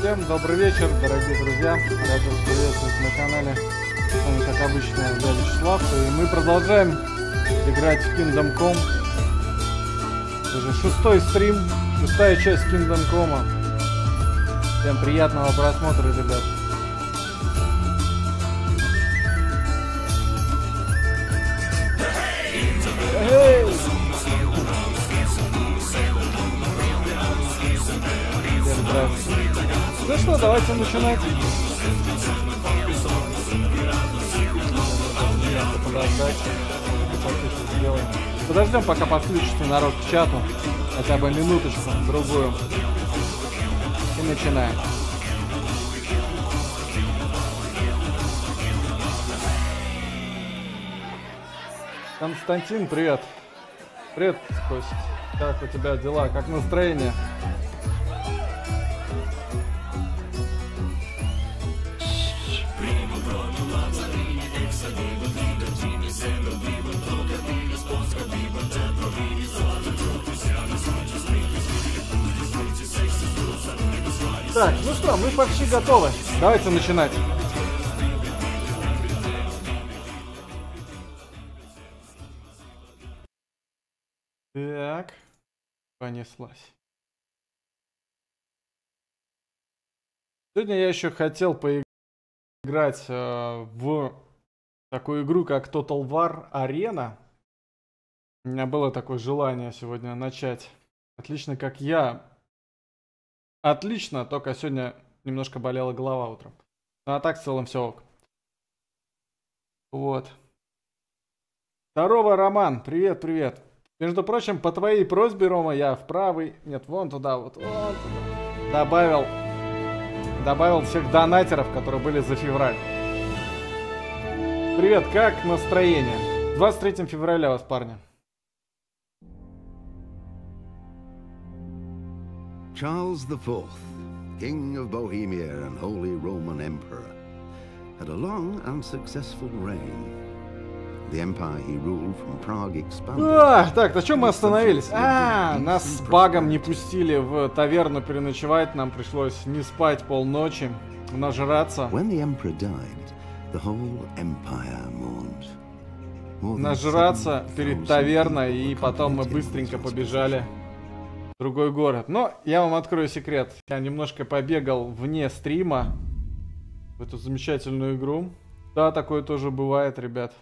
Всем добрый вечер, дорогие друзья. Рад вас приветствовать на канале. С вами, как обычно, я Вячеслав. И мы продолжаем играть в Kingdom Come. Это уже 6-й стрим, 6-я часть Kingdom Come. Всем приятного просмотра, ребят. Ну что, давайте начинать. Подождем, пока подключится народ к чату. Хотя бы минуточку, другую. И начинаем. Константин, привет. Привет, Кость. Как у тебя дела? Как настроение? Так, ну что, мы почти готовы. Давайте начинать. Так, понеслась. Сегодня я еще хотел поиграть в такую игру, как Total War Arena. У меня было такое желание сегодня начать. Отлично, как я. Отлично, только сегодня немножко болела голова утром. Ну а так в целом все ок. Вот. Здорово, Роман. Привет, привет. Между прочим, по твоей просьбе, Рома, я в правый... Нет, вон туда, вот вон туда. Добавил всех донатеров, которые были за февраль. Привет, как настроение? 23 февраля вас, парни. Charles IV, King of Bohemia and Holy Roman Emperor, had a long and successful reign. The empire he ruled from Prague expanded. Так, на чем мы остановились? Нас с багом не пустили в таверну переночевать, нам пришлось не спать полночи, нажраться. When the emperor died, the whole empire mourned. Нажраться перед таверной, и потом мы быстренько побежали в другой город. Но я вам открою секрет. Я немножко побегал вне стрима в эту замечательную игру. Да, такое тоже бывает, ребят.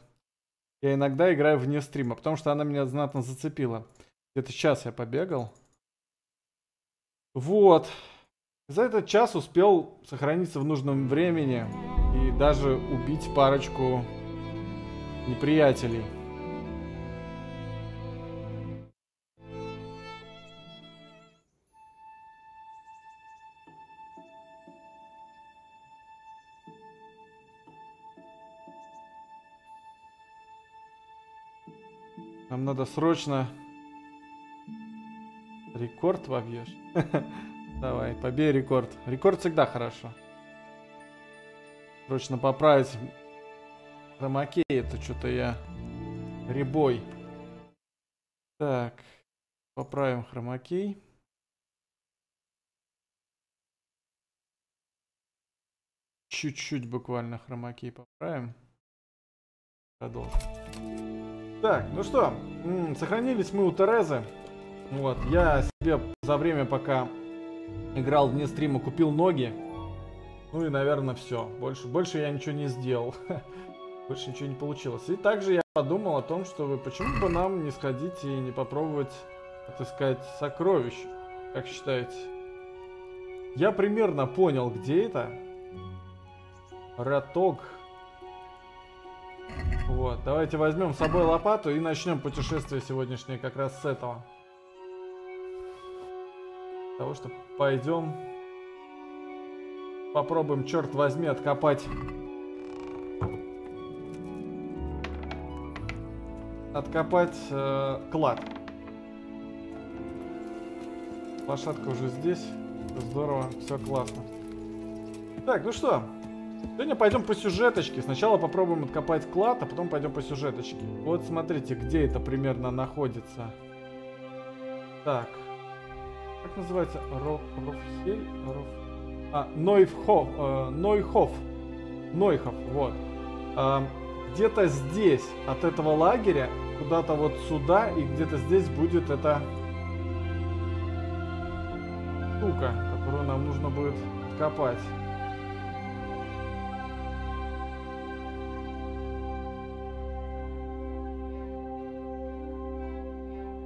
Я иногда играю вне стрима, потому что она меня знатно зацепила. Где-то час я побегал. Вот. За этот час успел сохраниться в нужном времени и даже убить парочку неприятелей. Нам надо срочно рекорд вобьешь. Давай, побей рекорд. Рекорд всегда хорошо. Срочно поправить хромакей. Это что-то я ребой. Так, поправим хромакей. Чуть-чуть буквально хромакей поправим. Продолжим. Так, ну что, сохранились мы у Терезы. Вот, я себе за время, пока играл вне стрима, купил ноги. Ну и, наверное, все. Больше я ничего не сделал. Больше ничего не получилось. И также я подумал о том, что почему бы нам не сходить и не попробовать отыскать сокровища. Как считаете? Я примерно понял, где это. Роток. Вот, давайте возьмем с собой лопату и начнем путешествие сегодняшнее как раз с этого. С того, что пойдем, попробуем, черт возьми, откопать клад. Лошадка уже здесь, здорово, все классно. Так, ну что? Сегодня пойдем по сюжеточке. Сначала попробуем откопать клад, а потом пойдем по сюжеточке. Вот смотрите, где это примерно находится. Так. Как называется? Нойхов, вот. Где-то здесь, от этого лагеря, куда-то вот сюда, и где-то здесь будет эта штука, которую нам нужно будет откопать.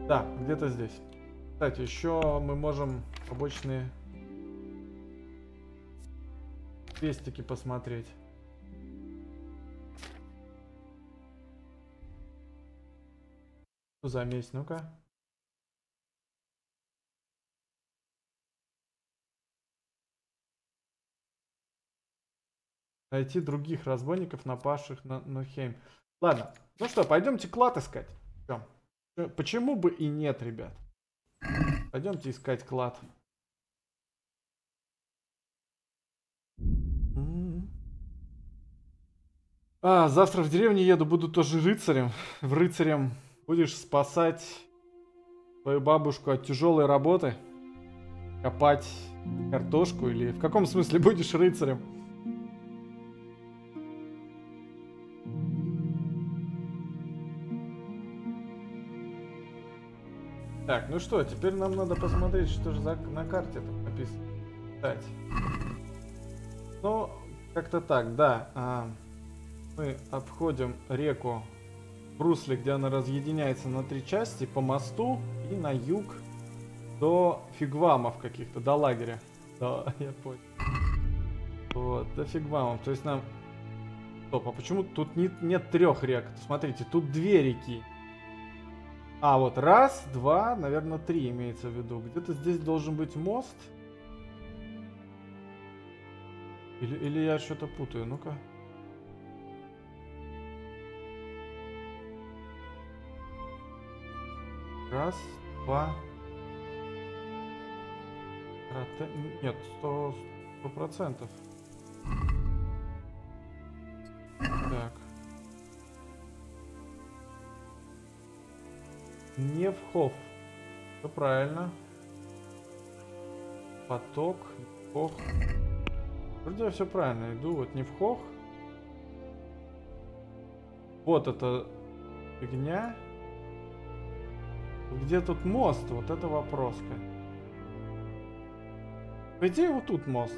Да, где-то здесь. Кстати, еще мы можем побочные крестики посмотреть. Что за месть? Ну-ка. Найти других разбойников, напавших на Хейм. Ладно, ну что, пойдемте клад искать. Все. Почему бы и нет, ребят? Пойдемте искать клад. Завтра в деревню еду, буду тоже рыцарем. В рыцарем будешь спасать свою бабушку от тяжелой работы, копать картошку, или в каком смысле будешь рыцарем? Так, ну что, теперь нам надо посмотреть, что же на карте тут написано. Кстати. Ну, как-то так, да. Мы обходим реку в русле, где она разъединяется на 3 части, по мосту и на юг до фигвамов каких-то, до лагеря. Да, я понял. Вот, до фигвамов. То есть нам... Стоп, а почему тут нет 3 рек? Смотрите, тут 2 реки. Вот, 1, 2, наверное, 3 имеется в виду. Где-то здесь должен быть мост. Или я что-то путаю, ну-ка. Раз, два. Нет, 100%. Так. Невхов. Все правильно. Поток. Невхох. Вроде я все правильно иду. Вот Невхох. Вот это фигня. Где тут мост? Вот это вопроска. По идее, вот тут мост.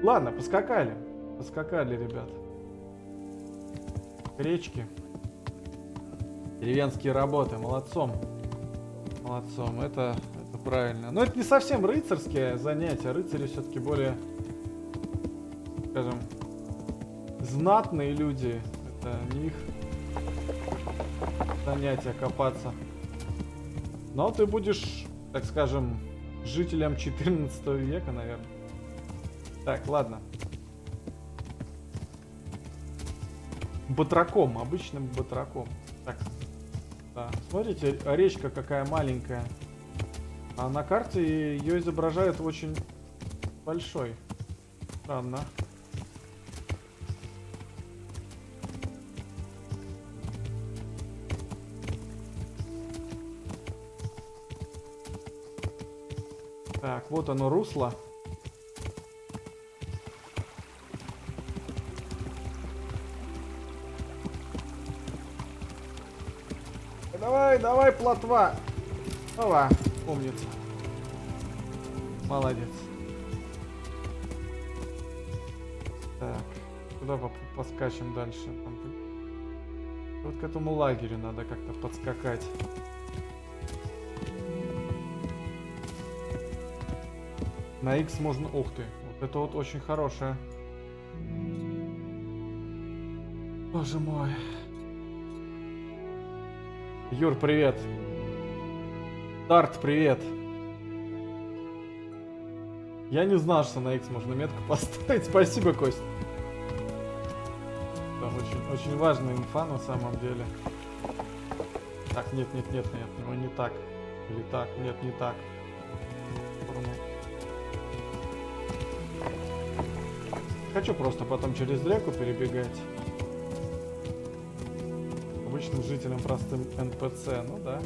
Ладно, поскакали. Поскакали, ребят. К речке. Деревенские работы. Молодцом. Молодцом. Это правильно. Но это не совсем рыцарские занятия. Рыцари все-таки более, скажем, знатные люди. Это не их занятие копаться. Но ты будешь, так скажем, жителем 14 века, наверное. Так, ладно. Батраком, обычным батраком. Так, да. Смотрите, речка какая маленькая. А на карте ее изображают очень большой. Странно. Так, вот оно русло. Давай, давай, плотва. Ова, умница. Молодец. Так, куда поскачем дальше? Вот к этому лагерю надо как-то подскакать. На X можно... Ух ты, вот это вот очень хорошее. Боже мой. Юр, привет. Дарт, привет. Я не знал, что на X можно метку поставить. Спасибо, Кость. Там очень важная инфа на самом деле. Так, нет, ну не так. Или так, нет, не так. Хочу просто потом через реку перебегать. Обычным жителям, простым НПЦ, ну да.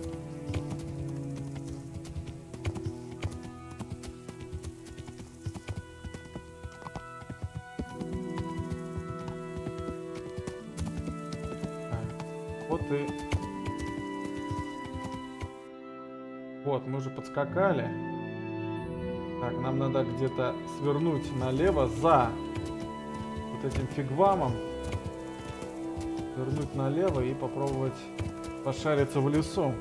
ты... Вот, мы уже подскакали. Так, нам надо где-то свернуть налево за вот этим фигвамом. Свернуть налево и попробовать пошариться в лесу.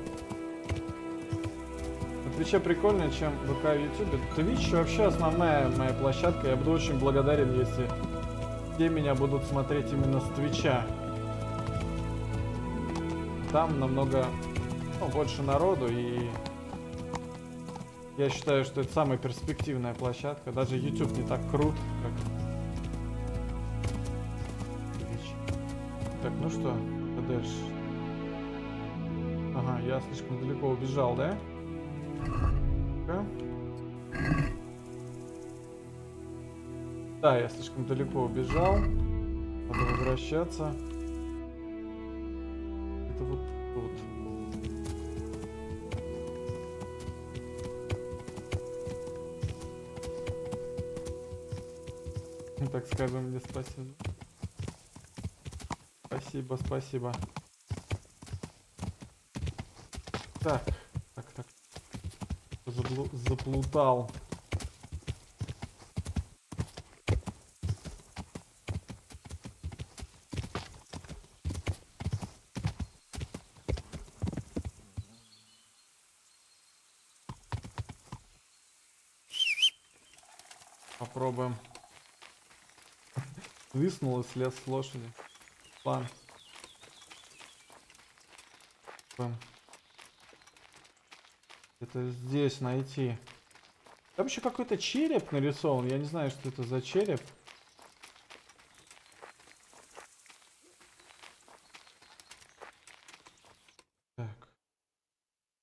На Твиче прикольнее, чем в ВК и Ютубе. Твич вообще основная моя площадка. Я буду очень благодарен, если все меня будут смотреть именно с Твича. Там намного больше народу, и я считаю, что это самая перспективная площадка. Даже YouTube не так крут, как Twitch. Так, ну что дальше? Ага, я слишком далеко убежал, да? Да, я слишком далеко убежал. Надо возвращаться. Это вот тут. Так скажем мне спасибо. Спасибо, спасибо. Так. Заплутал. Попробуем. Виснул и слез с лошади. План. Это здесь найти. Там еще какой-то череп нарисован. Я не знаю, что это за череп. Так.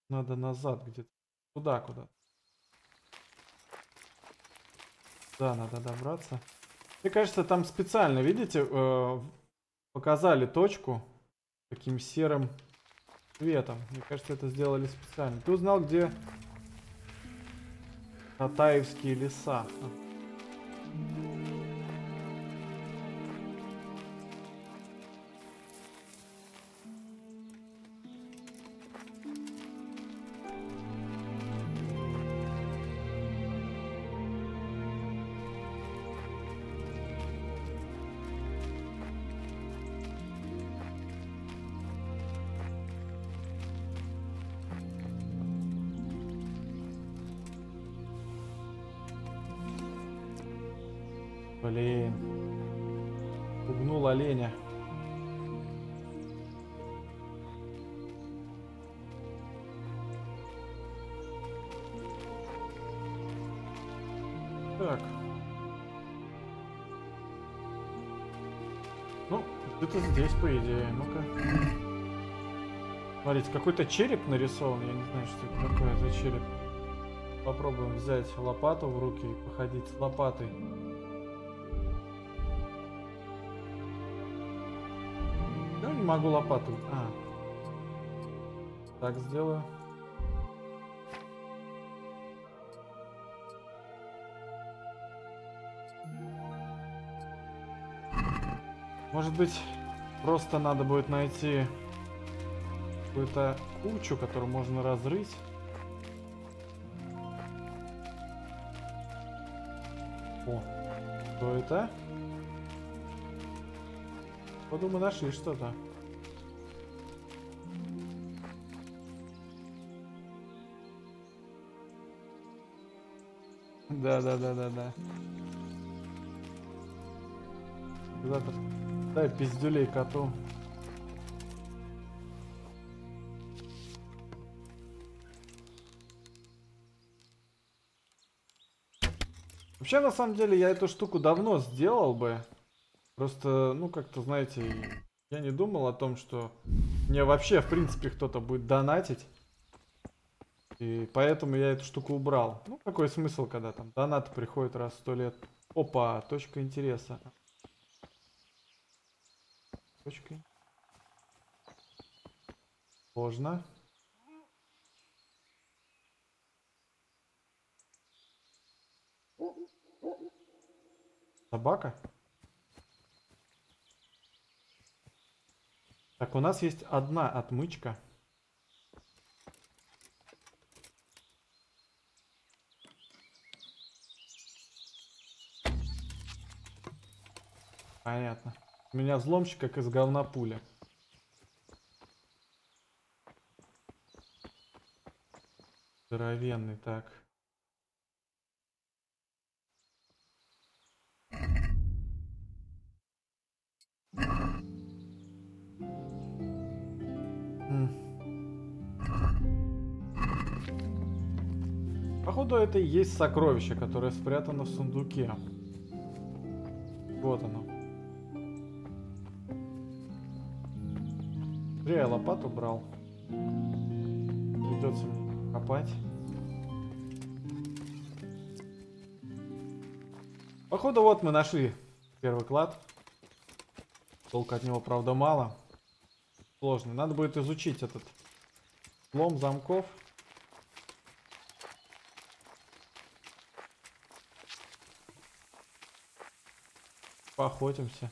Надо назад где-то. Куда? Да, надо добраться. Мне кажется, там специально, видите, показали точку таким серым цветом. Мне кажется, это сделали специально. Ты узнал, где Татаевские леса? Блин. Пугнул оленя. Так. Ну, это здесь, по идее. Ну-ка. Смотрите, какой-то череп нарисован. Я не знаю, что это такое за череп. Попробуем взять лопату в руки и походить с лопатой. Я не могу лопату. Так сделаю. Может быть, просто надо будет найти какую-то кучу, которую можно разрыть. О, что это? Походу, мы нашли что-то. Да. Куда-то. Дай пиздюлей коту. Вообще, на самом деле, я эту штуку давно сделал бы. Просто, ну, как-то, знаете, я не думал о том, что мне вообще, в принципе, кто-то будет донатить. И поэтому я эту штуку убрал. Ну, какой смысл, когда там донаты приходят раз в 100 лет. Опа, точка интереса. Точка. Сложно. Собака? Так, Так, у нас есть одна отмычка. Понятно. У меня взломщик как из говна пуля. Здоровенный, так. Походу, это и есть сокровище, которое спрятано в сундуке. Вот оно. Я лопату брал. Придется мне копать. Походу, вот мы нашли первый клад. Толку от него, правда, мало. Сложно. Надо будет изучить этот слом замков. Поохотимся.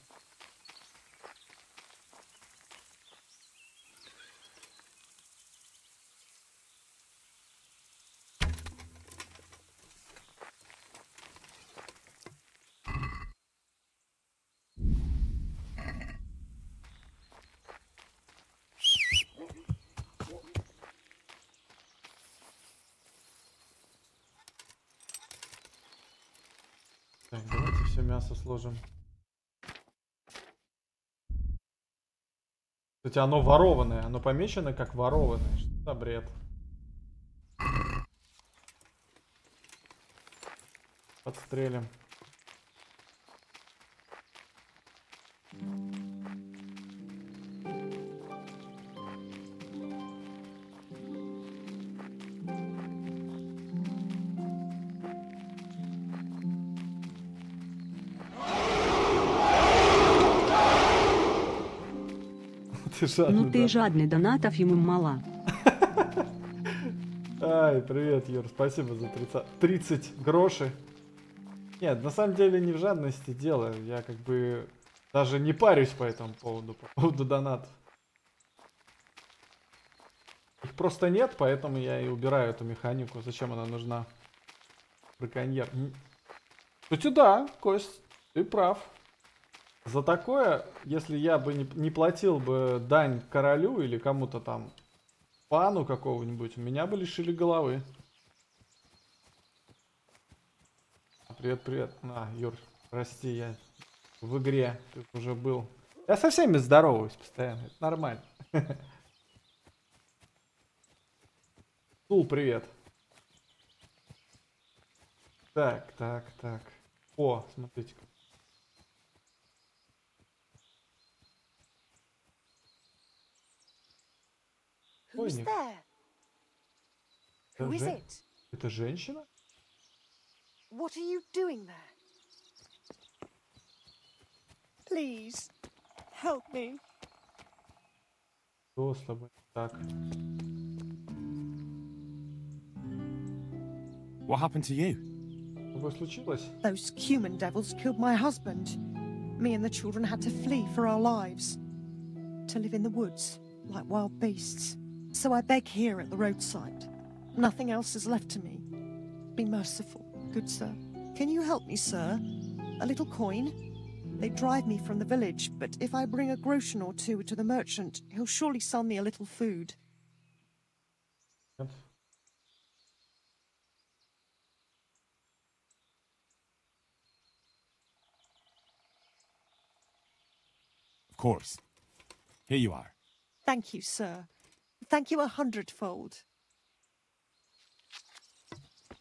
Так, давайте все мясо сложим. Кстати, оно ворованное, оно помечено как ворованное. Что за бред? Подстрелим. Ты жадный, ну ты да? жадный, донатов ему мало. Ай, привет, Юр, спасибо за 30 грошей. Нет, на самом деле не в жадности дело. Я как бы даже не парюсь по этому поводу, по поводу донатов. Их просто нет, поэтому я и убираю эту механику. Зачем она нужна? Браконьер. Кстати, да, Кость, ты прав. За такое, если я бы не платил бы дань королю или кому-то там, пану какого-нибудь, меня бы лишили головы. Привет, привет. На, Юр, прости, я в игре, ты уже был. Я со всеми здороваюсь постоянно, это нормально. Сул, привет. Так, так, так. О, смотрите-ка. Who's there? Who is it? Это женщина? What are you doing there? Please, help me. Что с тобой так? What happened to you? Что с тобой случилось? Those human devils killed my husband. Me and the children had to flee for our lives. To live in the woods, like wild beasts. So I beg here at the roadside. Nothing else is left to me. Be merciful, good sir. Can you help me, sir? A little coin? They drive me from the village, but if I bring a groschen or two to the merchant, he'll surely sell me a little food. Нет. Of course. Here you are. Thank you, sir. Thank you 100-fold.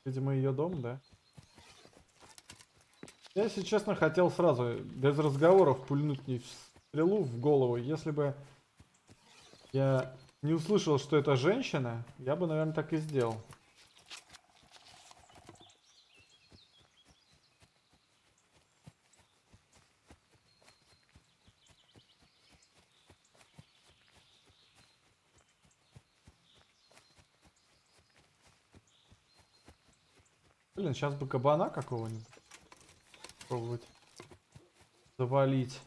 Видимо, ее дом, да? Я, если честно, хотел сразу, без разговоров, пульнуть ей стрелу в голову. Если бы я не услышал, что это женщина, я бы, наверное, так и сделал. Блин, сейчас бы кабана какого-нибудь пробовать завалить.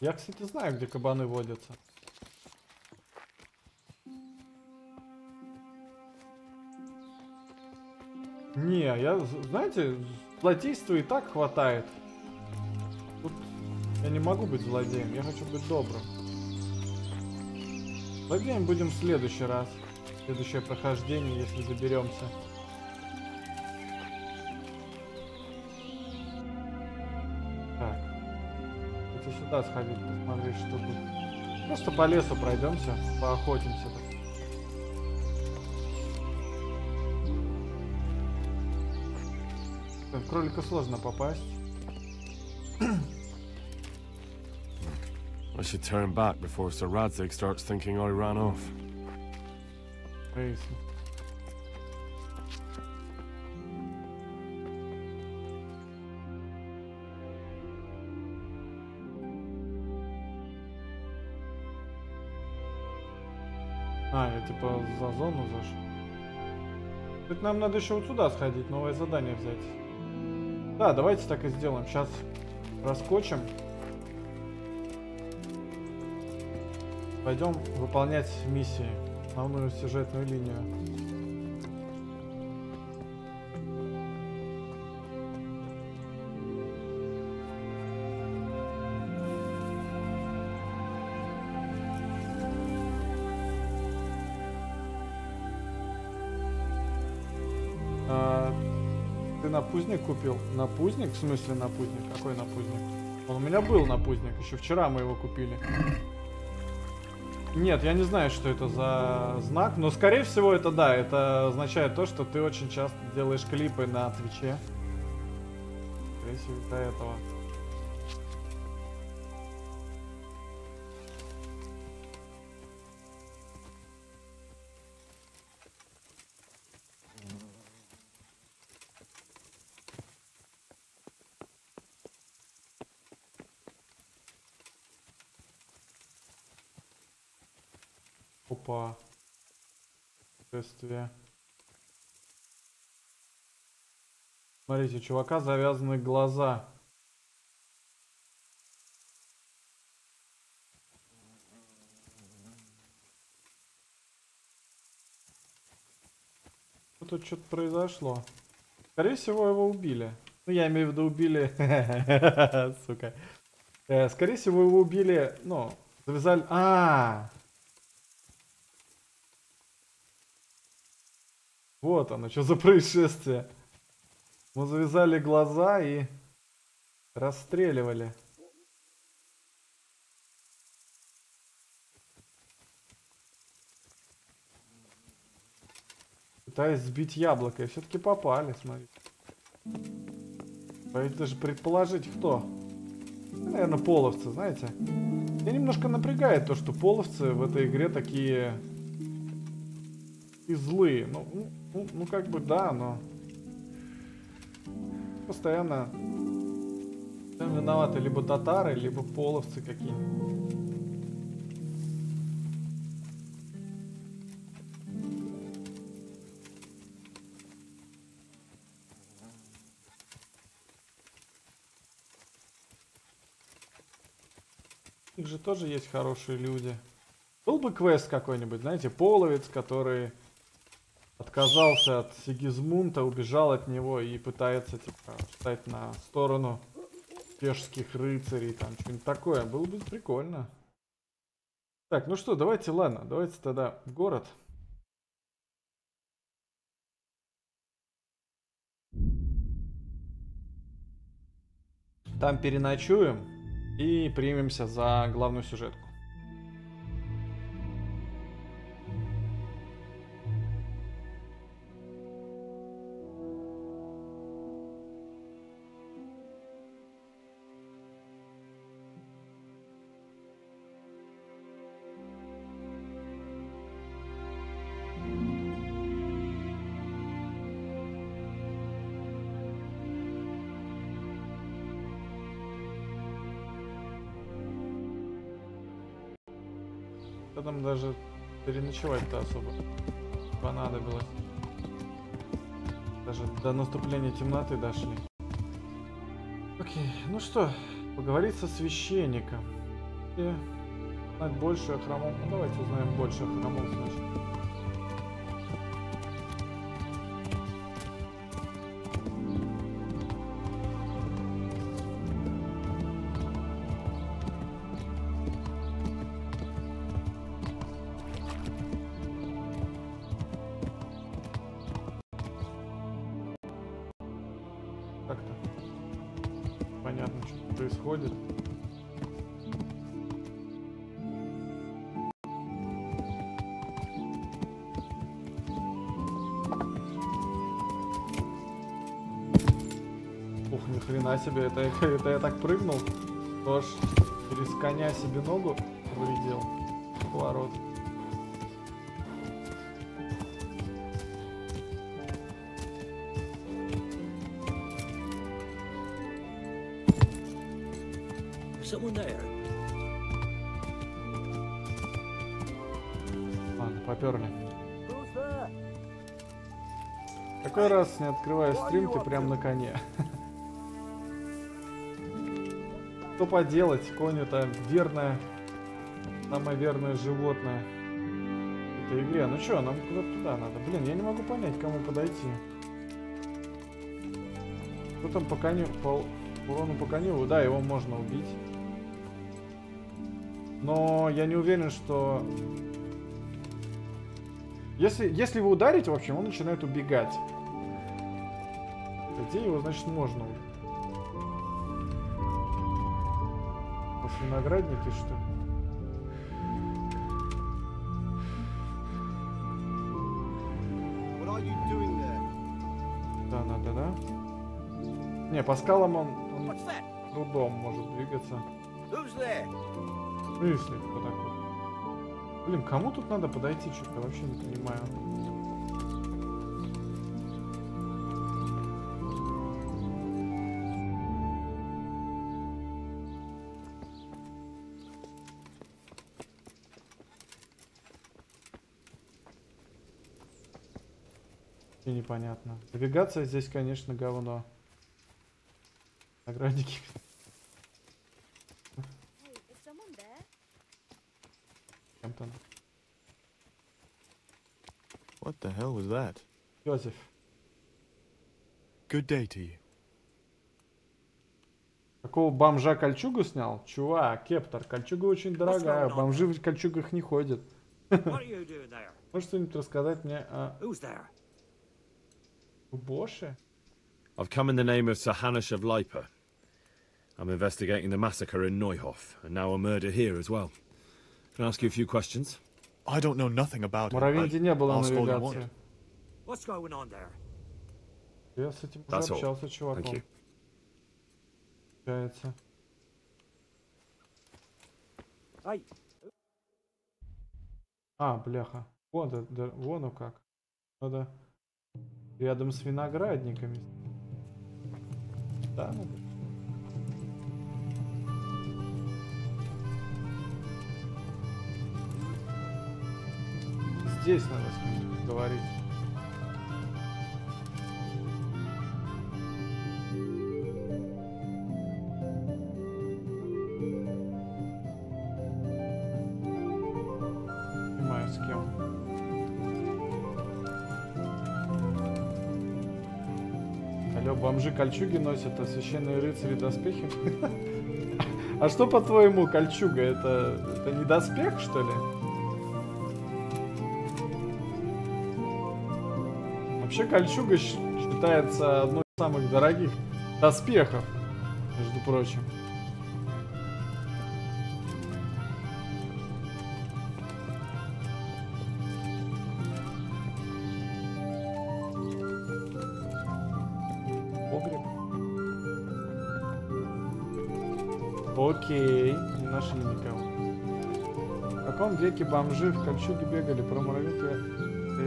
Я, кстати, знаю, где кабаны водятся. Не, я, знаете, злодейства и так хватает. Тут я не могу быть злодеем, я хочу быть добрым. Злодеем будем в следующий раз. Следующее прохождение, если доберемся. Так. Хочу сюда сходить, посмотреть, что тут. Просто по лесу пройдемся, поохотимся. В кролика сложно попасть. I should turn back before Sir Radzig starts thinking I ran off. Ясно. А, я типа за зону зашел. Ведь нам надо еще вот сюда сходить, новое задание взять. Да, давайте так и сделаем. Сейчас проскочим. Пойдем выполнять миссии, основную сюжетную линию. Ты напузник купил? Напузник? В смысле напузник? Какой напузник? Он у меня был напузник, еще вчера мы его купили. Нет, я не знаю, что это за знак, но скорее всего это да, это означает то, что ты очень часто делаешь клипы на Твиче. Скорее всего из-за этого. Опа. Шествие. Смотрите, у чувака завязаны глаза. Тут что-то произошло. Скорее всего, его убили. Ну, я имею в виду убили. Сука. Скорее всего, его убили. Ну, завязали. Вот оно, что за происшествие. Мы завязали глаза и расстреливали. Пытаясь сбить яблоко, и все-таки попали, смотрите. Боюсь даже предположить, кто. Наверное, половцы, знаете. Меня немножко напрягает то, что половцы в этой игре такие и злые. Ну, как бы да, но постоянно там виноваты либо татары, либо половцы какие-нибудь. У них же тоже есть хорошие люди. Был бы квест какой-нибудь, знаете, половец, который отказался от Сигизмунда, убежал от него и пытается, типа, встать на сторону чешских рыцарей, там, что-нибудь такое. Было бы прикольно. Так, ну что, давайте, ладно, давайте тогда в город. Там переночуем и примемся за главную сюжетку. Там даже переночевать-то особо понадобилось. Даже до наступления темноты дошли. Окей, ну что, поговорить со священником. И знать больше о хромом. Ну, давайте узнаем больше о хромом, значит. Так-то понятно, что происходит. Ух, ни хрена себе, это я так прыгнул, что аж через коня себе ногу повредил. Поворот. Ладно, поперли. Какой раз не открываю стрим, ты прям на коне. Что поделать, конь это верное, самое верное животное в этой игре. Ну что, нам куда-то туда надо. Блин, я не могу понять, к кому подойти. Кто там по коню, по урону по коню? Да, его можно убить. Но я не уверен, что... Если вы ударите, в общем, он начинает убегать. По идее, его, значит, можно убить. Виноградники, что ли? Да, надо, да? Не, по скалам он трудом может двигаться. Если кто такой? Блин, кому тут надо подойти, что-то вообще не понимаю. Непонятно. Навигация здесь, конечно, говно. Наградники. What the hell was that? Йозеф. Good day to you. Какого бомжа кольчугу снял? Чувак, Кептор, кольчуга очень дорогая. Бомжи в кольчугах не ходят. Можешь что-нибудь рассказать мне о... Боше? I've come in the name of Sir Hanush of Lipa. I'm investigating the massacre in Neuhof, and now a murder here as well. Can I ask you a few questions? I don't know nothing about it. Моровинде не было Ask all you навигации. want. Я с этим уже That's all. общался, чуваком. Thank you. Получается. А, бляха. Вон, да, вон ну как. Надо рядом с виноградниками. Да, надо. Здесь надо с кем-то говорить. Понимаю, с кем. Алло, бомжи кольчуги носят, а священные рыцари доспехи? А что, по-твоему, кольчуга? Это не доспех, что ли? Вообще кольчуга считается одной из самых дорогих доспехов, между прочим. Погреб. Окей, не нашли никого. В каком веке бомжи в кольчуге бегали? Про муравейки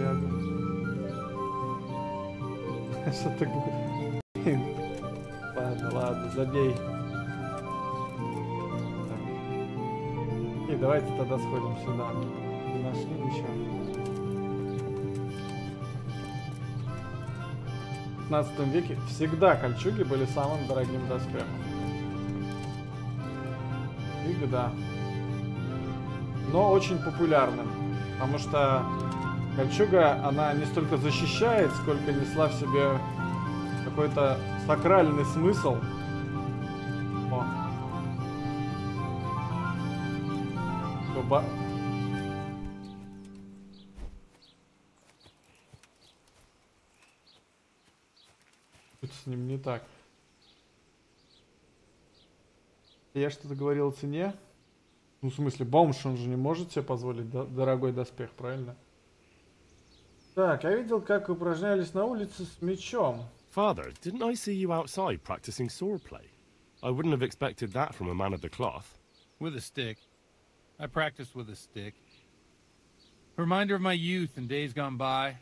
я... Что такое? Ладно, забей. И давайте тогда сходим сюда. Не нашли ничего. В 15 веке всегда кольчуги были самым дорогим доспехом. Всегда. но очень популярным. Потому что кольчуга, она не столько защищает, сколько несла в себе какой-то сакральный смысл. О. Что-то с ним не так. Я что-то говорил о цене. Ну, в смысле, бомж, он же не может себе позволить дорогой доспех, правильно? Так, я видел, как вы упражнялись на улице с мечом. Father, didn't I see you outside practicing swordplay? I wouldn't have expected that from a man of the cloth. With a stick. I practice with a stick. A reminder of my youth and days gone by,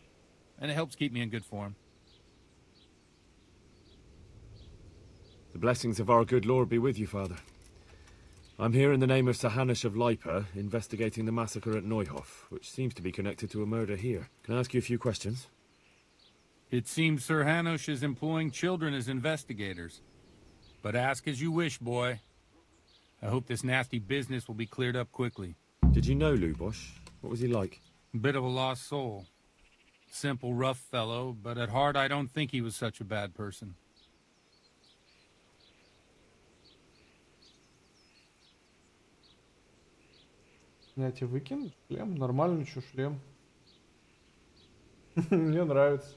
and it helps keep me in good form. The blessings of our good Lord be with you, Father. I'm here in the name of Sir Hanush of Lipa, investigating the massacre at Neuhof, which seems to be connected to a murder here. Can I ask you a few questions? It seems Sir Hanush is employing children as investigators. But ask as you wish, boy. I hope this nasty business will be cleared up quickly. Did you know Lubosh? What was he like? A bit of a lost soul. Simple, rough fellow, but at heart I don't think he was such a bad person. Я тебе выкину шлем, нормальный чё шлем. Мне нравится.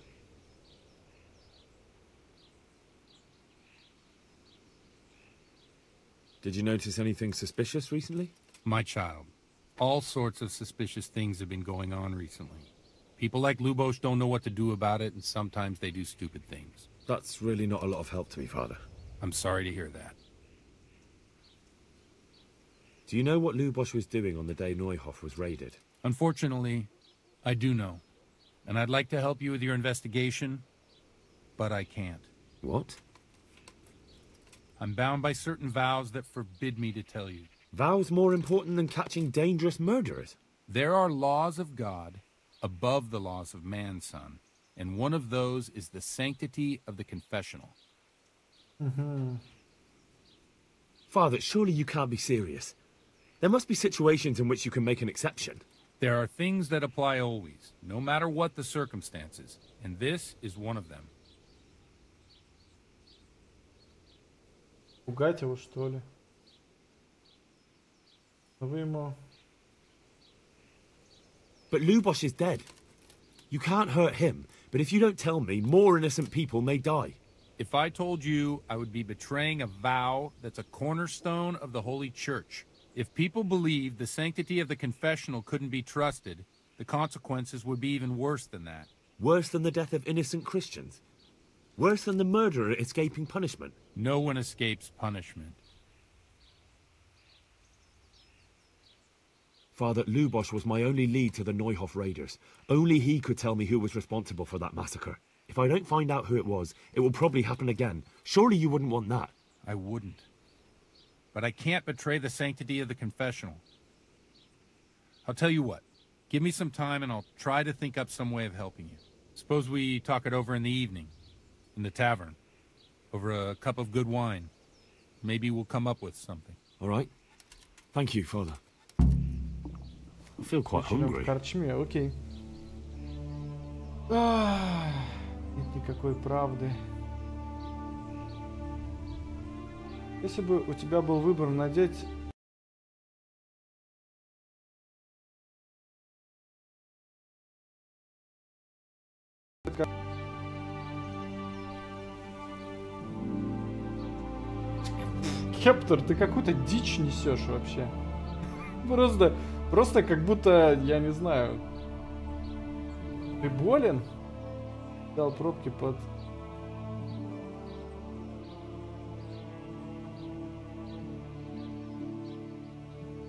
Did you notice anything suspicious recently? My child, all sorts of suspicious things have been going on recently. People like Lubosh don't know what to do about it, and sometimes they do stupid things. That's really not a lot of help to me, Father. I'm sorry to hear that. Do you know what Lubosh was doing on the day Neuhof was raided? Unfortunately, I do know. And I'd like to help you with your investigation, but I can't. What? I'm bound by certain vows that forbid me to tell you. Vows more important than catching dangerous murderers? There are laws of God above the laws of man, son. And one of those is the sanctity of the confessional. Father, surely you can't be serious. There must be situations in which you can make an exception. There are things that apply always, no matter what the circumstances, and this is one of them. Пугать его, что ли? Вы ему... But Lubosh is dead. You can't hurt him, but if you don't tell me, more innocent people may die. If I told you, I would be betraying a vow that's a cornerstone of the Holy Church. If people believed the sanctity of the confessional couldn't be trusted, the consequences would be even worse than that. Worse than the death of innocent Christians? Worse than the murderer escaping punishment? No one escapes punishment. Father, Lubosh was my only lead to the Neuhof raiders. Only he could tell me who was responsible for that massacre. If I don't find out who it was, it will probably happen again. Surely you wouldn't want that. I wouldn't. But I can't betray the sanctity of the confessional. I'll tell you what. Give me some time and I'll try to think up some way of helping you. Suppose we talk it over in the evening. In the tavern. Over a cup of good wine. Maybe we'll come up with something. All right. Thank you, Father. I feel quite hungry. В корчме, окей. Нет никакой правды. Если бы у тебя был выбор надеть... Кептор, ты какую-то дичь несешь вообще. Просто как будто, я не знаю... Ты болен? Дал пробки под...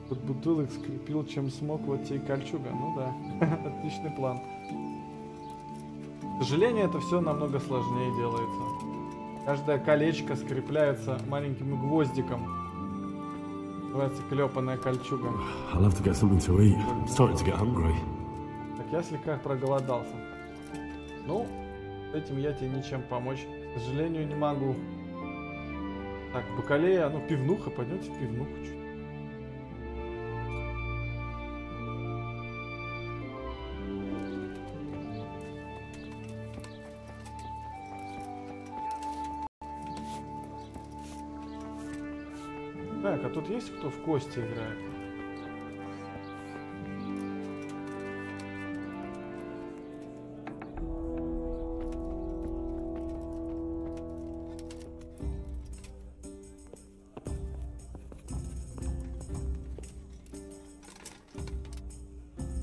Под бутылок скрепил, чем смог, вот тебе и кольчуга. Ну да, отличный план. К сожалению, это все намного сложнее делается. Каждое колечко скрепляется маленьким гвоздиком. Называется клепанная кольчуга. I'll have to get something to eat. I'm starting to get hungry. Так, я слегка проголодался. Ну, с этим я тебе ничем помочь, к сожалению, не могу. Так, бакалея, ну, пивнуха, пойдемте в пивнуху. Так, а тут есть кто в кости играет?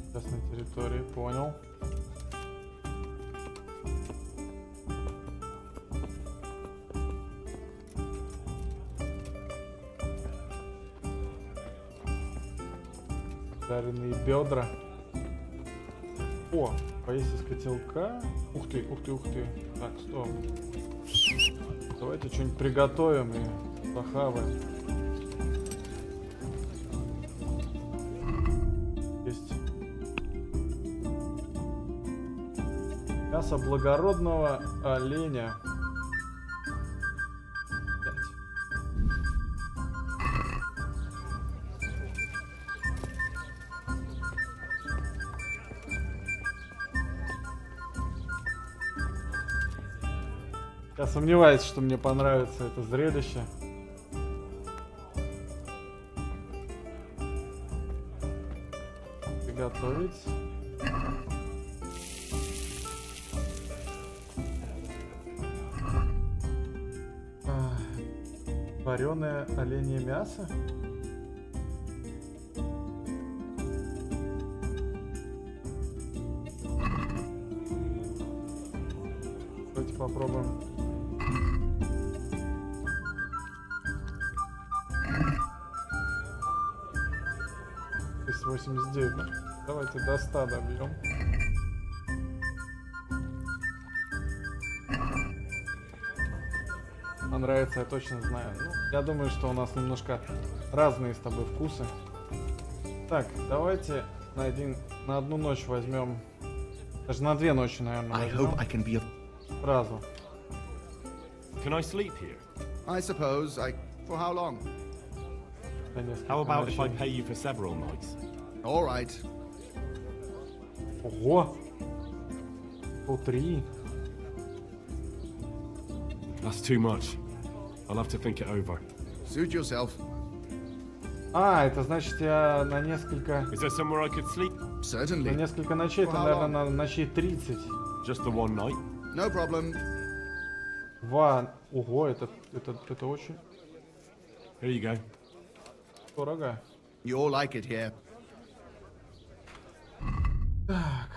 Сейчас на территории, понял. Жареные бедра. О, поесть из котелка. Ух ты, ух ты, ух ты. Так, стоп. Давайте что-нибудь приготовим и похаваем. Есть мясо благородного оленя. Я сомневаюсь, что мне понравится это зрелище. Приготовить. Вареное оленье мясо. Давайте попробуем. 89. Давайте до 100 добьем. Нравится, я точно знаю. Ну, я думаю, что у нас немножко разные с тобой вкусы. Так, давайте на одну ночь возьмем. Даже на 2 ночи, наверное, возьмем. Сразу. Can I sleep here? I suppose. For how long? How about if I pay you for several nights? All right. Ого! По 3. That's too much. I'll have to think it over. Suit yourself. А, это значит я на несколько... Is there somewhere I could sleep? Certainly. На несколько ночей, это, наверное, на ночей 30. Just the one night? No problem. 2. Ого, это очень Here you go. дорого. You'll like it here. Так.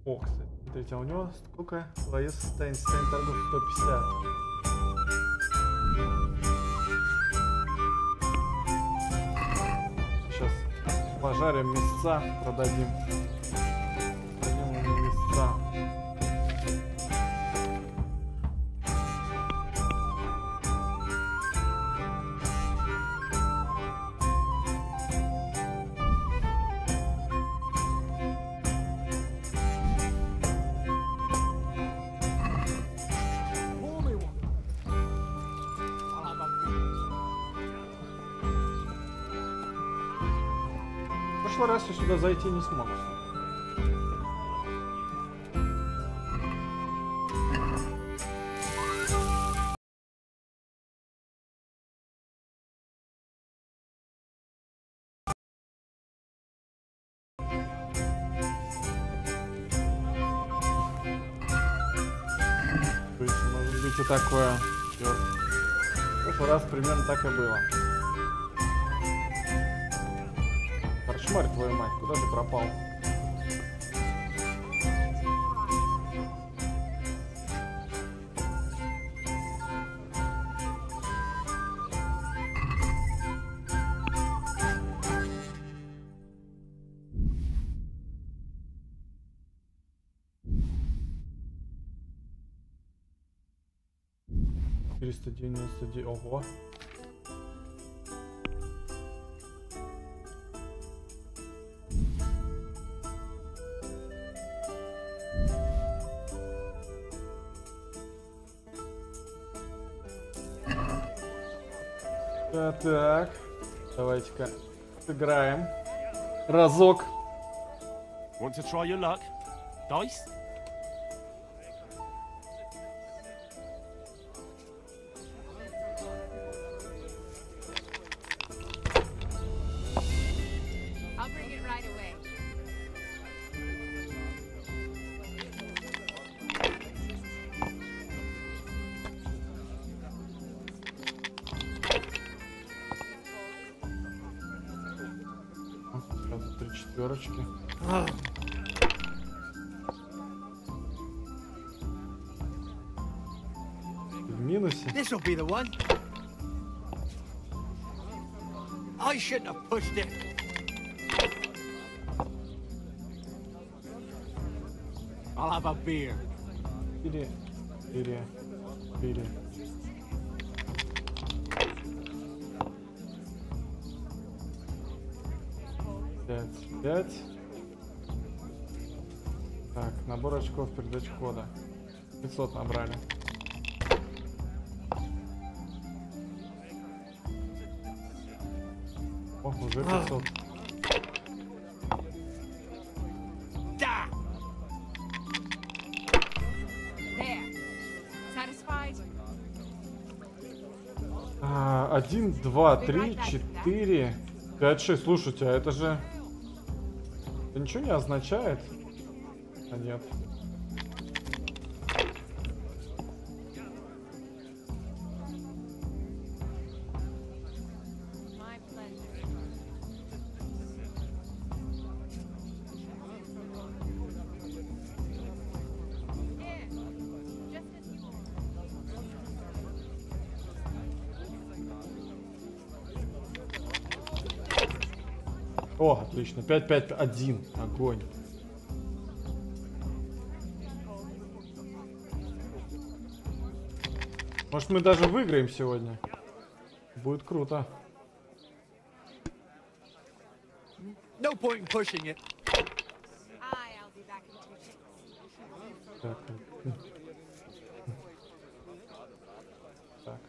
О, кстати, смотрите, а у него сколько? Свое состояние торгов 150. Сейчас пожарим мясца, продадим. Продадим ему мясца. В прошлый раз я сюда зайти не смог. Может быть и такое. В прошлый раз примерно так и было. Шмарь твою мать, куда ты пропал? $499. Ого. Так, давайте-ка сыграем разок. Want to try your luck? Dice? Четверочки. В минусе. This'll be the one. I shouldn't have pushed it. I'll have a beer. 4, 4, 4. Пять, 5. Так, набор очков, передача кода. 500 набрали. О, уже 500. Da! There. Satisfied? 1, 2, 3, 4, 5, 6. Слушайте, а это же... Это ничего не означает? А нет. My pleasure. Here. Just as you want. О, отлично. 5, 5, 1. Огонь. Может, мы даже выиграем сегодня. Будет круто. No point in pushing it. I'll be back in 2 ticks. Так. Так.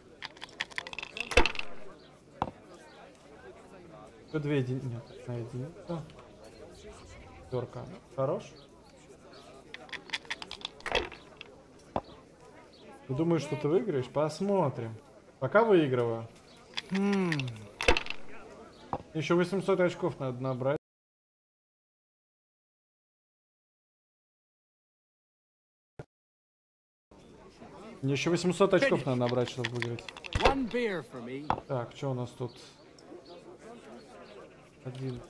Что 2 единицы? Нет, одна единица. Пятерка. Хорош. Ты думаешь, что ты выиграешь? Посмотрим. Пока выигрываю. Еще 800 очков надо набрать. Мне еще 800 очков надо набрать, чтобы выиграть. One beer for me. Так, что у нас тут? 1.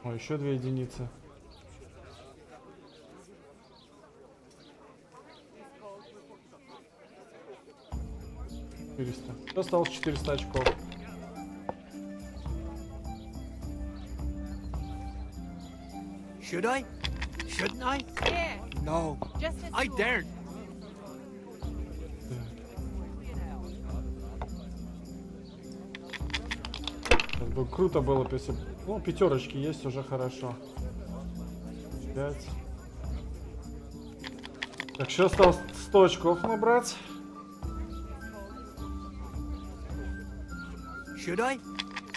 О, еще 2 единицы. 400. Осталось 400 очков. Should I? Shouldn't I? Here. No. Just as I you daren't. Как бы круто было, если... Ну, пятерочки есть, уже хорошо. 5. Так, еще осталось 100 очков набрать. Should I?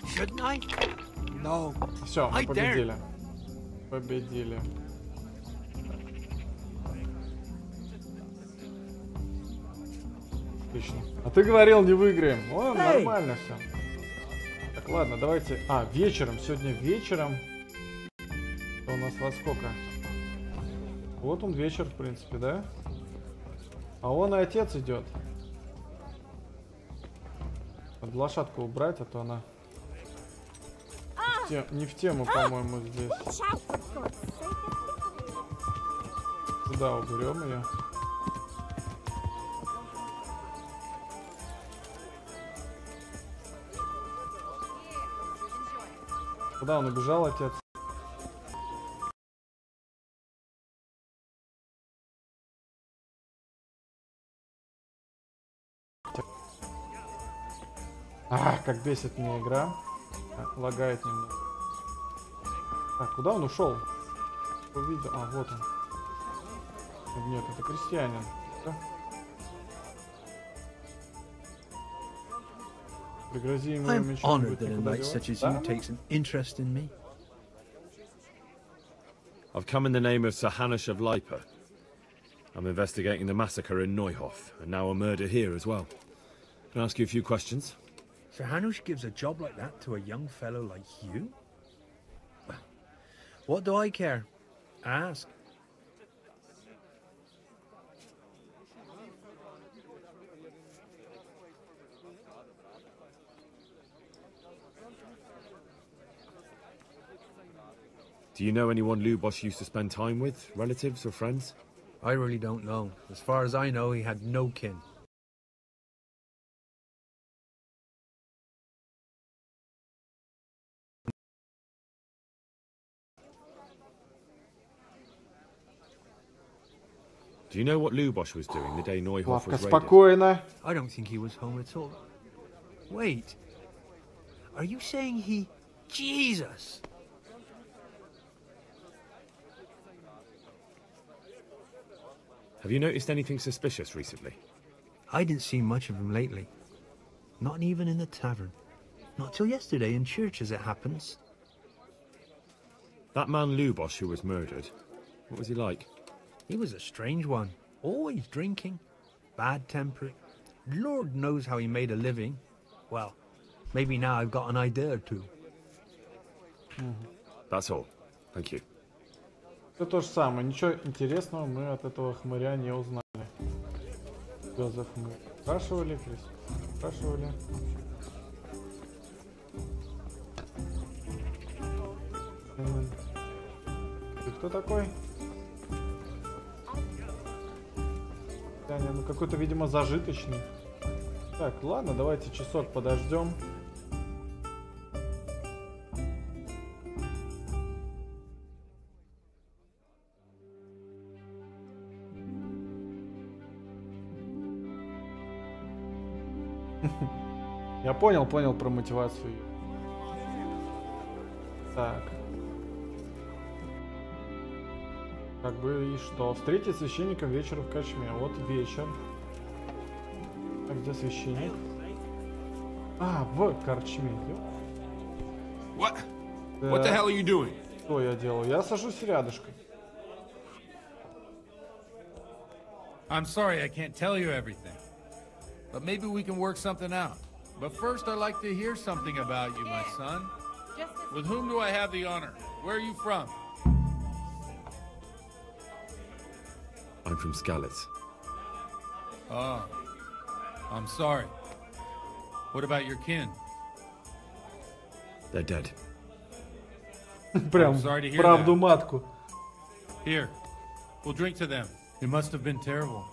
Shouldn't I? No. Все, мы I победили. Победили. Отлично. А ты говорил, не выиграем. О, нормально все. Так, ладно, давайте... А, вечером. Сегодня вечером. Это у нас во сколько? Вот он вечер, в принципе, да? А он и отец идет. Надо лошадку убрать, а то она... Не в тему, по-моему, здесь. Сюда уберем ее. Куда он убежал, отец? Как бесит меня игра. Так, лагает немного. Так, куда он ушел? Увидел. А, вот он. Нет, это крестьянин. Да? Пригрози ему I'm мечом, honored будет that a никуда knight such as деваться. you takes an interest in me. I've come in the name of Sir Hanush of Lipa. I'm investigating the massacre in Neuhof, and now a murder here as well. Can I ask you a few questions? Sir Hanush gives a job like that to a young fellow like you? Well, what do I care? Ask. Do you know anyone Lubos used to spend time with? Relatives or friends? I really don't know. As far as I know, he had no kin. Do you know what Lubos was doing the day Neuhoff Лавка, was raided? спокойно. I don't think he was home at all. Wait. Are you saying he... Jesus! Have you noticed anything suspicious recently? I didn't see much of him lately. Not even in the tavern. Not till yesterday in church, as it happens. That man Lubos who was murdered, what was he like? He was a strange one. Always drinking. Bad-tempered. Lord knows how he made a living. Well, maybe now I've got an idea or two. That's all. Thank you. Все то же самое. Ничего интересного мы от этого хмыря не узнали. Йозеф мы спрашивали, спрашивали. Ты кто такой? Ну какой-то, видимо, зажиточный. Так, ладно, давайте часок подождем. Я понял про мотивацию. Так. Как бы и что? Встретить священника вечером в корчме. Вот вечер. А где священник? А, в корчме. What? What the hell are you doing? Что я делаю? Я сажусь рядышком. I'm sorry I can't tell you everything. But maybe we can work something out. But first I'd like to hear something about you, my son. With whom do I have the honor? Where are you from? I'm from Skalitz. Oh, I'm sorry. What about your kin? They're dead. Прям правду матку. Here, we'll drink to them. It must have been terrible.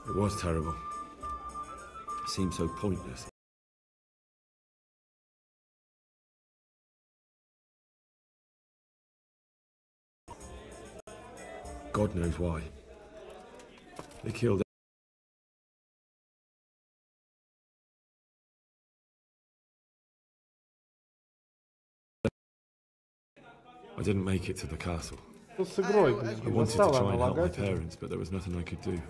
It was terrible. It seemed so pointless. God knows why. They killed. I didn't make it to the castle. I wanted to try and help my parents, but there was nothing I could do.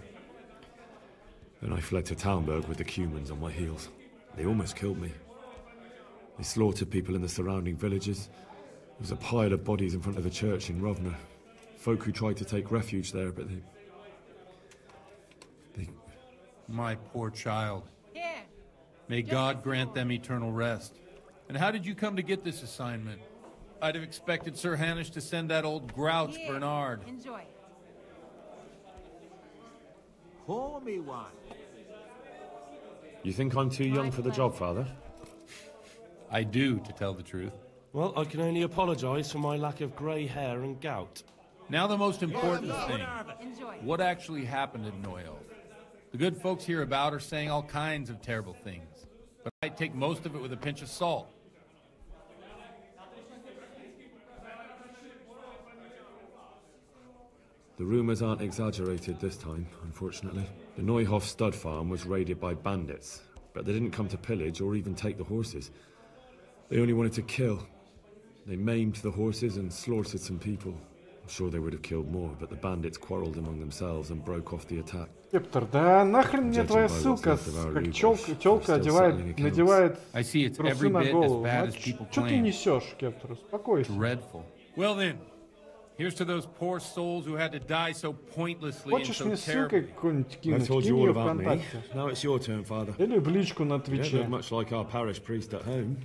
Then I fled to Talmberg with the Cumans on my heels. They almost killed me. They slaughtered people in the surrounding villages. There was a pile of bodies in front of the church in Rovna. Folk who tried to take refuge there, but they... My poor child. May God grant them eternal rest. And how did you come to get this assignment? I'd have expected Sir Hanish to send that old grouch Bernard. Enjoy. Pour me one. You think I'm too young for the job, Father? I do, to tell the truth. Well, I can only apologise for my lack of grey hair and gout. Now the most important thing. Enjoy. What actually happened in Neuhoff? The good folks hereabout are saying all kinds of terrible things. But I take most of it with a pinch of salt. The rumours aren't exaggerated this time, unfortunately. The Neuhoff stud farm was raided by bandits, but they didn't come to pillage or even take the horses. They only wanted to kill. They maimed the horses and slaughtered some people. I'm sure they would have killed more, but the bandits quarrelled among themselves and broke off the attack. Кептор, да нахрен мне твоя ссылка, как тёлка надевает трусы на голову. Что ты несешь, Кептор? Успокойся. Dreadful. Well then, here's to those poor souls who had to die so pointlessly and so terribly. I told you all about me. Now it's your turn, Father. Или в личку на You don't Твиче. look much like our parish priest at home.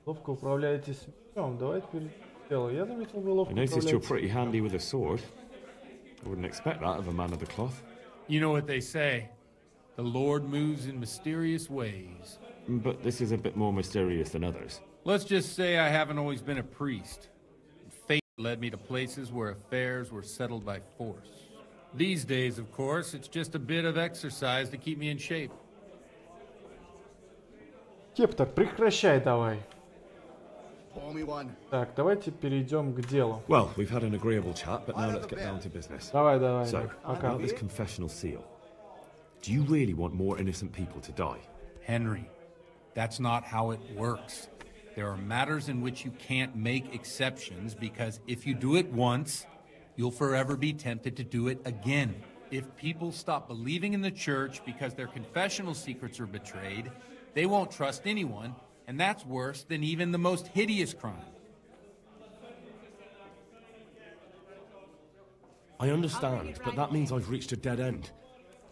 Ловко управляетесь мечом. Давайте переделаем. Я заметил, вы ловко I noticed you're управляетесь. pretty handy with a sword. I wouldn't expect that of a man of the cloth. You know what they say. The Lord moves in mysterious ways. But this is a bit more mysterious than others. Let's just say I haven't always been a priest. Fate led me to places where affairs were settled by force. These days, of course, it's just a bit of exercise to keep me in shape. Кептор, прекращай давай. Pour me one. Так, давайте перейдем к делу. Well, we've had an agreeable chat, but now let's get down to business. Давай, давай. So, Пока. about this confessional seal. Do you really want more innocent people to die? Henry, that's not how it works. There are matters in which you can't make exceptions because if you do it once, you'll forever be tempted to do it again. If people stop believing in the church because their confessional secrets are betrayed, they won't trust anyone, and that's worse than even the most hideous crime. I understand, but that means I've reached a dead end.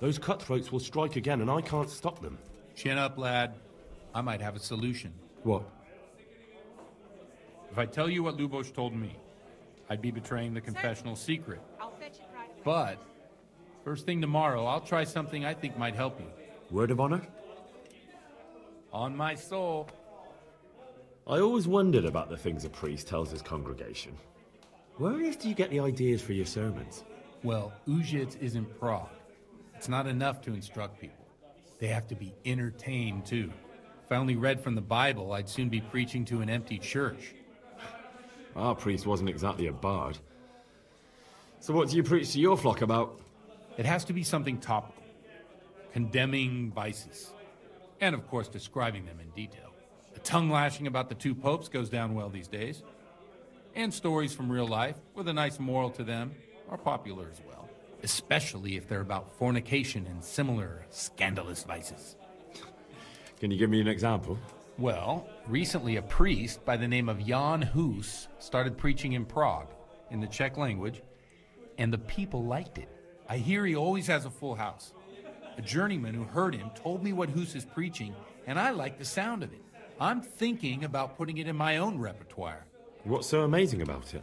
Those cutthroats will strike again, and I can't stop them. Chin up, lad. I might have a solution. What? If I tell you what Lubosh told me, I'd be betraying the confessional secret. I'll fetch it right away. But, first thing tomorrow, I'll try something I think might help you. Word of honor? On my soul. I always wondered about the things a priest tells his congregation. Where on earth do you get the ideas for your sermons? Well, Ujits is in Prague. It's not enough to instruct people. They have to be entertained, too. If I only read from the Bible, I'd soon be preaching to an empty church. Our priest wasn't exactly a bard. So what do you preach to your flock about? It has to be something topical. Condemning vices. And, of course, describing them in detail. The tongue-lashing about the two popes goes down well these days. And stories from real life, with a nice moral to them, are popular as well. Especially if they're about fornication and similar scandalous vices. Can you give me an example? Well, recently a priest by the name of Jan Hus started preaching in Prague, in the Czech language, and the people liked it. I hear he always has a full house. A journeyman who heard him told me what Hus is preaching, and I like the sound of it. I'm thinking about putting it in my own repertoire. What's so amazing about it?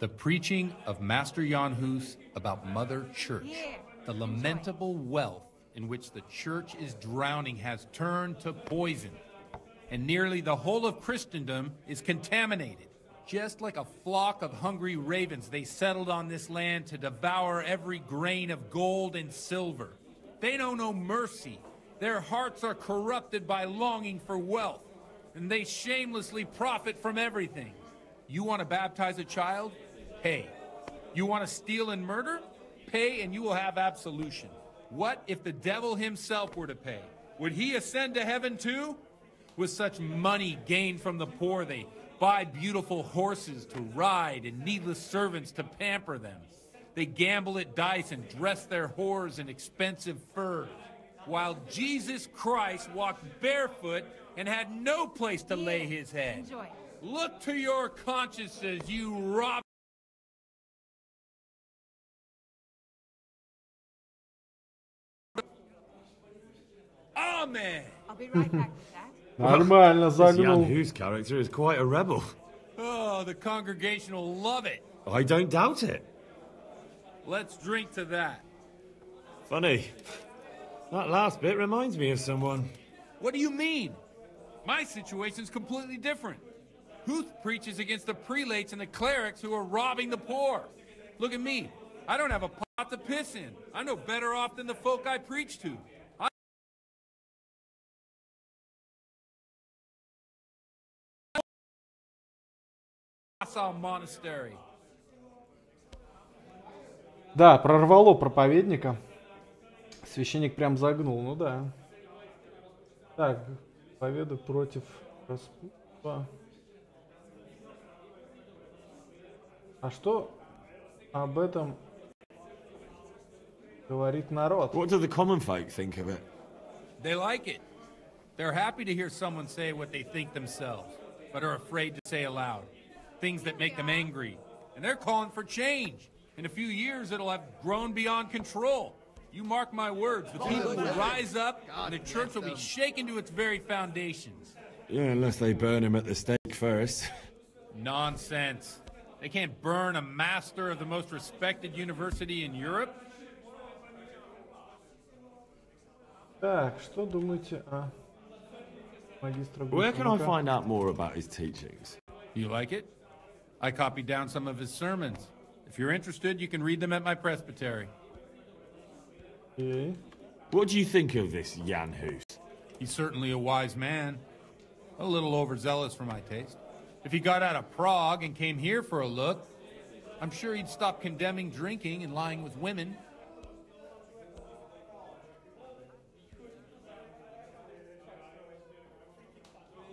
The preaching of Master Jan Hus about Mother Church. The lamentable wealth in which the church is drowning has turned to poison. And nearly the whole of Christendom is contaminated. Just like a flock of hungry ravens, they settled on this land to devour every grain of gold and silver. They know no mercy. Their hearts are corrupted by longing for wealth, and they shamelessly profit from everything. You want to baptize a child? Pay. You want to steal and murder? Pay and you will have absolution. What if the devil himself were to pay? Would he ascend to heaven too? With such money gained from the poor, they buy beautiful horses to ride and needless servants to pamper them. They gamble at dice and dress their whores in expensive furs, while Jesus Christ walked barefoot and had no place to lay his head. Enjoy. Look to your consciences, you rob. Amen. I'll be right back with that. Нормально This Jan загнул. Hus character is quite a rebel. Oh, the congregation will love it. I don't doubt it. Let's drink to that. Funny. That last bit reminds me of someone. What do you mean? My situation's completely different. Huth preaches against the prelates and the clerics who are robbing the poor. Look at me. I don't have a pot to piss in. I'm no better off than the folk I preach to. Monastery. Да, прорвало проповедника. Священник прям загнул, ну да. Так, победа против распутства. А что об этом говорит народ? What do the common folk think of it? They like it. They're happy to hear someone say what they think themselves, but are afraid to say aloud. Things that make them angry. And they're calling for change. In a few years, it'll have grown beyond control. You mark my words, the people will rise up, and the church will be shaken to its very foundations. Yeah, unless they burn him at the stake first. Nonsense. They can't burn a master of the most respected university in Europe. Так, что думаете о Where can I find out more about his teachings? You like it? I copied down some of his sermons. If you're interested, you can read them at my presbytery. Okay. What do you think of this Jan Hus? He's certainly a wise man. A little overzealous for my taste. If he got out of Prague and came here for a look, I'm sure he'd stop condemning drinking and lying with women.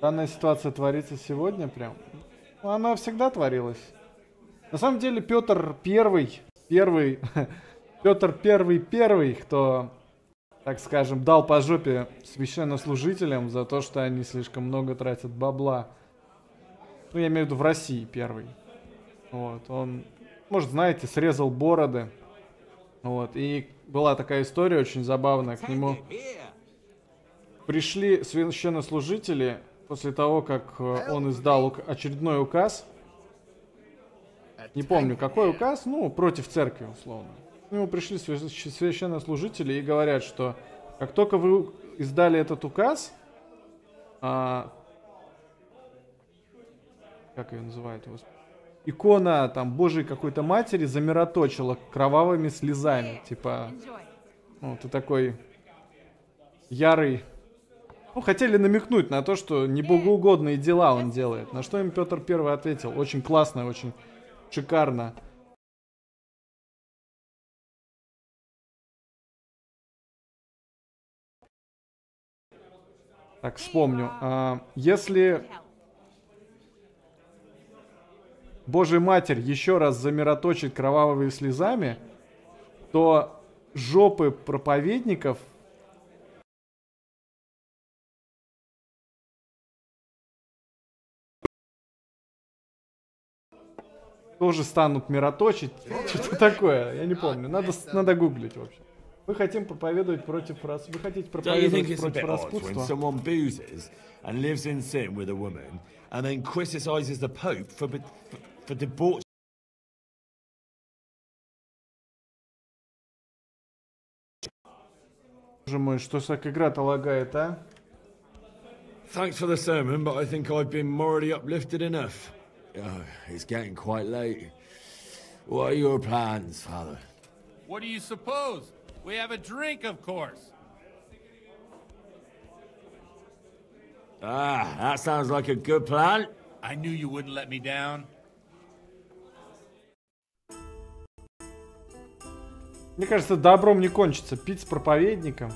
Данная ситуация творится сегодня прям. Ну, она всегда творилась. На самом деле Петр первый, кто, так скажем, дал по жопе священнослужителям за то, что они слишком много тратят бабла. Ну, я имею в виду в России первый. Вот, он, может, знаете, срезал бороды. Вот, и была такая история очень забавная. К нему пришли священнослужители после того, как он издал очередной указ. Не помню, какой указ, ну, против церкви, условно. К нему пришли священнослужители и говорят, что как только вы издали этот указ, как ее называют, икона там Божией какой-то матери замироточила кровавыми слезами. Типа, ну, ты такой ярый. Ну, хотели намекнуть на то, что небогоугодные дела он делает. На что им Петр I ответил. Очень классно, очень шикарно. Так, вспомню. Если Божья Матерь еще раз замироточит кровавыми слезами, то жопы проповедников тоже станут мироточить. Что-то такое, я не помню. Надо гуглить вообще. Мы хотим проповедовать против распутства. Вы хотите проповедовать против распутства? Someone boozes and lives in sin with a woman and then criticizes the Pope for debauch. Боже мой, что так игра-то лагает, а? Thanks for the sermon, but I think I've been morally uplifted enough. Oh, it's getting quite late. What are your plans, Father? What do you suppose? We have a drink, of course. Ah, that sounds like a good plan. I knew you wouldn't let me down. Мне кажется, добром не кончится. Пить с проповедником.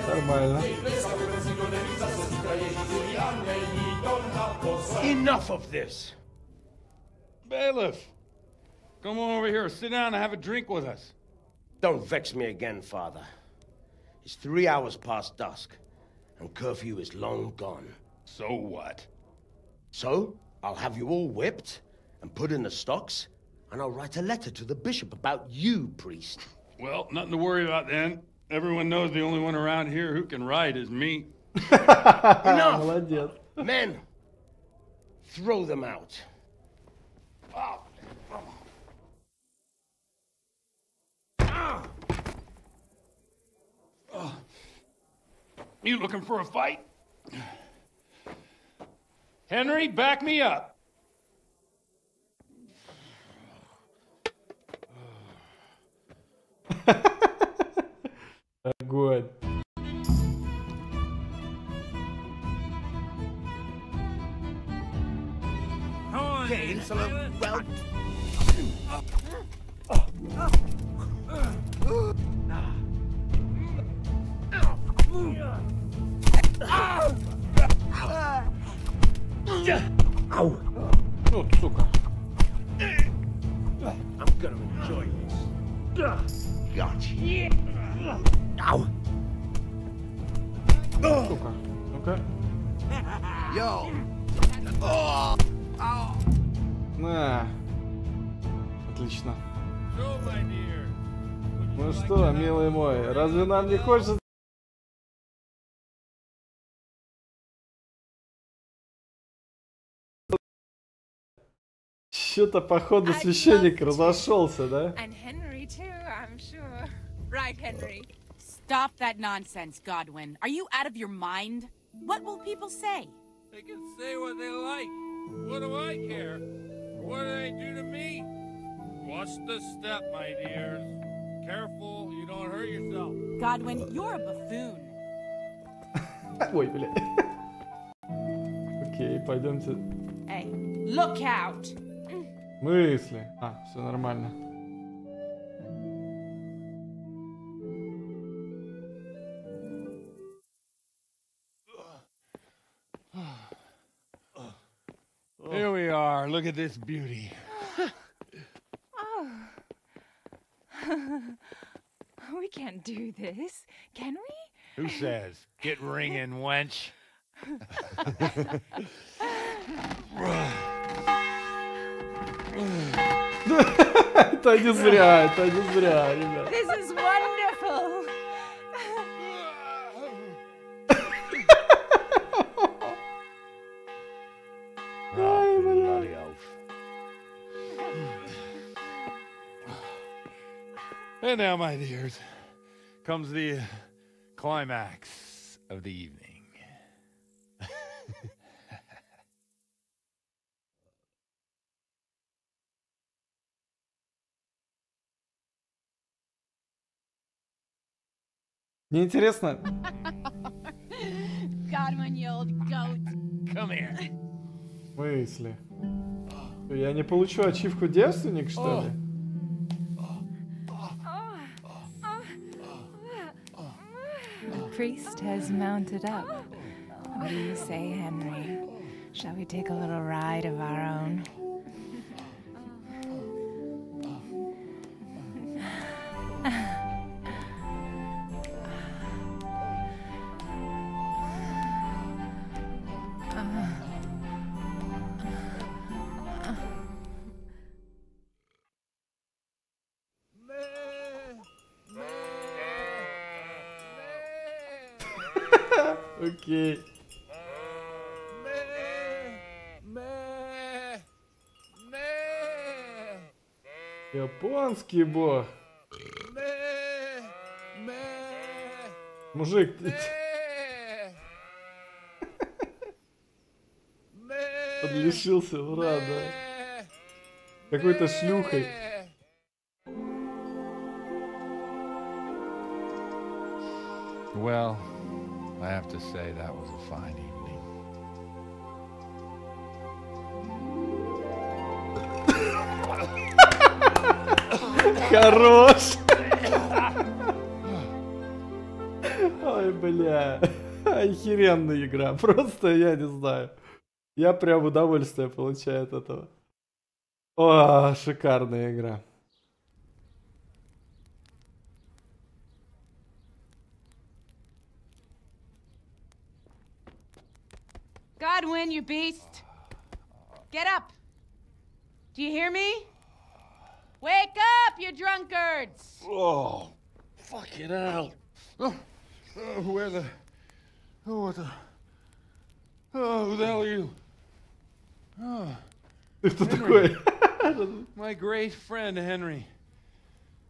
Нормально. Enough of this. Bailiff, come on over here, sit down and have a drink with us. Don't vex me again, Father. It's 3 hours past dusk, and curfew is long gone. So what? So, I'll have you all whipped and put in the stocks, and I'll write a letter to the bishop about you, priest. Well, nothing to worry about then. Everyone knows the only one around here who can write is me. Enough! Men, throw them out. You looking for a fight? Henry, back me up. Огонь. Okay, insolent whelp. Enjoy this. Gotcha. Ow. Сука. Ну-ка. Yo. На. Отлично. Ну что, милый мой, разве нам не хочется... Что-то, походу, священник разошелся, да? And Henry too, I'm sure. Right, Henry. Stop that nonsense, Godwin. Are you out of your mind? What will people say? They can say what they like. What do I care? What do they do to me? Watch the step, my dears. Careful, you don't hurt yourself. Godwin, you're a buffoon. Ой, бля. Окей, пойдемте. Hey, look out. Мысли. А, все нормально. Here we are. Look at this beauty. Oh. We can't do this, can we? Who says? Get ringing, wench. Это не зря, ребят. This is wonderful. Ай, бля. And now, my dears, comes the climax of the evening. Мне интересно. Godwin, you old goat. Come here. Мысли. Я не получу ачивку девственник, что ли? The priest has mounted up. What do you say, Henry? Shall we take a little ride of our own? Окей. Японский бог. Мужик, подлишился врат, да? Какой-то шлюхой. Well, I have to say that was a fine evening. Хорош! Ой, бля. Охеренная игра. Просто я не знаю. Я прям удовольствие получаю от этого. О, шикарная игра. Godwin, you beast. Get up. Do you hear me? Wake up, you drunkards. Oh, fucking hell. Where the... Oh, what the... Oh, who the hell are you? Oh, Henry. My great friend, Henry.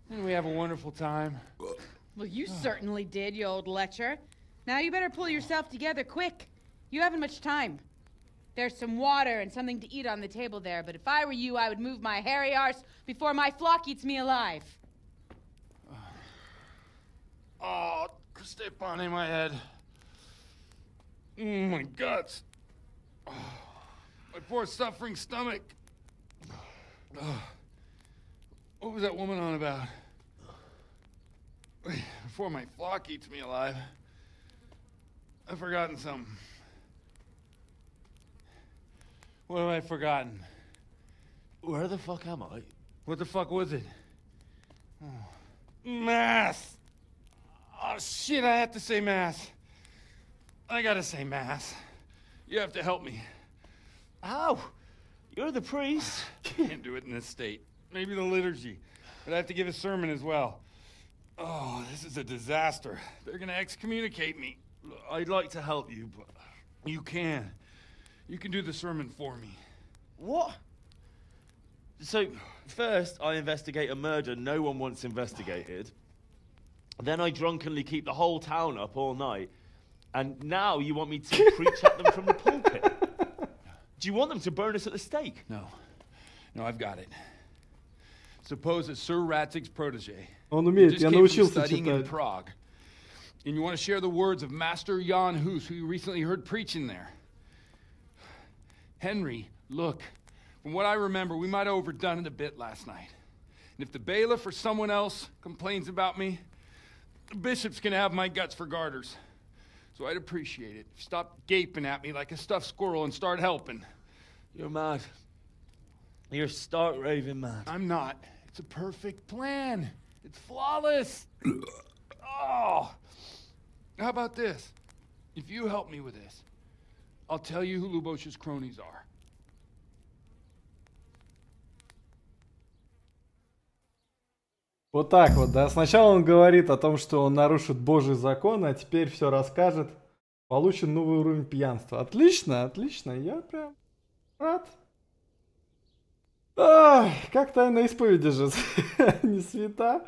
Didn't we have a wonderful time? Well, you certainly did, you old lecher. Now you better pull yourself together quick. You haven't much time. There's some water and something to eat on the table there, but if I were you, I would move my hairy arse before my flock eats me alive. Oh, step on my head. My guts. Oh, my poor suffering stomach. Oh, what was that woman on about? Before my flock eats me alive. I've forgotten something. What have I forgotten? Where the fuck am I? What the fuck was it? Mass! Oh, shit, I have to say mass. I gotta say mass. You have to help me. How? You're the priest. Can't do it in this state. Maybe the liturgy. But I have to give a sermon as well. Oh, this is a disaster. They're gonna excommunicate me. I'd like to help you, but you can. You can do the sermon for me. What? So, first I investigate a murder no one wants investigated. Then I drunkenly keep the whole town up all night. And now you want me to preach at them from the pulpit? Do you want them to burn us at the stake? No. No, I've got it. Suppose that Sir Ratzig's protege Он умеет, just я came from научился studying in читать. Prague. And you want to share the words of Master Jan Hus, who you recently heard preaching there. Henry, look, from what I remember, we might have overdone it a bit last night. And if the bailiff or someone else complains about me, the bishop's gonna have my guts for garters. So I'd appreciate it. Stop gaping at me like a stuffed squirrel and start helping. You're mad. You're stark raving mad. I'm not. It's a perfect plan. It's flawless. Oh. How about this? If you help me with this, I'll tell you who Lubosh's cronies are. Вот так вот, да. Сначала он говорит о том, что он нарушит Божий закон, а теперь все расскажет. Получен новый уровень пьянства. Отлично, отлично. Я прям рад. Как тайна исповеди же. Не свята.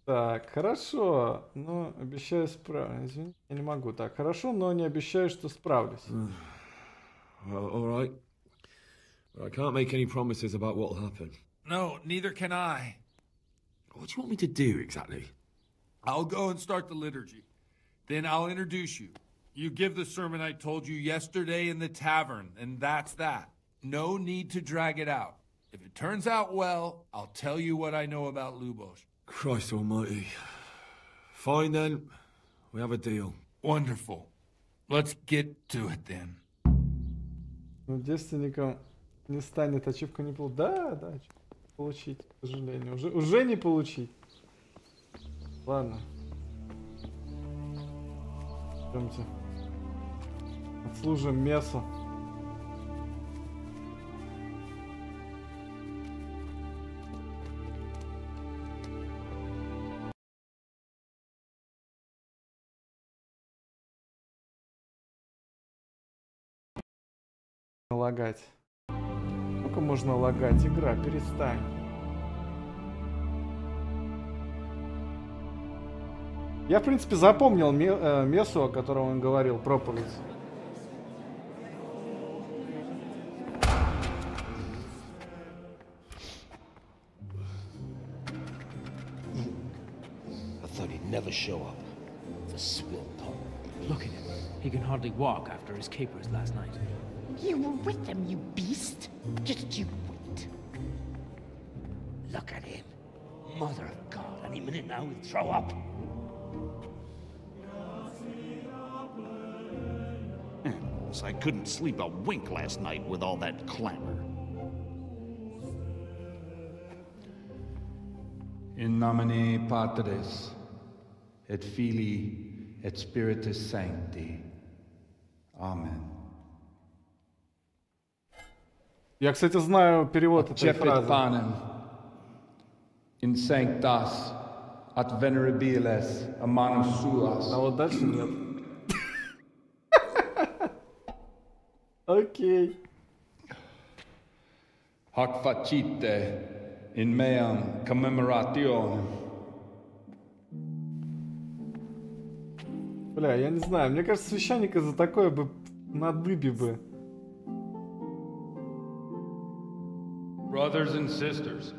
Так, хорошо. Но обещаю справиться. Извините, я не могу. Так, хорошо, но не обещаю, что справлюсь. Well, all right. I can't make any promises about what'll happen. No, neither can I. What do you want me to do exactly? I'll go and start the liturgy. Then I'll introduce you. You give the sermon I told you yesterday in the tavern, and that's that. No need to drag it out. If it turns out well, I'll tell you what I know about Lubosh. Christ almighty. Fine then. We have a deal. Wonderful. Let's get to it then. Ну, девственником не станет, ачивку не получить. Да, получить, к сожалению. Уже не получить. Ладно. Идемте. Отслужим мессу. Лагать. Сколько можно лагать? Игра, перестань. Я, в принципе, запомнил мессу, о котором он говорил, проповедь. I thought he'd never show up. The swill pole. Look at him. He can hardly walk after his capers last night. You were with them, you beast. Just you wait. Look at him. Mother of God, any minute now he'll throw up. I couldn't sleep a wink last night with all that clamor. In nomine Patris, et Filii, et Spiritus Sancti. Amen. Я, кстати, знаю перевод этой Cepit фразы. panem in sanctas at venerabilis a manus suas. А вот дальше нет. Окей. Hoc facite in meam commemorationem. Бля, я не знаю. Мне кажется, священника за такое бы на дыбе бы. Brothers and sisters,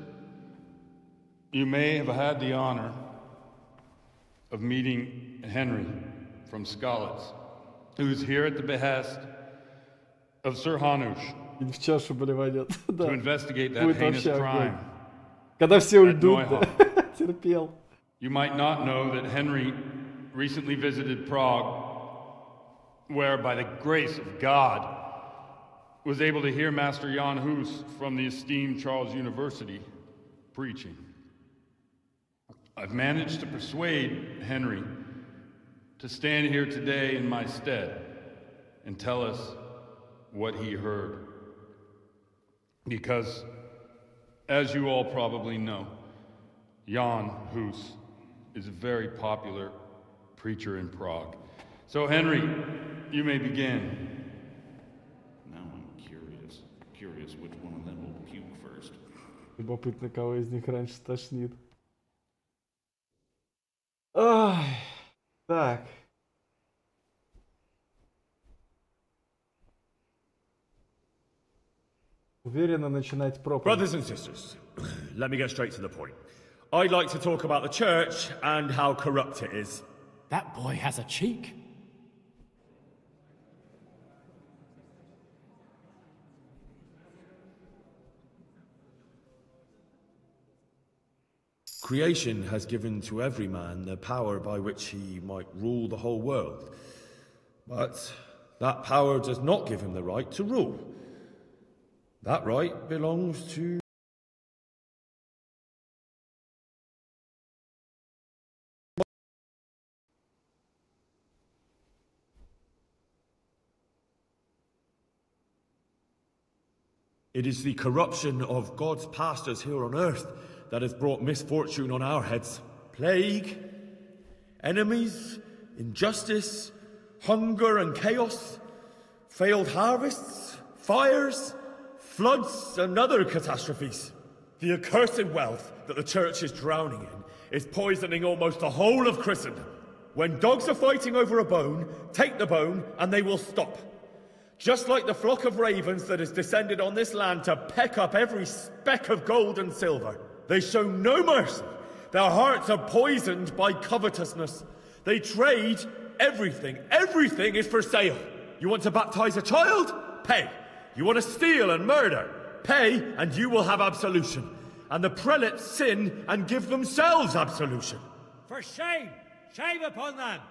you may have had the honor of meeting Henry from Skalitz, who is here at the behest of Sir Hanush В чашу блеванет. to investigate that Будет heinous вообще crime. огонь. Когда все at уйдут, да. Neuhof. Терпел. You might not know that Henry recently visited Prague, where, by the grace of God, was able to hear Master Jan Hus from the esteemed Charles University preaching. I've managed to persuade Henry to stand here today in my stead and tell us what he heard. Because, as you all probably know, Jan Hus is a very popular preacher in Prague. So, Henry, you may begin. Now I'm curious which one of them will puke first. Любопытно, кого из них раньше стошнит. Ой, так. Уверенно начинать проповедь. Brothers and sisters, let me get straight to the point. I'd like to talk about the church and how corrupt it is. That boy has a cheek. Creation has given to every man the power by which he might rule the whole world. But that power does not give him the right to rule. That right belongs to... It is the corruption of God's pastors here on earth that has brought misfortune on our heads. Plague, enemies, injustice, hunger and chaos, failed harvests, fires, floods and other catastrophes. The accursed wealth that the church is drowning in is poisoning almost the whole of Christendom. When dogs are fighting over a bone, take the bone and they will stop. Just like the flock of ravens that has descended on this land to peck up every speck of gold and silver. They show no mercy. Their hearts are poisoned by covetousness. They trade everything. Everything is for sale. You want to baptize a child? Pay. You want to steal and murder? Pay, and you will have absolution. And the prelates sin and give themselves absolution. For shame! Shame upon them!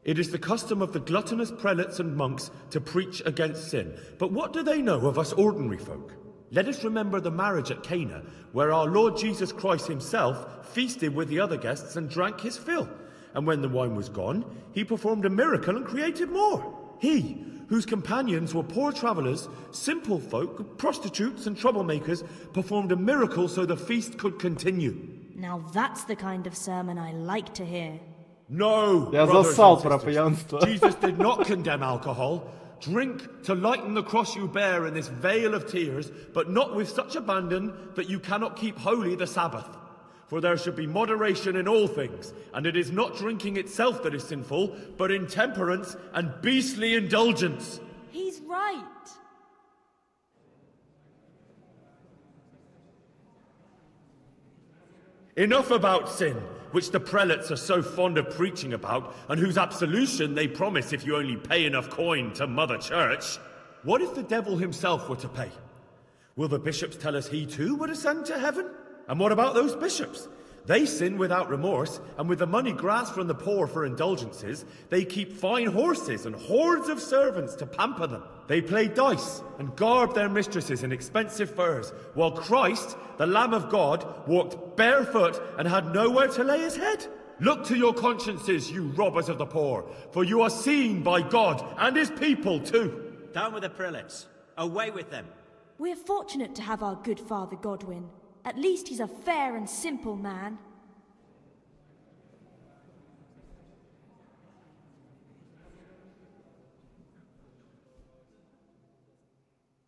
It is the custom of the gluttonous prelates and monks to preach against sin. But what do they know of us ordinary folk? Let us remember the marriage at Cana, where our Lord Jesus Christ himself feasted with the other guests and drank his fill. And when the wine was gone, he performed a miracle and created more. He, whose companions were poor travellers, simple folk, prostitutes and troublemakers, performed a miracle so the feast could continue. Now that's the kind of sermon I like to hear. No, Я засал про пьянство. Jesus did not condemn alcohol. Drink to lighten the cross you bear in this vale of tears, but not with such abandon that you cannot keep holy the Sabbath. For there should be moderation in all things, and it is not drinking itself that is sinful, but intemperance and beastly indulgence. He's right. Enough about sin, which the prelates are so fond of preaching about, and whose absolution they promise if you only pay enough coin to Mother Church. What if the devil himself were to pay? Will the bishops tell us he too would ascend to heaven? And what about those bishops? They sin without remorse, and with the money grasped from the poor for indulgences, they keep fine horses and hordes of servants to pamper them. They play dice and garb their mistresses in expensive furs, while Christ, the Lamb of God, walked barefoot and had nowhere to lay his head. Look to your consciences, you robbers of the poor, for you are seen by God and his people too. Down with the prelates. Away with them. We're fortunate to have our good Father Godwin. At least he's a fair and simple man.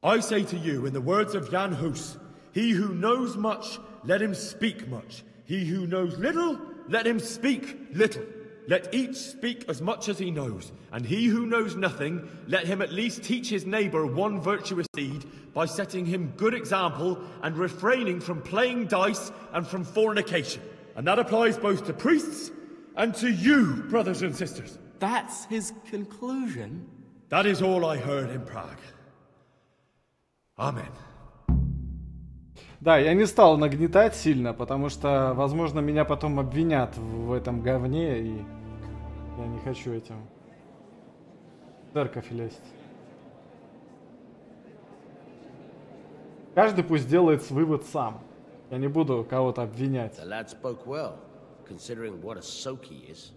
I say to you, in the words of Jan Hus, he who knows much, let him speak much. He who knows little, let him speak little. Let each speak as much as he knows, and he who knows nothing, let him at least teach his neighbour one virtuous deed by setting him good example and refraining from playing dice and from fornication. And that applies both to priests and to you, brothers and sisters. That's his conclusion? That is all I heard in Prague. Amen. Да, я не стал нагнетать сильно, потому что, возможно, меня потом обвинят в этом говне, и я не хочу этим в церковь лезть. Каждый пусть делает вывод сам. Я не буду кого-то обвинять. The lad spoke well, considering what a soak he is.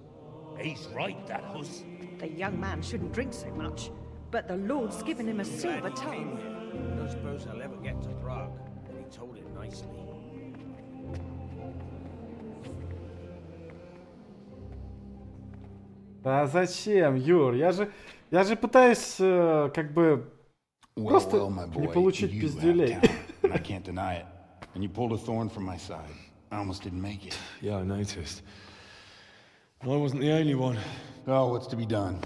He's right, that huss. The young man shouldn't drink so much, but the Lord's given him a silver tongue. I don't suppose I'll ever get to Prague, and he told it nicely. Да зачем, Юр? Я же пытаюсь как бы просто не получить пиздюлей. I can't deny it. And you pulled a thorn from my side. I almost didn't make it. Yeah, I noticed. I wasn't the only one. Oh, what's to be done?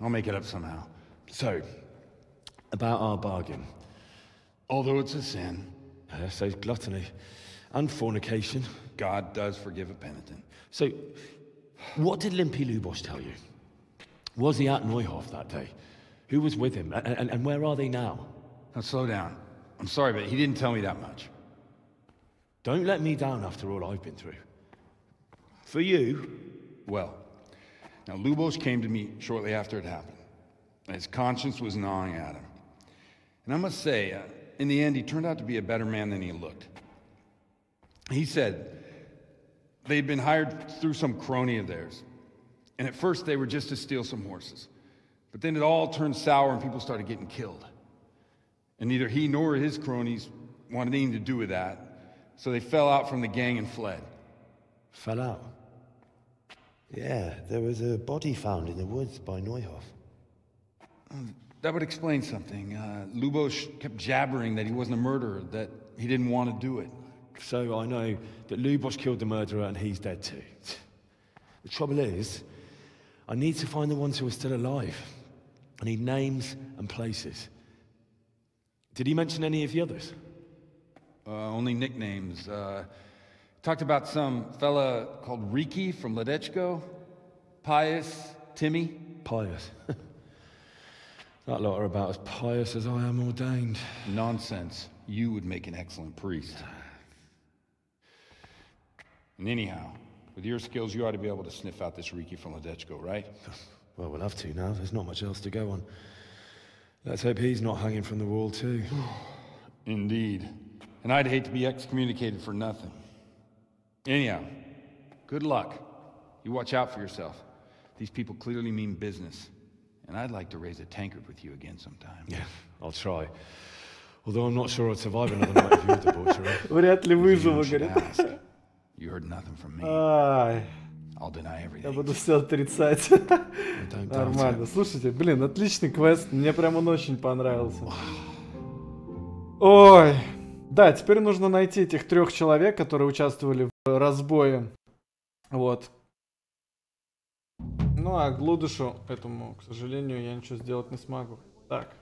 I'll make it up somehow. So, about our bargain. Although it's a sin. So gluttony and fornication. God does forgive a penitent. So, what did Limpy Lubosh tell you? Was he at Neuhof that day? Who was with him? And where are they now? Now, slow down. I'm sorry, but he didn't tell me that much. Don't let me down after all I've been through. For you? Well, now Lubosh came to me shortly after it happened. His conscience was gnawing at him. And I must say, in the end, he turned out to be a better man than he looked. He said they'd been hired through some crony of theirs. And at first they were just to steal some horses. But then it all turned sour and people started getting killed. And neither he nor his cronies wanted anything to do with that. So they fell out from the gang and fled. Fell out? Yeah, there was a body found in the woods by Neuhof. That would explain something. Lubosh kept jabbering that he wasn't a murderer, that he didn't want to do it. So I know that Lubosh killed the murderer and he's dead too. The trouble is, I need to find the ones who are still alive. I need names and places. Did he mention any of the others? Only nicknames. Talked about some fella called Riki from Ledechko, Pius, Timmy. Pius. That lot are about as pious as I am ordained. Nonsense. You would make an excellent priest. And anyhow, with your skills, you ought to be able to sniff out this Riki from Ledechko, right? Well, we'll have to now. There's not much else to go on. Let's hope he's not hanging from the wall too. Indeed. And I'd hate to be excommunicated for nothing. Anyhow, good luck. You watch out for yourself. These people clearly mean business. And I'd like to raise a tankard with you again sometime. Yeah, I'll try. Although I'm not sure I'd survive another night of your debauchery. Вряд ли выживу, говорит. You heard nothing from me. Ай. I'll deny everything. Я буду все отрицать. Нормально. Слушайте, блин, отличный квест. Мне прям он очень понравился. Ой. Да, теперь нужно найти этих 3 человек, которые участвовали в разбое. Вот. Ну, а Глудышу этому, к сожалению, я ничего сделать не смогу. Так,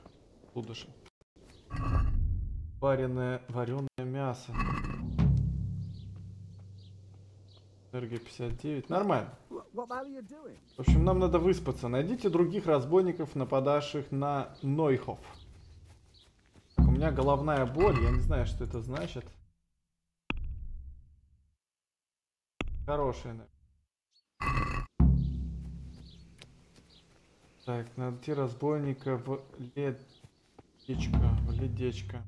Глудыша. Вареное мясо. Энергия 59. Нормально. В общем, нам надо выспаться. Найдите других разбойников, нападавших на Нойхоф. Так, у меня головная боль. Я не знаю, что это значит. Хорошая, наверное. Так, найти разбойника в ледечко.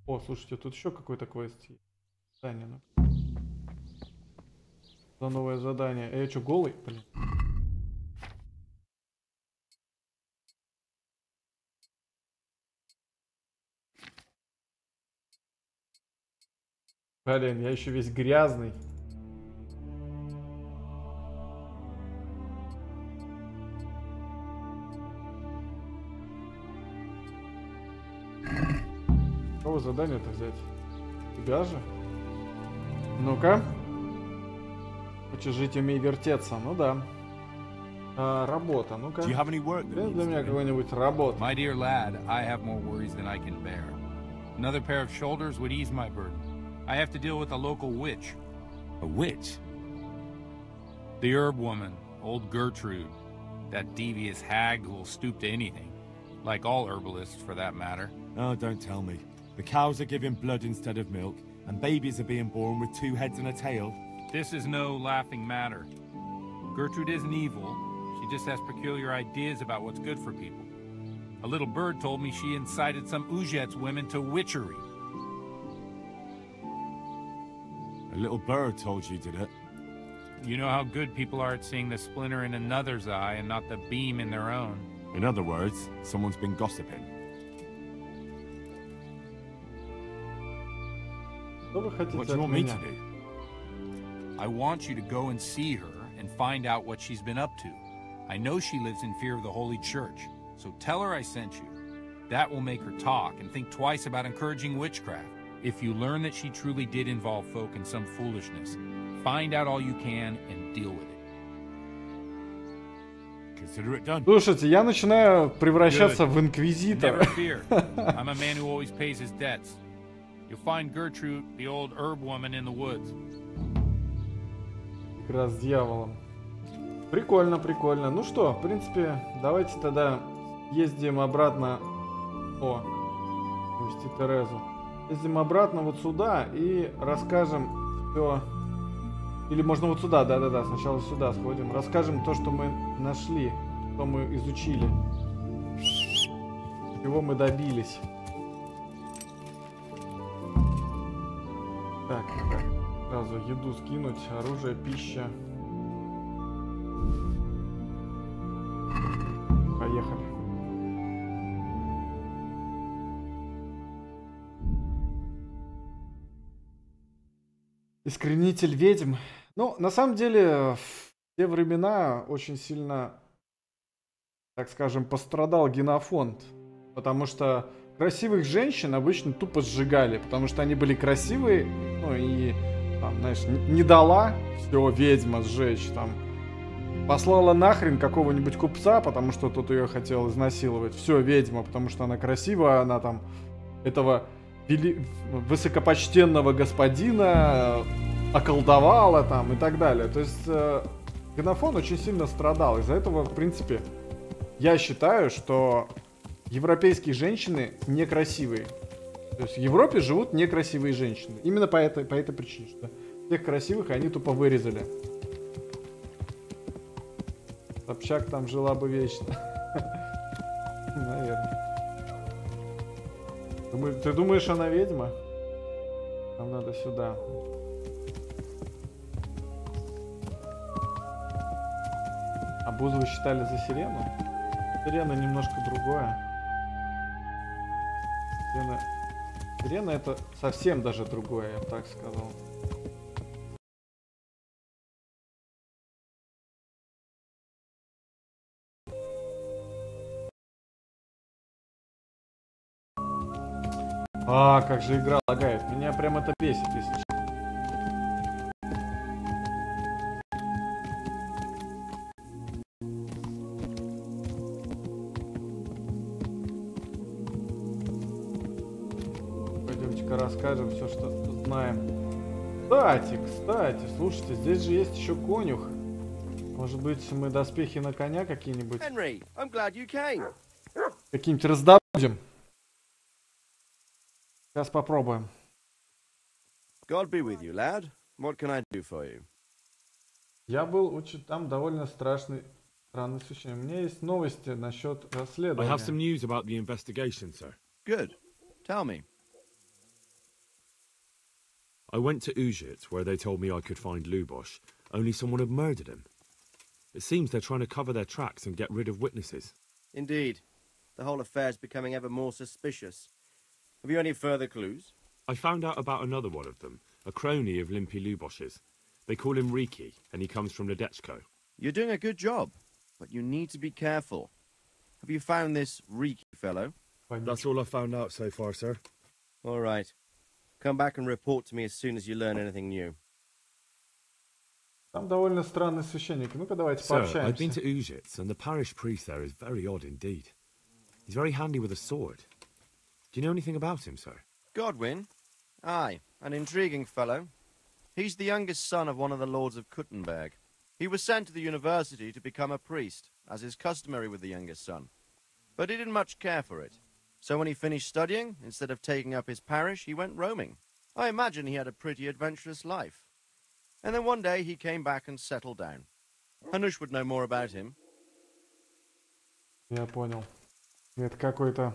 О, слушайте, тут еще какой-то квест есть. Задание, ну. За новое задание. Я что, голый? Блин. Блин, я еще весь грязный. Какого задания-то взять? Тебя же? Ну-ка. Хочешь жить, умей вертеться. Ну да. Работа. Ну-ка. Для меня какой-нибудь работа. My dear lad, I have more worries than I can bear. Another pair of shoulders would ease my burden. I have to deal with a local witch. A witch? The herb woman, old Gertrude. That devious hag who will stoop to anything. Like all herbalists, for that matter. Oh, don't tell me. The cows are giving blood instead of milk, and babies are being born with 2 heads and a tail. This is no laughing matter. Gertrude isn't evil. She just has peculiar ideas about what's good for people. A little bird told me she incited some Ujet's women to witchery. A little bird told you, did it? You know how good people are at seeing the splinter in another's eye and not the beam in their own. In other words, someone's been gossiping. What do you want me to do? I want you to go and see her and find out what she's been up to. I know she lives in fear of the Holy Church, so tell her I sent you. That will make her talk and think twice about encouraging witchcraft. If you learn that she truly did involve folk in some foolishness, find out all you can and deal with it. Consider it done. Слушайте, я начинаю превращаться в инквизитора. Never fear. I'm a man who always pays his debts. You'll find Gertrude, the old herb woman, in the woods. Игра с дьяволом. Прикольно, прикольно. Ну что, в принципе, давайте тогда ездим обратно. О, вести Терезу. Ездим обратно вот сюда и расскажем все. Или можно вот сюда, да-да-да, сначала сюда сходим. Расскажем то, что мы нашли, что мы изучили, чего мы добились. Так, сразу еду скинуть, оружие, пища. Поехали. Искоренитель ведьм. Ну, на самом деле, в те времена очень сильно, так скажем, пострадал генофонд. Потому что красивых женщин обычно тупо сжигали. Потому что они были красивые, ну и, там, знаешь, не дала все ведьма сжечь. Там, послала нахрен какого-нибудь купца, потому что тот ее хотел изнасиловать. Все, ведьма, потому что она красивая, она там этого высокопочтенного господина околдовала там и так далее. То есть генофон очень сильно страдал. Из-за этого, в принципе, я считаю, что европейские женщины некрасивые. То есть в Европе живут некрасивые женщины. Именно по этой причине, что всех красивых они тупо вырезали. Собчак там жила бы вечно. Наверное. Ты думаешь, она ведьма? Нам надо сюда. А Бузову считали за сирену? Сирена немножко другое. Сирена это совсем даже другое, я бы так сказал. А, как же игра лагает. Меня прям это бесит, если честно. Пойдемте-ка расскажем все, что знаем. Кстати, слушайте, здесь же есть еще конюх. Может быть, мы доспехи на коня какие-нибудь? Какие-нибудь раздобудем. Сейчас попробуем. God be with you, lad. What can I do for you? Я был очень там довольно странный священник. У меня есть новости насчет расследования. I have some news about the investigation, sir. Good. Tell me. I went to Ujet, where they told me I could find Lubosh, only someone had murdered him. It seems they're trying to cover their tracks and get rid of witnesses. Indeed. The whole affair is becoming ever more suspicious. Have you any further clues? I found out about another one of them, a crony of Limpy Lubosh's. They call him Riki, and he comes from Nadechko. You're doing a good job, but you need to be careful. Have you found this Riki fellow? That's all I found out so far, sir. All right. Come back and report to me as soon as you learn anything new. Там довольно странный священник. Ну-ка, давайте Sir, пообщаемся. I've been to Ujet, and the parish priest there is very odd indeed. He's very handy with a sword. Do you know anything about him, sir? Godwin? Aye, an intriguing fellow. He's the youngest son of one of the lords of Kuttenberg. He was sent to the university to become a priest, as is customary with the youngest son. But he didn't much care for it. So when he finished studying, instead of taking up his parish, he went roaming. I imagine he had a pretty adventurous life. And then one day he came back and settled down. Hanush would know more about him. Я понял. Это какой-то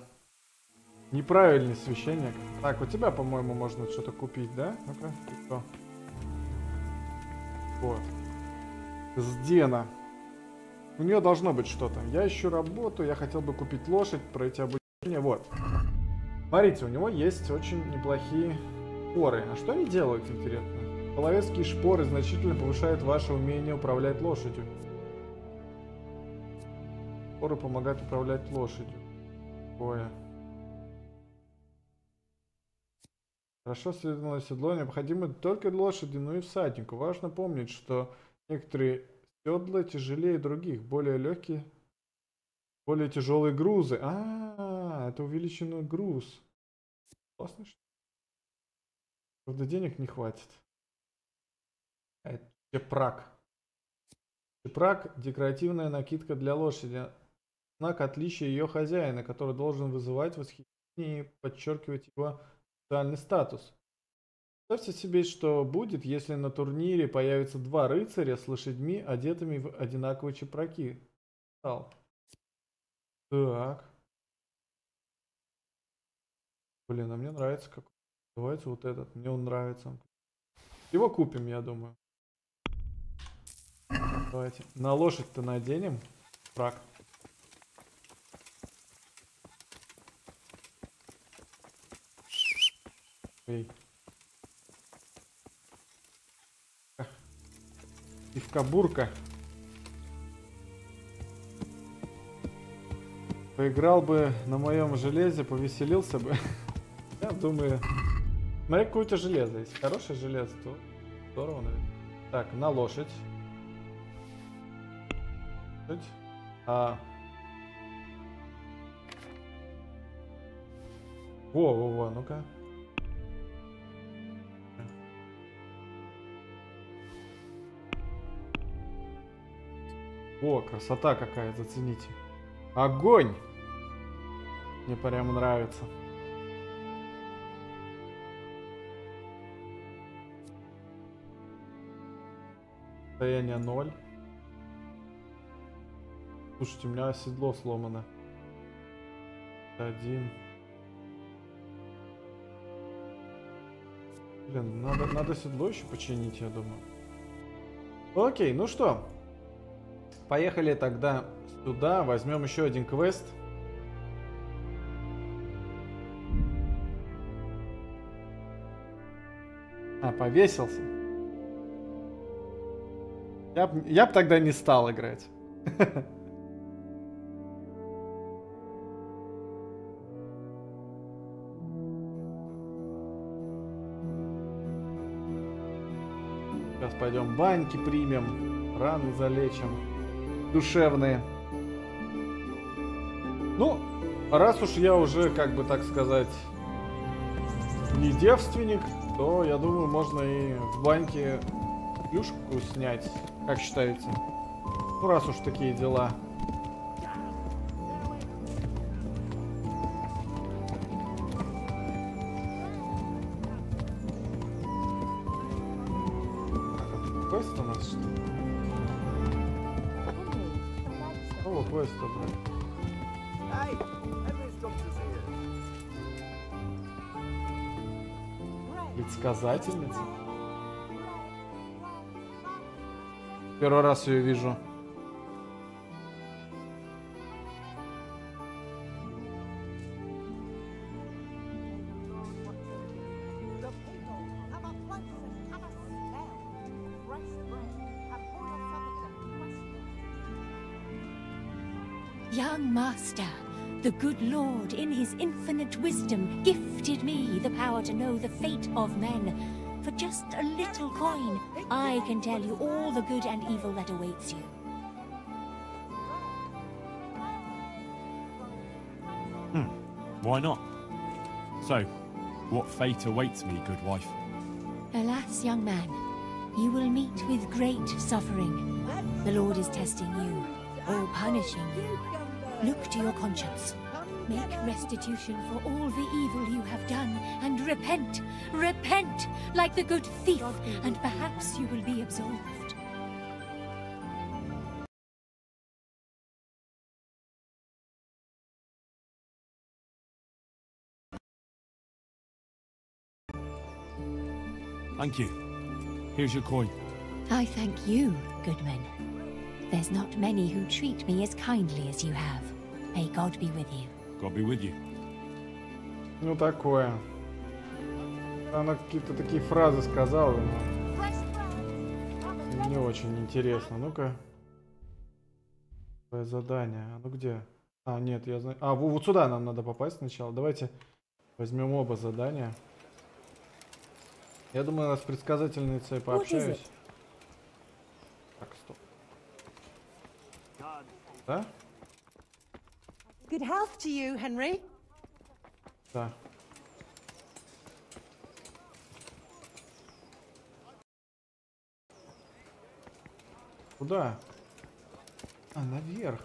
неправильный священник. Так, у тебя, по-моему, можно что-то купить, да? Ну-ка, что? Вот. Сдена. У нее должно быть что-то. Я ищу работу, я хотел бы купить лошадь, пройти обучение. Вот. Смотрите, у него есть очень неплохие шпоры. А что они делают, интересно? Половецкие шпоры значительно повышают ваше умение управлять лошадью. Шпоры помогают управлять лошадью. Такое. Хорошо следовало седло необходимо не только лошади, но и всаднику. Важно помнить, что некоторые седла тяжелее других, более легкие, более тяжелые грузы. Это увеличенный груз. Классно, что? Правда, денег не хватит. Это чепрак. Чепрак – декоративная накидка для лошади. Знак отличия ее хозяина, который должен вызывать восхищение и подчеркивать его социальный статус. Представьте себе, что будет, если на турнире появятся два рыцаря с лошадьми, одетыми в одинаковые чепраки. Так. Блин, а мне нравится какой. Давайте вот этот. Мне он нравится. Его купим, я думаю. Давайте. На лошадь-то наденем. Фрак. Эй. Пивка-бурка. Поиграл бы на моем железе, повеселился бы. Я думаю... Смотри, какое у тебя железо есть. Хорошее железо, то здорово, наверное. Так, на лошадь. Во, ну-ка. О, красота какая, зацените. Огонь! Мне прямо нравится. Состояние 0. Слушайте, у меня седло сломано. 1. Блин, надо седло еще починить, я думаю. Окей, ну что? Поехали тогда сюда, возьмем еще один квест. Повесился. Я б тогда не стал играть. Сейчас пойдем баньки примем, раны залечим. Душевные. Ну, раз уж я уже, как бы так сказать, не девственник, то, я думаю, можно и в баньке плюшку снять. Как считаете? Ну, раз уж такие дела. Квест у нас, что ли? О, квест брать. Предсказательница. Первый раз ее вижу. Young master, the good Lord, in his infinite wisdom, gifted me the power to know the fate of men. For just a little coin, I can tell you all the good and evil that awaits you. Why not? So, what fate awaits me, good wife? Alas, young man, you will meet with great suffering. The Lord is testing you, or punishing you. Look to your conscience. Make restitution for all the evil you have done, and repent, repent, like the good thief, and perhaps you will be absolved. Thank you. Here's your coin. I thank you, Goodman. There's not many who treat me as kindly as you have. May God be with you. God be with you. Ну такое. Она какие-то такие фразы сказала, но не очень интересно. Ну-ка. Задание. А ну где? А, нет, я знаю. А, вот сюда нам надо попасть сначала. Давайте возьмем оба задания. Я думаю, я с предсказательницей пообщаюсь. Так, стоп. Да? Good health to you, Henry. Да. Куда? А, наверх.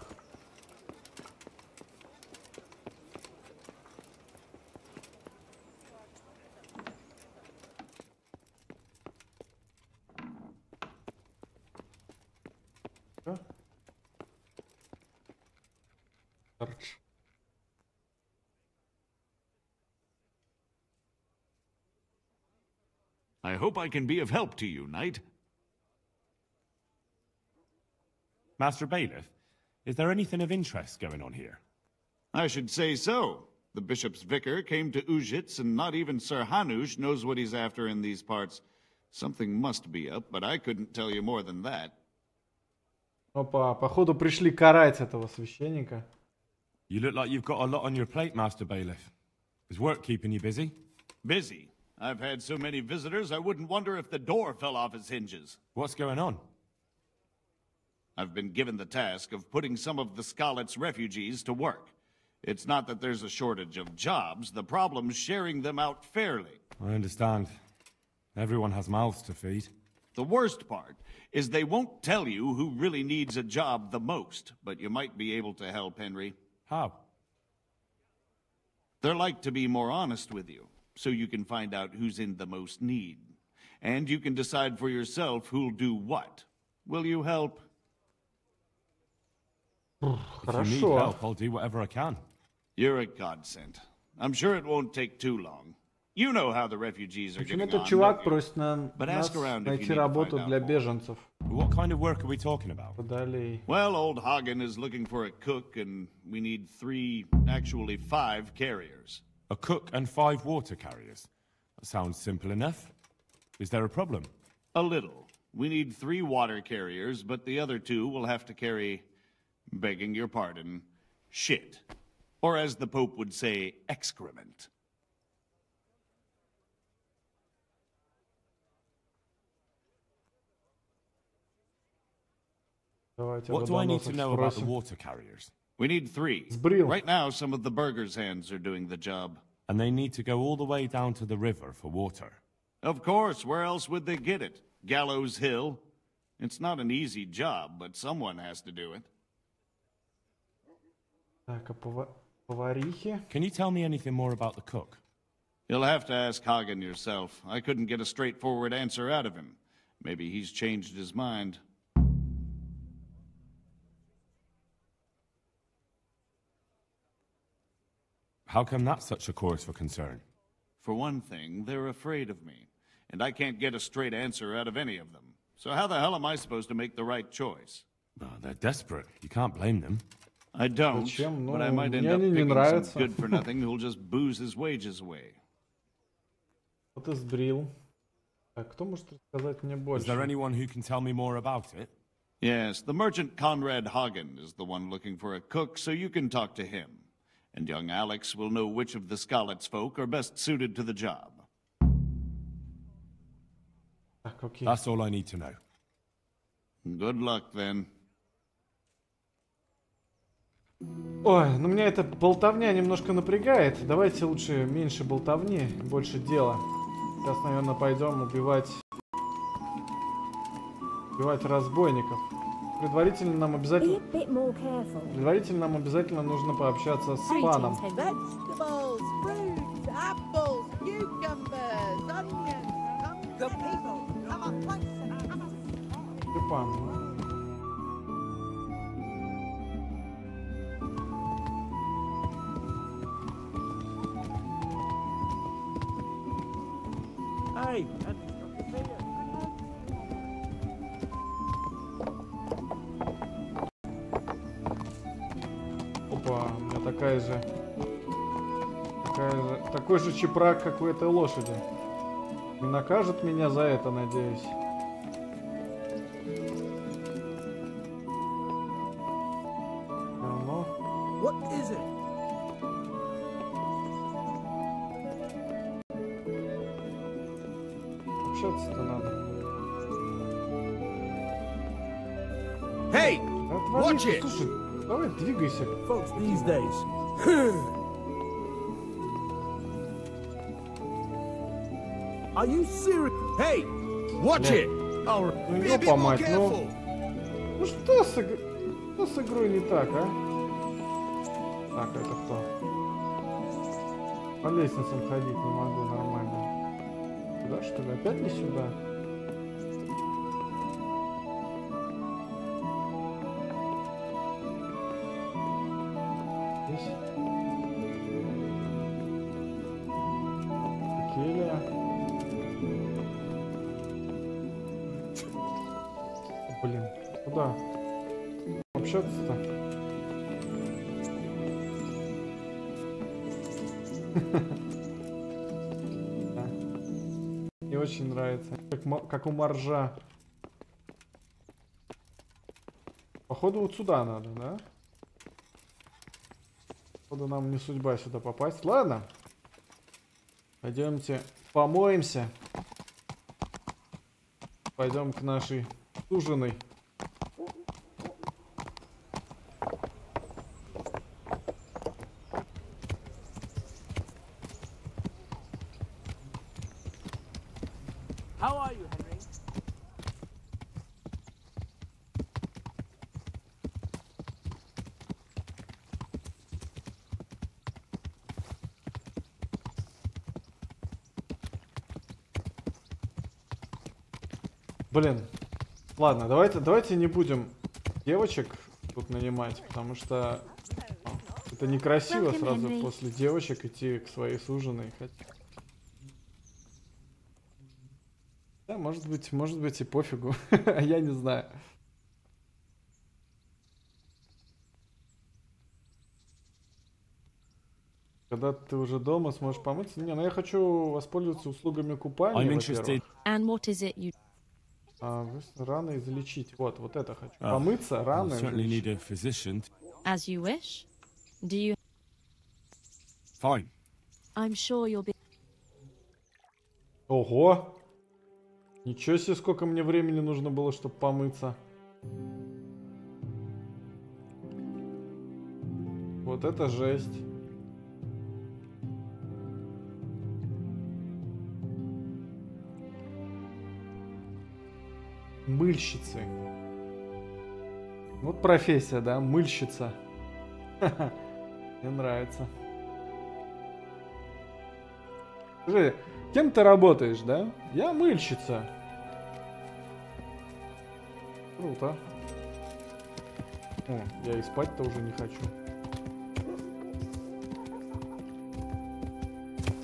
I hope I can be of help to you, Knight. Master Bailiff, is there anything of interest going on here? I should say so. The bishop's vicar came to Ujits, and not even Sir Hanush knows what he's after in these parts. Something must be up, but I couldn't tell you more than that. Опа, походу пришли карать этого священника. You look like you've got a lot on your plate, Master Bailiff. Is work keeping you busy? Busy? I've had so many visitors, I wouldn't wonder if the door fell off its hinges. What's going on? I've been given the task of putting some of the Scarlet's refugees to work. It's not that there's a shortage of jobs, the problem's sharing them out fairly. I understand. Everyone has mouths to feed. The worst part is they won't tell you who really needs a job the most, but you might be able to help, Henry. How? They're like to be more honest with you, so you can find out who's in the most need. And you can decide for yourself who'll do what. Will you help? If you need help, I'll do whatever I can. You're a godsend. I'm sure it won't take too long. You know how the refugees are getting on. Почему-то чувак просит нас ask around if you найти need to работу find для out беженцев. What kind of work are we talking about? Водолей. Well, old Hagen is looking for a cook, and we need 5 carriers. A cook and 5 water carriers. That sounds simple enough. Is there a problem? A little. We need 3 water carriers, but the other 2 will have to carry, begging your pardon, shit. Or as the Pope would say, excrement. What do I need to know about the water carriers? We need 3. Right now, some of the burghers' hands are doing the job. And they need to go all the way down to the river for water? Of course, where else would they get it? Gallows Hill? It's not an easy job, but someone has to do it. Так, а поварихи? Can you tell me anything more about the cook? You'll have to ask Hagen yourself. I couldn't get a straightforward answer out of him. Maybe he's changed his mind. How come that's such a cause for concern? For one thing, they're afraid of me, and I can't get a straight answer out of any of them. So how the hell am I supposed to make the right choice? Oh, they're desperate. You can't blame them. I don't, but I might end up picking some good-for-nothing who'll just booze his wages away. Вот и сбрил. Так, кто может рассказать мне больше? Is there anyone who can tell me more about it? Yes, the merchant Conrad Hagen is the one looking for a cook, so you can talk to him. And young Alex will know which of the Scarlet's folk are best suited to the job. That's all I need to know. Good luck, then. Ой, ну меня эта болтовня немножко напрягает. Давайте лучше меньше болтовни, больше дела. Сейчас, наверное, пойдем убивать разбойников. Предварительно нам обязательно нужно пообщаться с паном. Пан. Hey, такой же чепрак, как у этой лошади. Не накажет меня за это, надеюсь. What is it? Общаться-то надо. Hey, watch it. Слушай, давай двигайся. Folks these days. Are you serious? Hey, watch it. Ну, ёпа мать, ну... Ну что с игрой не так, а? Так, это кто? По лестницам ходить не могу нормально. Сюда, что ли? Опять не сюда? Здесь? Келия. Блин, куда? Общаться-то? Мне очень нравится. Как у моржа. Походу вот сюда надо, да? Походу нам не судьба сюда попасть. Ладно. Пойдемте помоемся. Пойдем к нашей суженой. How are you, Henry? Блин. Ладно, давайте не будем девочек тут нанимать, потому что это некрасиво сразу после девочек идти к своей суженой. Да, может быть и пофигу. Я не знаю. Когда ты уже дома сможешь помыться. Не, ну я хочу воспользоваться услугами купания, во-первых. Рано излечить. Вот это хочу. Помыться, рано излечить. As you wish. Do you... Fine. I'm sure you'll be... Ого! Ничего себе, сколько мне времени нужно было, чтобы помыться. Вот это жесть. Мыльщицы. Вот профессия, да? Мыльщица. Мне нравится. Скажи, кем ты работаешь, да? Я мыльщица. Круто. О, я и спать-то уже не хочу.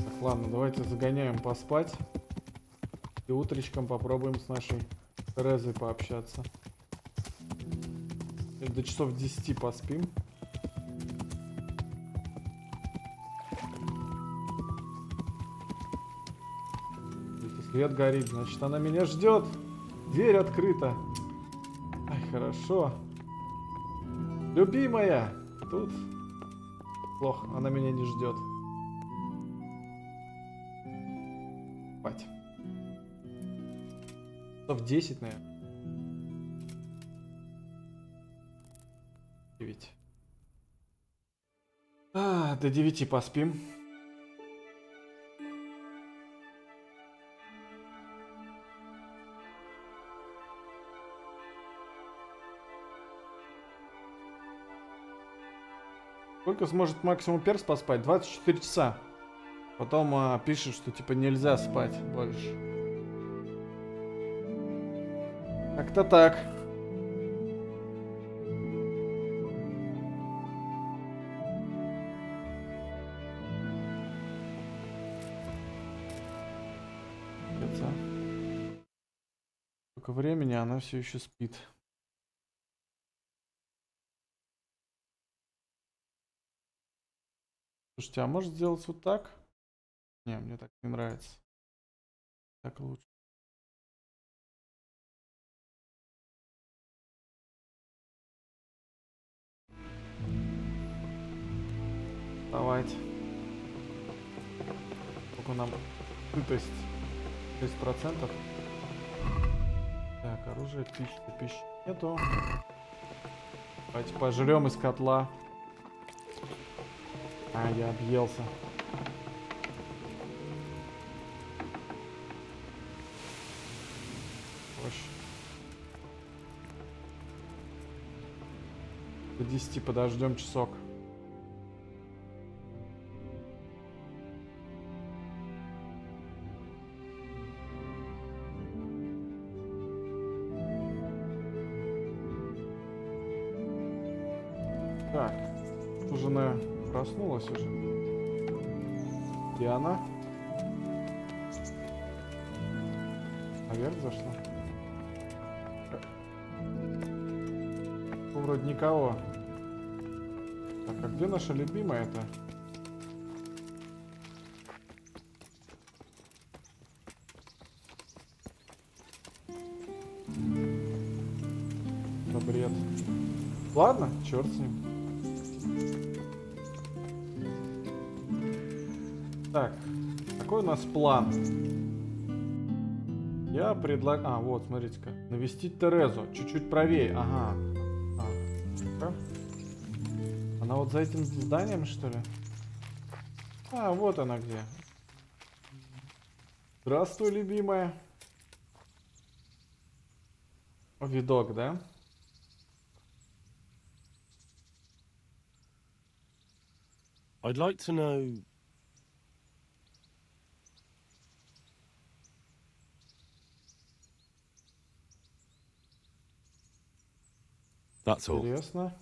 Так, ладно, давайте загоняем поспать. И утречком попробуем с нашей Терезой пообщаться. До часов 10 поспим. Свет горит, значит, она меня ждет. Дверь открыта. Ай, хорошо. Любимая. Тут плохо, она меня не ждет. Спать. В 10, наверное. 9. До 9 поспим. Сколько сможет максимум перс поспать? 24 часа. Потом пишет, что типа нельзя спать больше. Как-то так. Сколько времени, она все еще спит. Слушайте, а может сделать вот так? Не, мне так не нравится. Так лучше. Давайте. Сколько нам сытость? 6%. Так, оружие, пищи нету. Давайте пожрем из котла. А, я объелся. До 10 подождем часок. Так, жена проснулась уже. Где она? Наверх зашла. Вроде никого. Так, а где наша любимая-то? Да бред. Ладно, черт с ним. Так, какой у нас план? Я предлагаю... А, вот, смотрите-ка. Навестить Терезу. Чуть-чуть правее. Ага. Она вот за этим зданием, что ли? А, вот она где. Здравствуй, любимая. О, видок, да? I'd like to know... That's all. Интересно.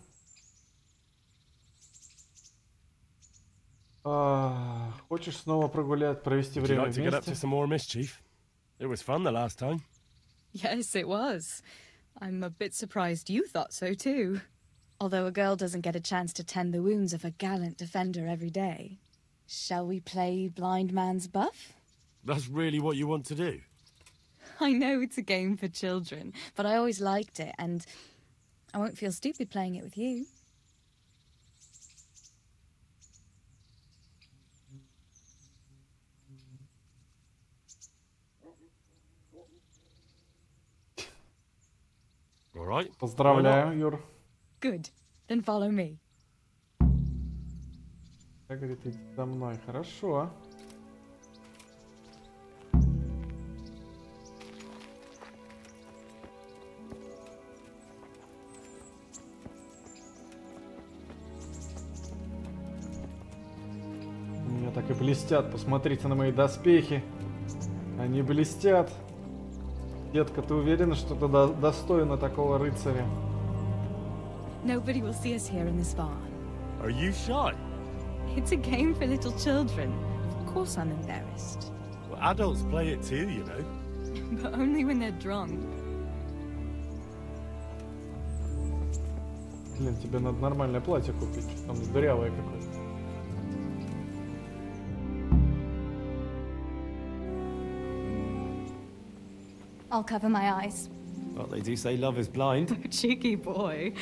Хочешь снова прогулять, провести время Would you like to get up вместе? to some more mischief? It was fun the last time. Yes, it was. I'm a bit surprised you thought so too. Although a girl doesn't get a chance to tend the wounds of a gallant defender every day. Shall we play blind man's buff? That's really what you want to do? I know it's a game for children, but I always liked it, and I won't feel stupid playing it with you. All right. Поздравляю, Юр. Good. Then follow me. Как говорит, иди за мной. Хорошо. У меня так и блестят. Посмотрите на мои доспехи. Они блестят. Детка, ты уверена, что ты достойна такого рыцаря? Nobody will see us here in this barn. Are you shy? It's a game for little children. Of course I'm embarrassed. Well, adults play it too, you know. But only when they're drunk. Блин, тебе надо нормальное платье купить. Что там дырявое какое-то. I'll cover my eyes. Well, they do say love is blind. Cheeky boy.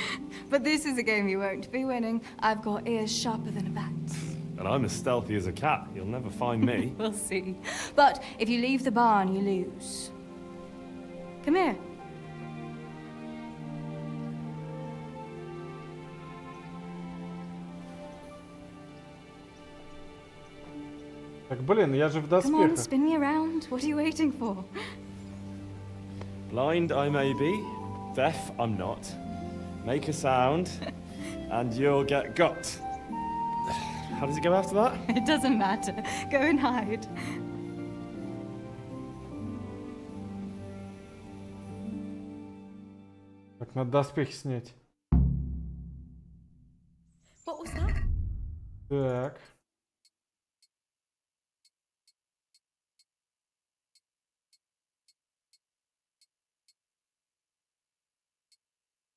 But this is a game you won't be winning. I've got ears sharper than a bat. And I'm as stealthy as a cat. You'll never find me. We'll see. But if you leave the barn, you lose. Come here. Так, блин, я же в Come on, доспехах. spin me around. What are you waiting for? Blind I may be, deaf I'm not. Make a sound, and you'll get got. How does it go after that? It doesn't matter. Go and hide. Так, надо доспехи снять. What was that? Так.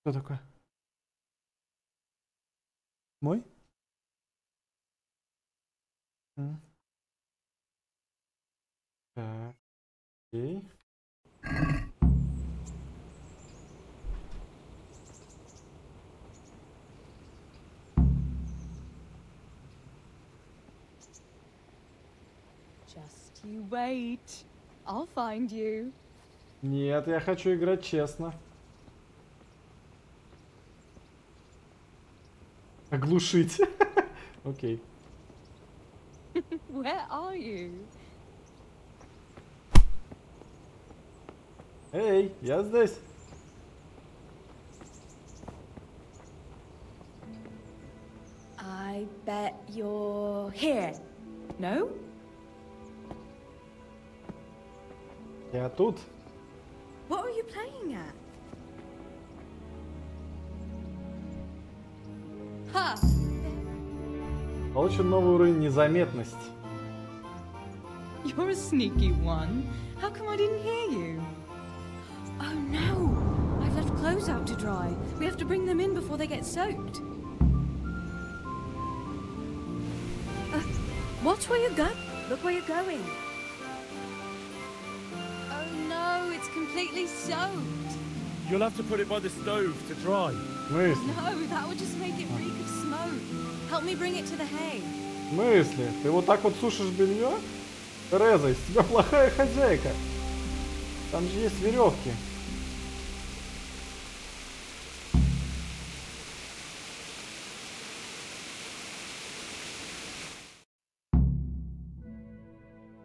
Что такое? Мой? Так. Окей. Just you wait. I'll find you. Нет, я хочу играть честно. Оглушить. Окей. Where are you? Эй, я здесь. I bet you're here. No? Я тут. What are you playing at? Ha! Получен новый уровень незаметности. You're a sneaky one. How come I didn't hear you? Oh no! I've left clothes out to dry. We have to bring them in before they get soaked. Watch where you go. Look where you're going. Oh no, it's completely soaked. You'll have to put it by the stove to dry. Мысли. No, that would just make it reek of smoke. Help me bring it to the hay. Мысли. Ты вот так вот сушишь белье? Тереза, из тебя плохая хозяйка. Там же есть веревки.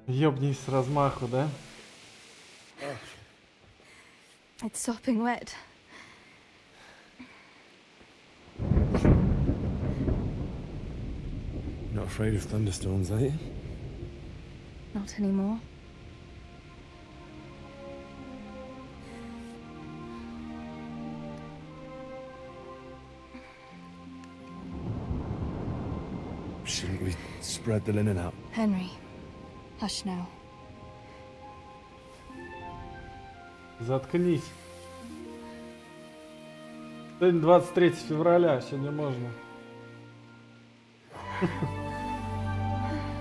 Ёбнись с размаху, да? It's sopping wet. Not afraid of thunderstorms, are you? Not anymore. Shouldn't we spread the linen out? Henry, hush now. Заткнись. Сегодня 23 февраля, сегодня можно.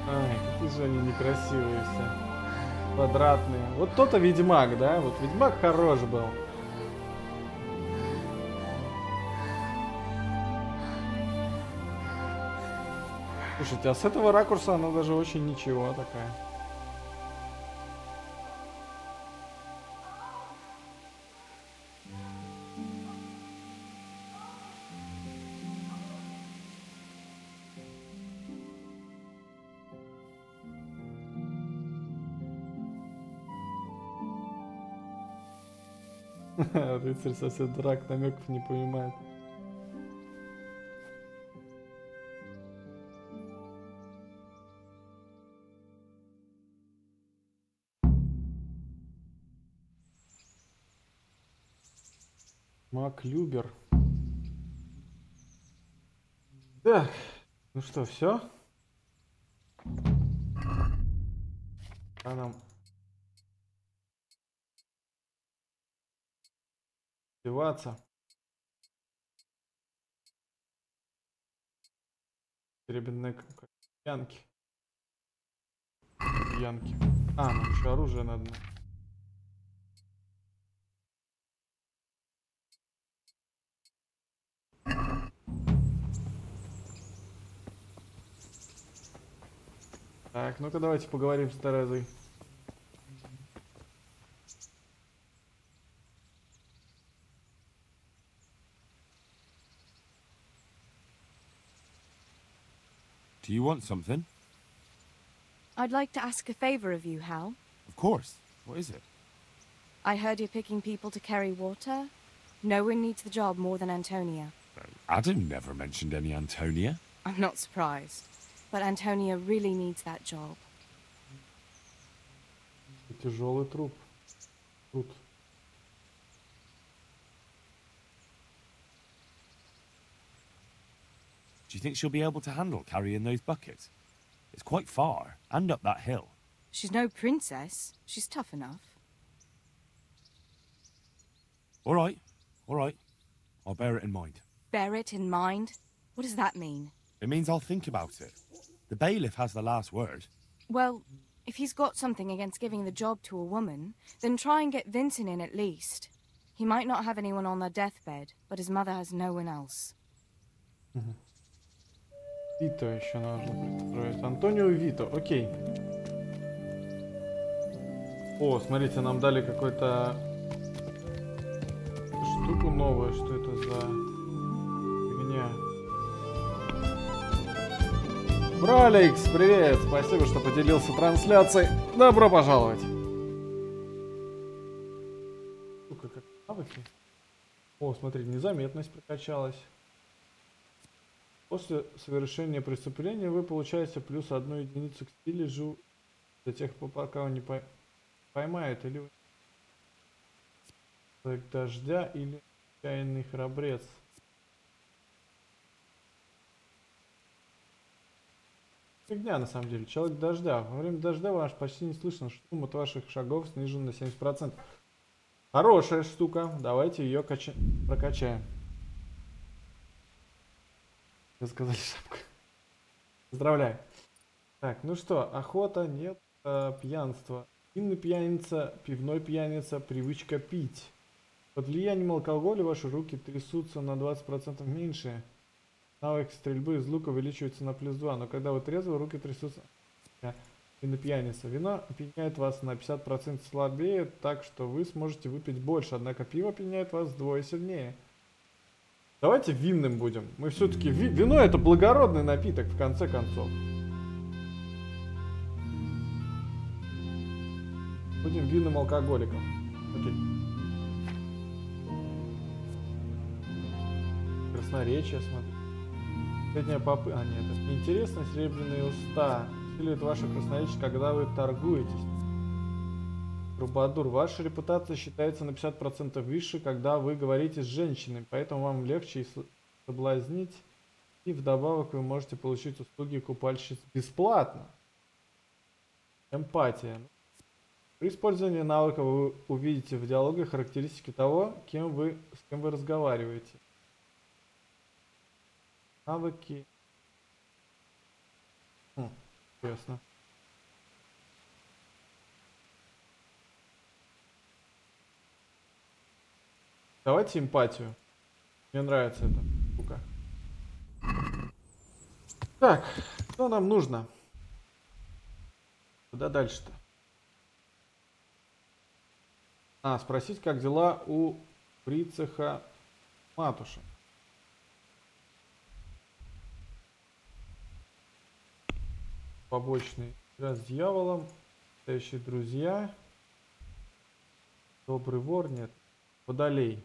Ай, какие же они некрасивые все. Квадратные. Вот то-то Ведьмак, да? Вот Ведьмак хорош был. Слушайте, а с этого ракурса она даже очень ничего такая. Рыцарь совсем дурак, намеков не понимает. Маклюбер. Так, ну что, все? А нам одеваться. Серебряные янки. Янки. А, нам еще оружие надо. Так, ну-ка давайте поговорим с Терезой. Do you want something? I'd like to ask a favor of you, Hal. Of course. What is it? I heard you're picking people to carry water. No one needs the job more than Antonia. Adam never mentioned any Antonia. I'm not surprised. But Antonia really needs that job. Тяжелый труп. Труд. Do you think she'll be able to handle carrying those buckets? It's quite far, and up that hill. She's no princess. She's tough enough. All right. I'll bear it in mind. Bear it in mind? What does that mean? It means I'll think about it. The bailiff has the last word. Well, if he's got something against giving the job to a woman, then try and get Vincent in at least. He might not have anyone on their deathbed, but his mother has no one else. Вито еще нужно пристроить. Антонио Вито, окей. О, смотрите, нам дали какую-то штуку новую. Что это за фигня? Браликс, привет! Спасибо, что поделился трансляцией. Добро пожаловать! Сука, как навыки. О, смотри, незаметность прокачалась. После совершения преступления вы получаете плюс 1 единицу к стилю до тех пор, пока он не поймает или человек дождя или отчаянный храбрец. Фигня на самом деле. Человек дождя. Во время дождя ваш почти не слышно шум от ваших шагов снижен на 70%. Хорошая штука. Давайте ее прокачаем. Вы сказали шапка. Поздравляю. Так, ну что, охота, нет, пьянство. Винный пьяница, пивной пьяница, привычка пить. Под влиянием алкоголя ваши руки трясутся на 20% меньше. Навык стрельбы из лука увеличивается на плюс 2, но когда вы трезвы, руки трясутся. Винный пьяница. Вино опьяняет вас на 50% слабее, так что вы сможете выпить больше, однако пиво опьяняет вас вдвое сильнее. Давайте винным будем. Мы все-таки... Вино это благородный напиток, в конце концов. Будем винным алкоголиком. Окей. Красноречие, смотри. Средняя попытка... А, нет, это неинтересно. Серебряные уста. Усиливает ваше красноречие, когда вы торгуетесь. Трубадур. Ваша репутация считается на 50% выше, когда вы говорите с женщиной, поэтому вам легче соблазнить, и вдобавок вы можете получить услуги купальщиц бесплатно. Эмпатия. При использовании навыка вы увидите в диалоге характеристики того, с кем вы разговариваете. Навыки. Ясно. Давайте эмпатию. Мне нравится эта штука. Так, что нам нужно? Куда дальше-то? А, спросить, как дела у Прицеха Матуша. Побочный. Игра с дьяволом. Настоящие друзья. Добрый вор, нет. Водолей.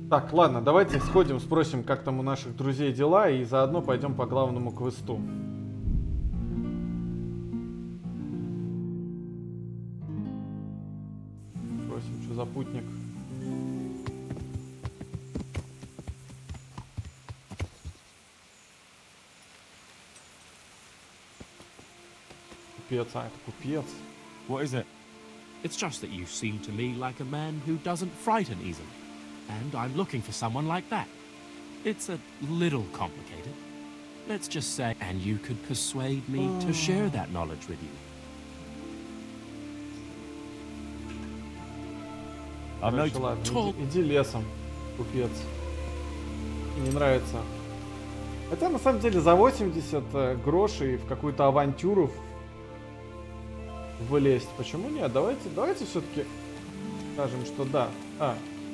Так, ладно, давайте сходим, спросим, как там у наших друзей дела, и заодно пойдем по главному квесту. Спросим, что за путник. Купец, а это купец. What is it? It's just that you seem to me like a man who doesn't frighten easily. And I'm looking for someone like that. It's a little complicated. Let's just say, and you could persuade me to share that knowledge with you. Короче, ладно, иди лесом, купец. Не нравится. Хотя на самом деле за 80 грошей в какую-то авантюру влезть. Почему нет? Давайте все-таки скажем, что да.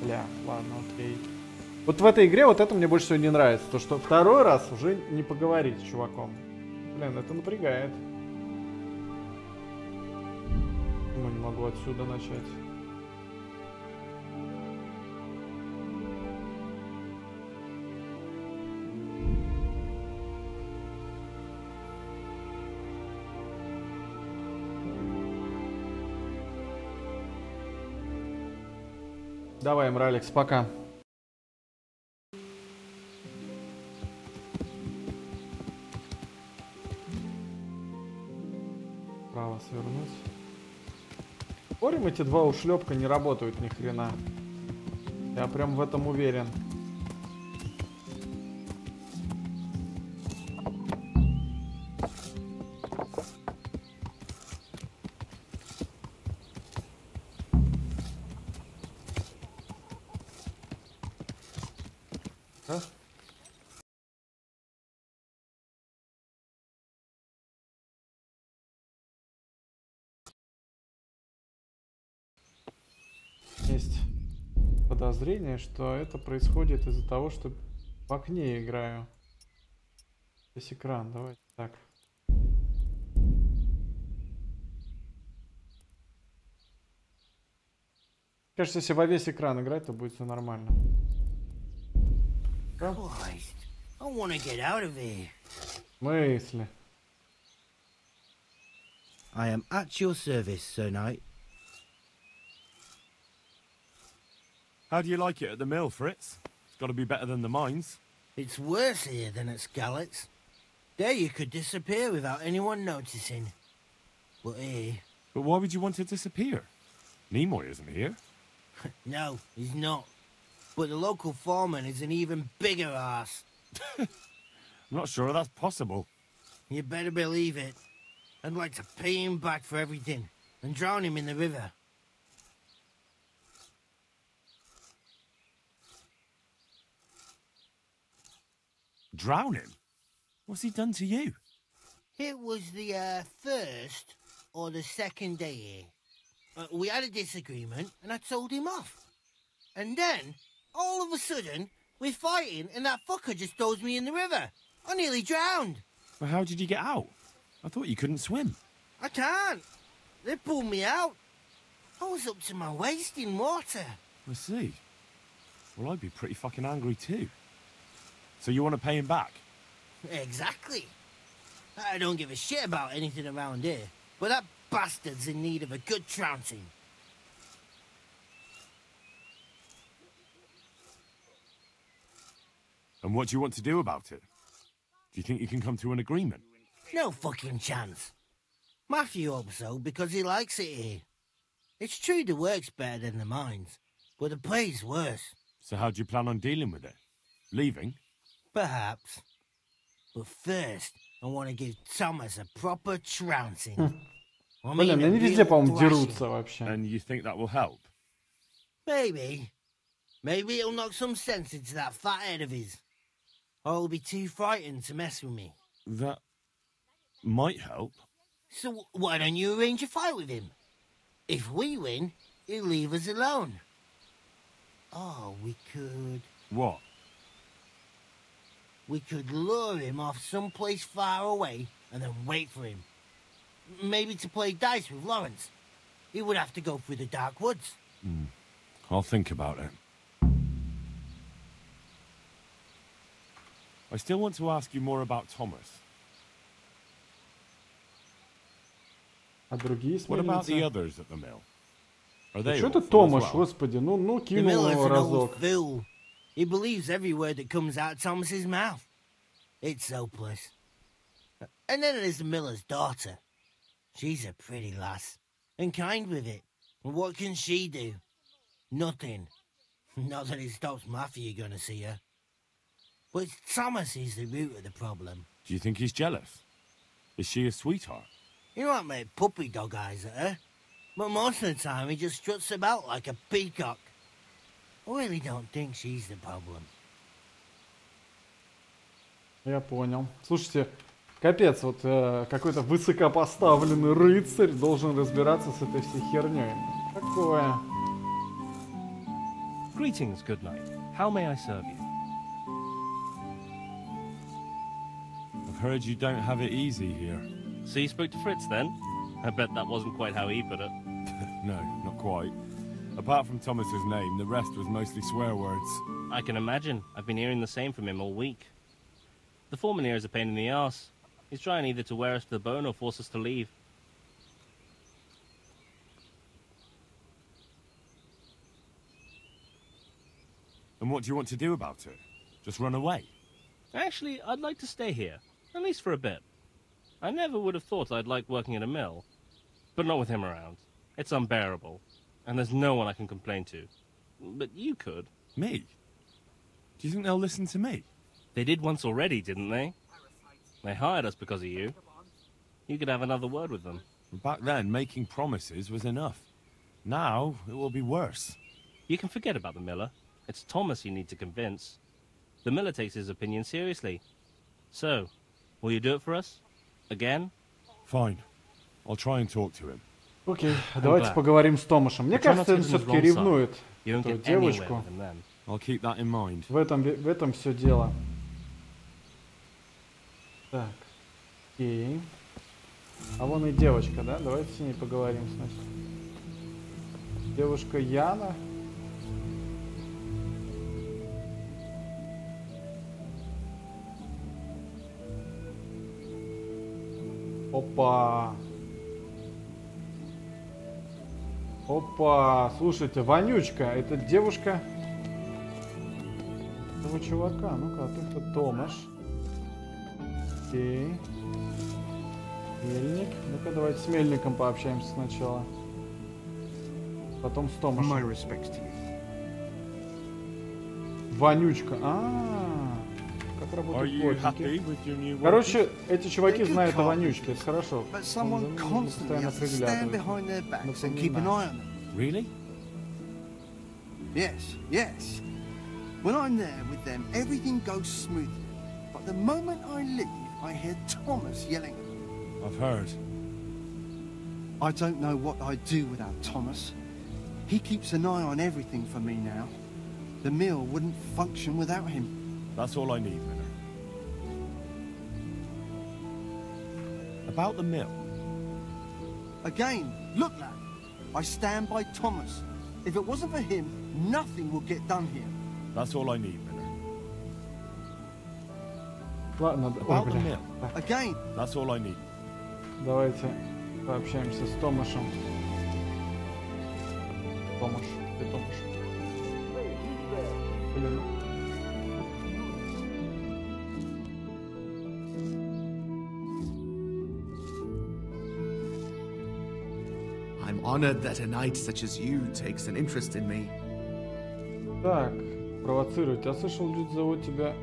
Бля, ладно, окей. Вот в этой игре вот это мне больше всего не нравится. То, что второй раз уже не поговорить с чуваком. Блин, это напрягает. Почему не могу отсюда начать? Давай, Мраликс, пока. Право свернуть. Спорим, эти два ушлепка не работают ни хрена. Я прям в этом уверен. А? Есть подозрение, что это происходит из-за того, что в окне играю. Весь экран, давайте так. Кажется, если во весь экран играть, то будет все нормально. Да? Мысли. I am at your service, Sir Knight. How do you like it at the mill, Fritz? It's got to be better than the mines. It's worse here than at Scarlet's. There you could disappear without anyone noticing. But here... But why would you want to disappear? Nimoy isn't here. No, he's not. But the local foreman is an even bigger ass. I'm not sure that's possible. You better believe it. I'd like to pay him back for everything and drown him in the river. Drown him? What's he done to you? It was the first or the second day here. We had a disagreement and I told him off. And then, all of a sudden, we're fighting and that fucker just throws me in the river. I nearly drowned. Well, how did you get out? I thought you couldn't swim. I can't. They pulled me out. I was up to my waist in water. I see. Well, I'd be pretty fucking angry too. So you want to pay him back? Exactly. I don't give a shit about anything around here, but that bastard's in need of a good trouncing. And what do you want to do about it? Do you think you can come to an agreement? No fucking chance. Matthew hopes so because he likes it here. It's true the work's better than the mines, but the pay's worse. So how do you plan on dealing with it? Leaving? Perhaps. But first, I want to give Thomas a proper trouncing. Блин, они везде, по-моему, дерутся вообще. And you think that will help? Maybe. Maybe it'll knock some sense into that fat head of his. Or he'll be too frightened to mess with me. That might help. So why don't you arrange a fight with him? If we win, he'll leave us alone. Oh, we could... What? We could lure him off someplace far away and then wait for him. Maybe to play dice with Lawrence. He would have to go through the dark woods. I'll think about it. I still want to ask you more about Thomas. А другие What about the others at the mill? Are they Что ты, awful as Томаш, well? господи, ну The кинул miller's его an old разок. fool. He believes every word that comes out of Thomas's mouth. It's hopeless. And then there's the miller's daughter. She's a pretty lass, and kind with it. And what can she do? Nothing. Not that it stops Matthew going to see her. But it's Thomas who's the root of the problem. Do you think he's jealous? Is she a sweetheart? He might make puppy dog eyes at her, but most of the time he just struts about like a peacock. I really don't think she's the problem. Я понял. Слушайте, капец, вот какой-то высокопоставленный рыцарь должен разбираться с этой всей херней. Такое. Greetings, good knight. How may I serve you? I've heard you don't have it easy here. So you spoke to Fritz then? I bet that wasn't quite how he put it. No, not quite. Apart from Thomas's name, the rest was mostly swear words. I can imagine. I've been hearing the same from him all week. The foreman here is a pain in the arse. He's trying either to wear us to the bone or force us to leave. And what do you want to do about it? Just run away? Actually, I'd like to stay here, at least for a bit. I never would have thought I'd like working at a mill, but not with him around. It's unbearable, and there's no one I can complain to. But you could. Me? Do you think they'll listen to me? They did once already, didn't they? They hired us because of you. You could have another word with them. Back then, making promises was enough. Now, it will be worse. You can forget about the miller. It's Thomas you need to convince. The miller takes his opinion seriously. So, will you do it for us? Again? Fine. I'll try and talk to him. Окей, давайте поговорим с Томашем. Мне кажется, он все-таки ревнует эту девочку. I'll keep that in mind. В этом все дело. Так, окей. А вон и девочка, да? Давайте с ней поговорим сначала. Девушка Яна. Опа. Опа. Слушайте, Вонючка. Это девушка этого чувака. Ну-ка, а ты кто? Томаш. Окей. Мельник. Ну-ка, давайте с Мельником пообщаемся сначала. Потом с Томашем. Вонючка. Как работают плотники. Короче, эти чуваки знают о Вонючке. Это хорошо. Постоянно приглядывают. Really? Yes, yes. When I'm there with them, everything goes smoothly. But the moment I leave, I hear Thomas yelling at me. I've heard. I don't know what I'd do without Thomas. He keeps an eye on everything for me now. The mill wouldn't function without him. That's all I need, Miller. About the mill. Again, look, lad. I stand by Thomas. If it wasn't for him, nothing would get done here. That's all I need, Miller. Ладно, About the mill. Again. That's all I need. Давайте пообщаемся с Томашем. Томаш, ты Томаш. Блин. I'm honored that a knight such as you takes an interest in me. Так, провоцирует. Я слышал, люди зовут тебя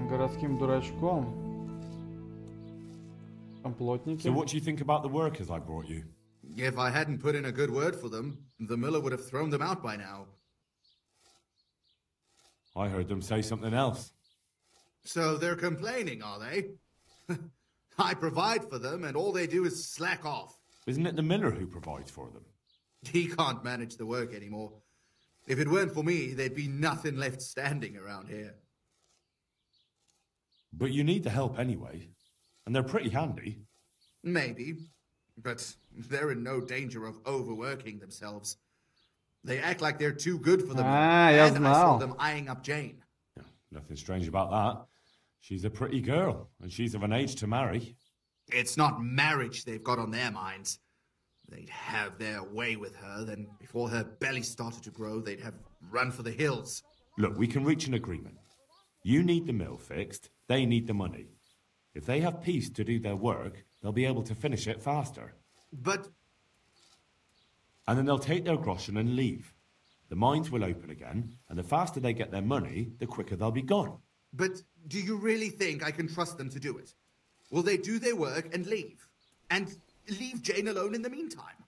городским дурачком. Комплотники. So what do you think about the workers I brought you? If I hadn't put in a good word for them, the miller would have thrown them out by now. I heard them say something else. So they're complaining, are they? I provide for them, and all they do is slack off. Isn't it the miller who provides for them? He can't manage the work anymore. If it weren't for me, there'd be nothing left standing around here. But you need the help anyway, and they're pretty handy. Maybe, but they're in no danger of overworking themselves. They act like they're too good for them, and I saw them eyeing up Jane. Nothing strange about that. She's a pretty girl, and she's of an age to marry. It's not marriage they've got on their minds. They'd have their way with her, then before her belly started to grow, they'd have run for the hills. Look, we can reach an agreement. You need the mill fixed, they need the money. If they have peace to do their work, they'll be able to finish it faster. But... And then they'll take their groschen and leave. The mines will open again, and the faster they get their money, the quicker they'll be gone. But do you really think I can trust them to do it? Will they do their work and leave? And leave Jane alone in the meantime?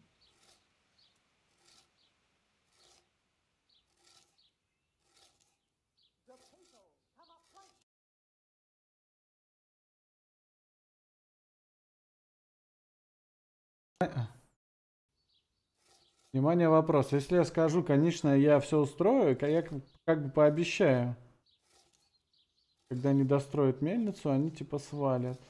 Внимание, вопрос. Если я скажу, конечно, я все устрою, я как бы пообещаю. Когда они достроят мельницу, они типа свалят.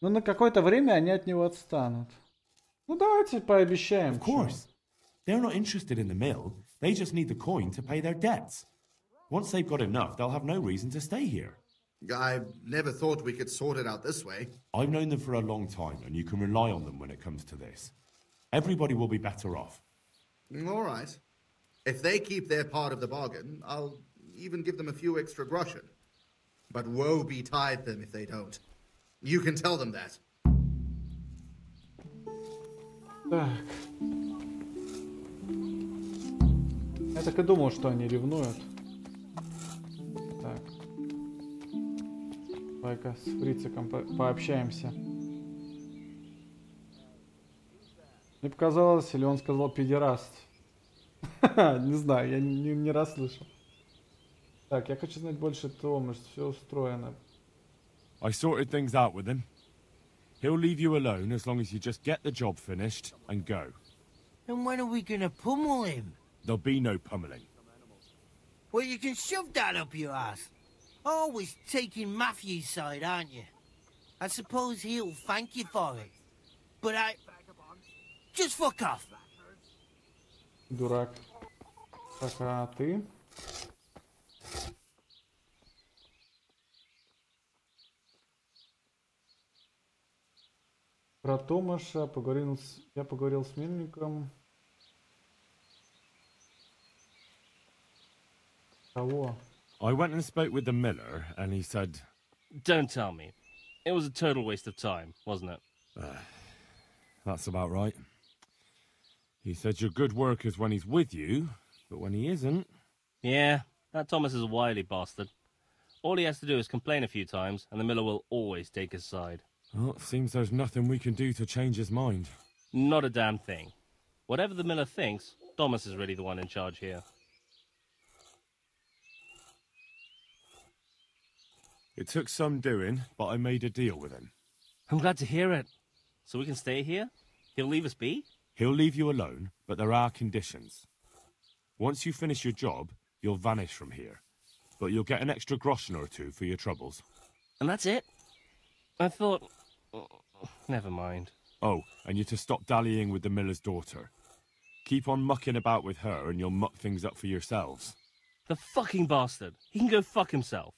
Ну, на какое-то время они от него отстанут. Ну, давайте пообещаем. Of course. They're not interested in the mill. They just need the coin to pay their debts. Once they've got enough, they'll have no reason to stay here. I never thought we could sort it out this way. I've known them for a long time, and you can rely on them when it comes to this. Everybody will be better off. All right. If they keep their part of the bargain, I'll even give them a few extra groschen. But woe betide them if they don't. You can tell them that. Так. Я так и думал, что они ревнуют. Так. Давай-ка с Фрициком пообщаемся. Мне показалось, или он сказал педераст. Не знаю, я не расслышал. Так, я хочу знать больше Тома, что все устроено. I sorted things out with him. He'll leave you alone as long as you just get the job finished and go. And when are we gonna pummel him? There'll be no pummeling. Well, you can shove that up your ass. Always taking Matthew's side, aren't you? I suppose he'll thank you for it. But just fuck off. Дурак. Так, а ты? Про Томаша я поговорил с Мельником. Кого? I went and spoke with the miller, and he said... Don't tell me. It was a total waste of time, wasn't it? That's about right. He said your good work is when he's with you, but when he isn't... Yeah, that Thomas is a wily bastard. All he has to do is complain a few times, and the miller will always take his side. Well, it seems there's nothing we can do to change his mind. Not a damn thing. Whatever the miller thinks, Thomas is really the one in charge here. It took some doing, but I made a deal with him. I'm glad to hear it. So we can stay here? He'll leave us be? He'll leave you alone, but there are conditions. Once you finish your job, you'll vanish from here. But you'll get an extra groschen or two for your troubles. And that's it? I thought... Never mind. Oh, and you're to stop dallying with the miller's daughter. Keep on mucking about with her and you'll muck things up for yourselves. The fucking bastard. He can go fuck himself.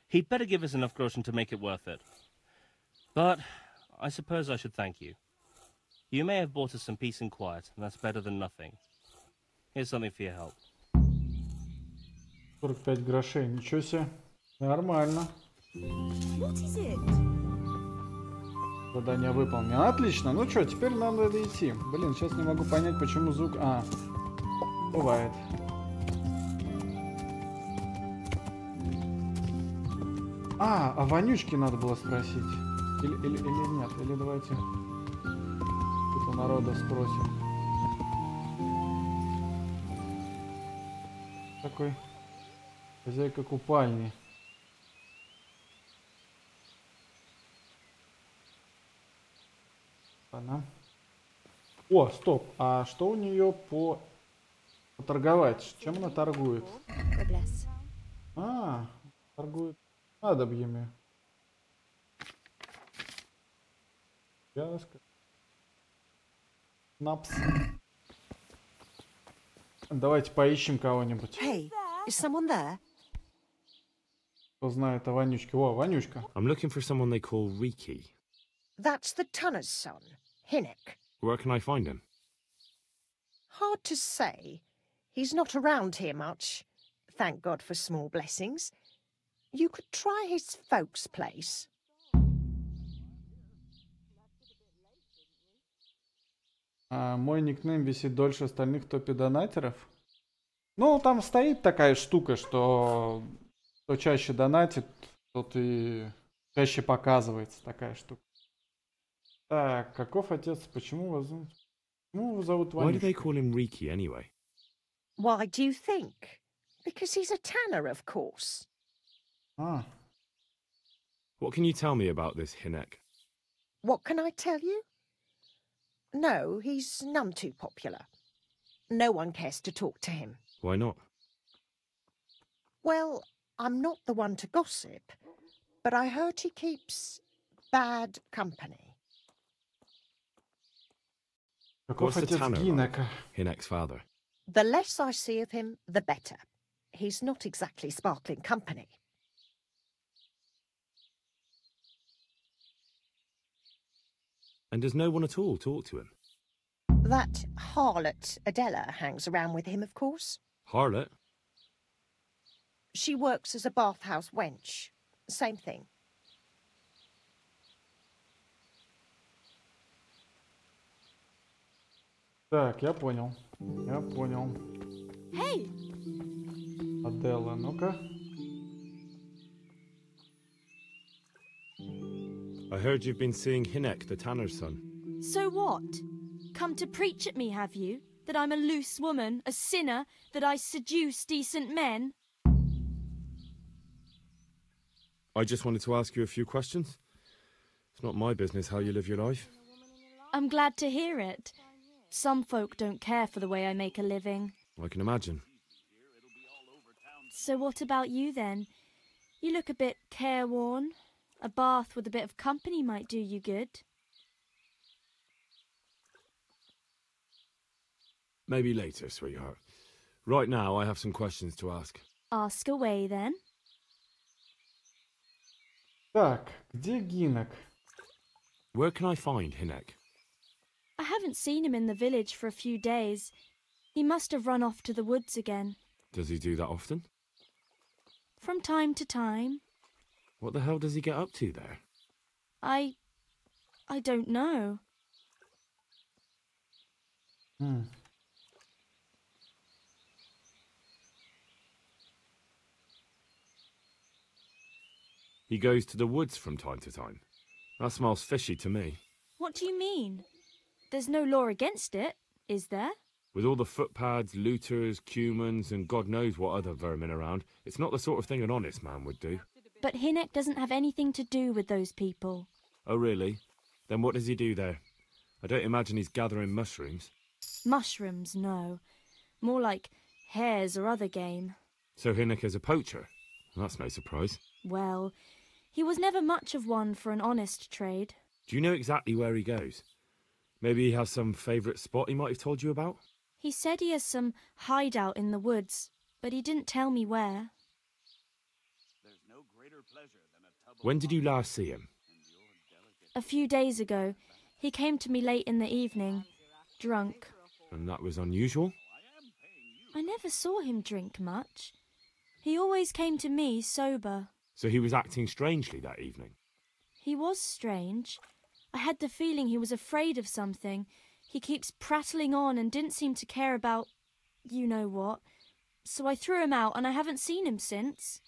He'd better give us enough groschen to make it worth it. But I suppose I should thank you. You may have bought us some peace and quiet, and that's better than nothing. Here's something for your help. 45 грошей, ничего себе. Нормально. What is it? Задание выполнено. Отлично. Ну что, теперь нам надо идти. Блин, сейчас не могу понять, почему звук... Бывает. А вонючки надо было спросить. Или нет. Или давайте тут у народа спросим. Такой хозяйка купальни. Ладно. О, стоп. А что у нее поторговать? Чем она торгует? Торгует надобьями. Яска. Напс. Давайте поищем кого-нибудь. Hey, is someone there? Кто знает о вонючке? О, вонючка. I'm looking for someone they call Riki. That's the Tunner's son, Hinnock. Where can I find him? Hard to say. He's not around here much. Thank God for small blessings. You could try his folks' place. Мой никнейм висит дольше остальных топе-донатеров. Ну, там стоит такая штука, что кто чаще донатит, тот и чаще показывается такая штука. Так, каков отец? Почему его зовут Why do they Ванюшка? call him Riki anyway? Why do you think? Because he's a tanner, of course. What can you tell me about this Hinnock? What can I tell you? No, he's none too popular. No one cares to talk to him. Why not? Well, I'm not the one to gossip, but I heard he keeps bad company. What's the tanner like? Hinnock's father. The less I see of him, the better. He's not exactly sparkling company. And does no one at all talk to him? That harlot Adela hangs around with him, of course. Harlot? She works as a bathhouse wench. Same thing. Так, я понял. Я понял. Hey! Аделла, ну-ка. I heard you've been seeing Hinek, the tanner's son. So what? Come to preach at me, have you? That I'm a loose woman, a sinner, that I seduce decent men? I just wanted to ask you a few questions. It's not my business how you live your life. I'm glad to hear it. Some folk don't care for the way I make a living. I can imagine. So what about you then? You look a bit careworn. A bath with a bit of company might do you good. Maybe later, sweetheart. Right now, I have some questions to ask. Ask away then. Так, где Гинек? Where can I find Hinek? I haven't seen him in the village for a few days. He must have run off to the woods again. Does he do that often? From time to time. What the hell does he get up to there? I don't know. He goes to the woods from time to time. That smells fishy to me. What do you mean? There's no law against it, is there? With all the footpads, looters, cumans, and God knows what other vermin around, it's not the sort of thing an honest man would do. But Hinek doesn't have anything to do with those people. Oh, really? Then what does he do there? I don't imagine he's gathering mushrooms. Mushrooms, no. More like hares or other game. So Hinek is a poacher? That's no surprise. Well, he was never much of one for an honest trade. Do you know exactly where he goes? Maybe he has some favourite spot he might have told you about? He said he has some hideout in the woods, but he didn't tell me where. When did you last see him? A few days ago. He came to me late in the evening, drunk. And that was unusual? I never saw him drink much. He always came to me sober. So he was acting strangely that evening? He was strange. I had the feeling he was afraid of something. He keeps prattling on and didn't seem to care about you know what. So I threw him out and I haven't seen him since.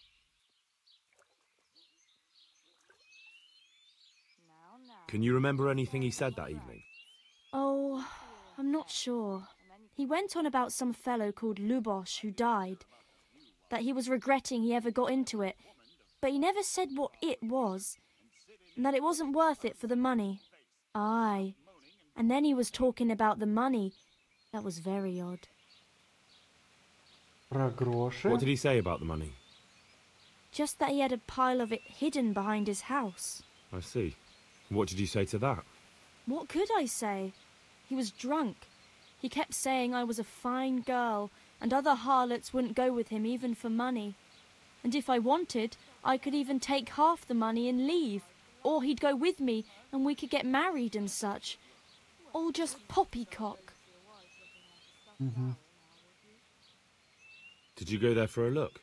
Can you remember anything he said that evening? Oh, I'm not sure. He went on about some fellow called Lubosh who died. That he was regretting he ever got into it. But he never said what it was. And that it wasn't worth it for the money. Aye. And then he was talking about the money. That was very odd. What did he say about the money? Just that he had a pile of it hidden behind his house. I see. What did you say to that? What could I say? He was drunk. He kept saying I was a fine girl, and other harlots wouldn't go with him even for money. And if I wanted, I could even take half the money and leave. Or he'd go with me, and we could get married and such. All just poppycock. Did you go there for a look?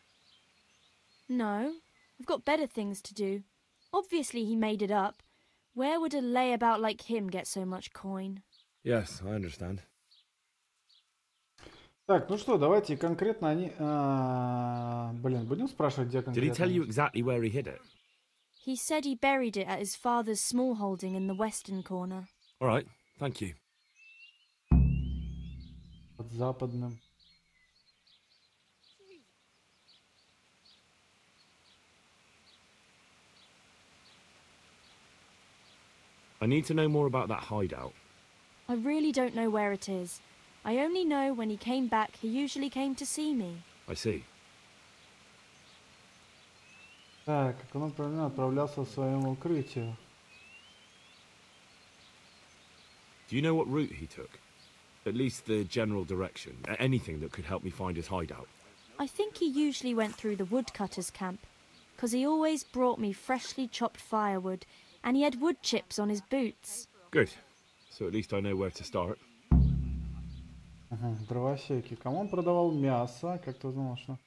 No, I've got better things to do. Obviously he made it up. Where would a layabout like him get so much coin? Yes, I understand. Так, ну что, давайте конкретно они... Блин, будем спрашивать, где конкретно? Did he tell you exactly where he hid it? He said he buried it at his father's small holding in the western corner. All right, thank you. Под западным. I need to know more about that hideout. I really don't know where it is. I only know when he came back, he usually came to see me. I see. Так, как он правильно отправлялся в своем укрытию. Do you know what route he took? At least the general direction. Anything that could help me find his hideout. I think he usually went through the woodcutter's camp, 'cause he always brought me freshly chopped firewood, and he had wood chips on his boots. Good. So at least I know where to start. Дровосеки. Кому он продавал мясо? Как ты узнал, что?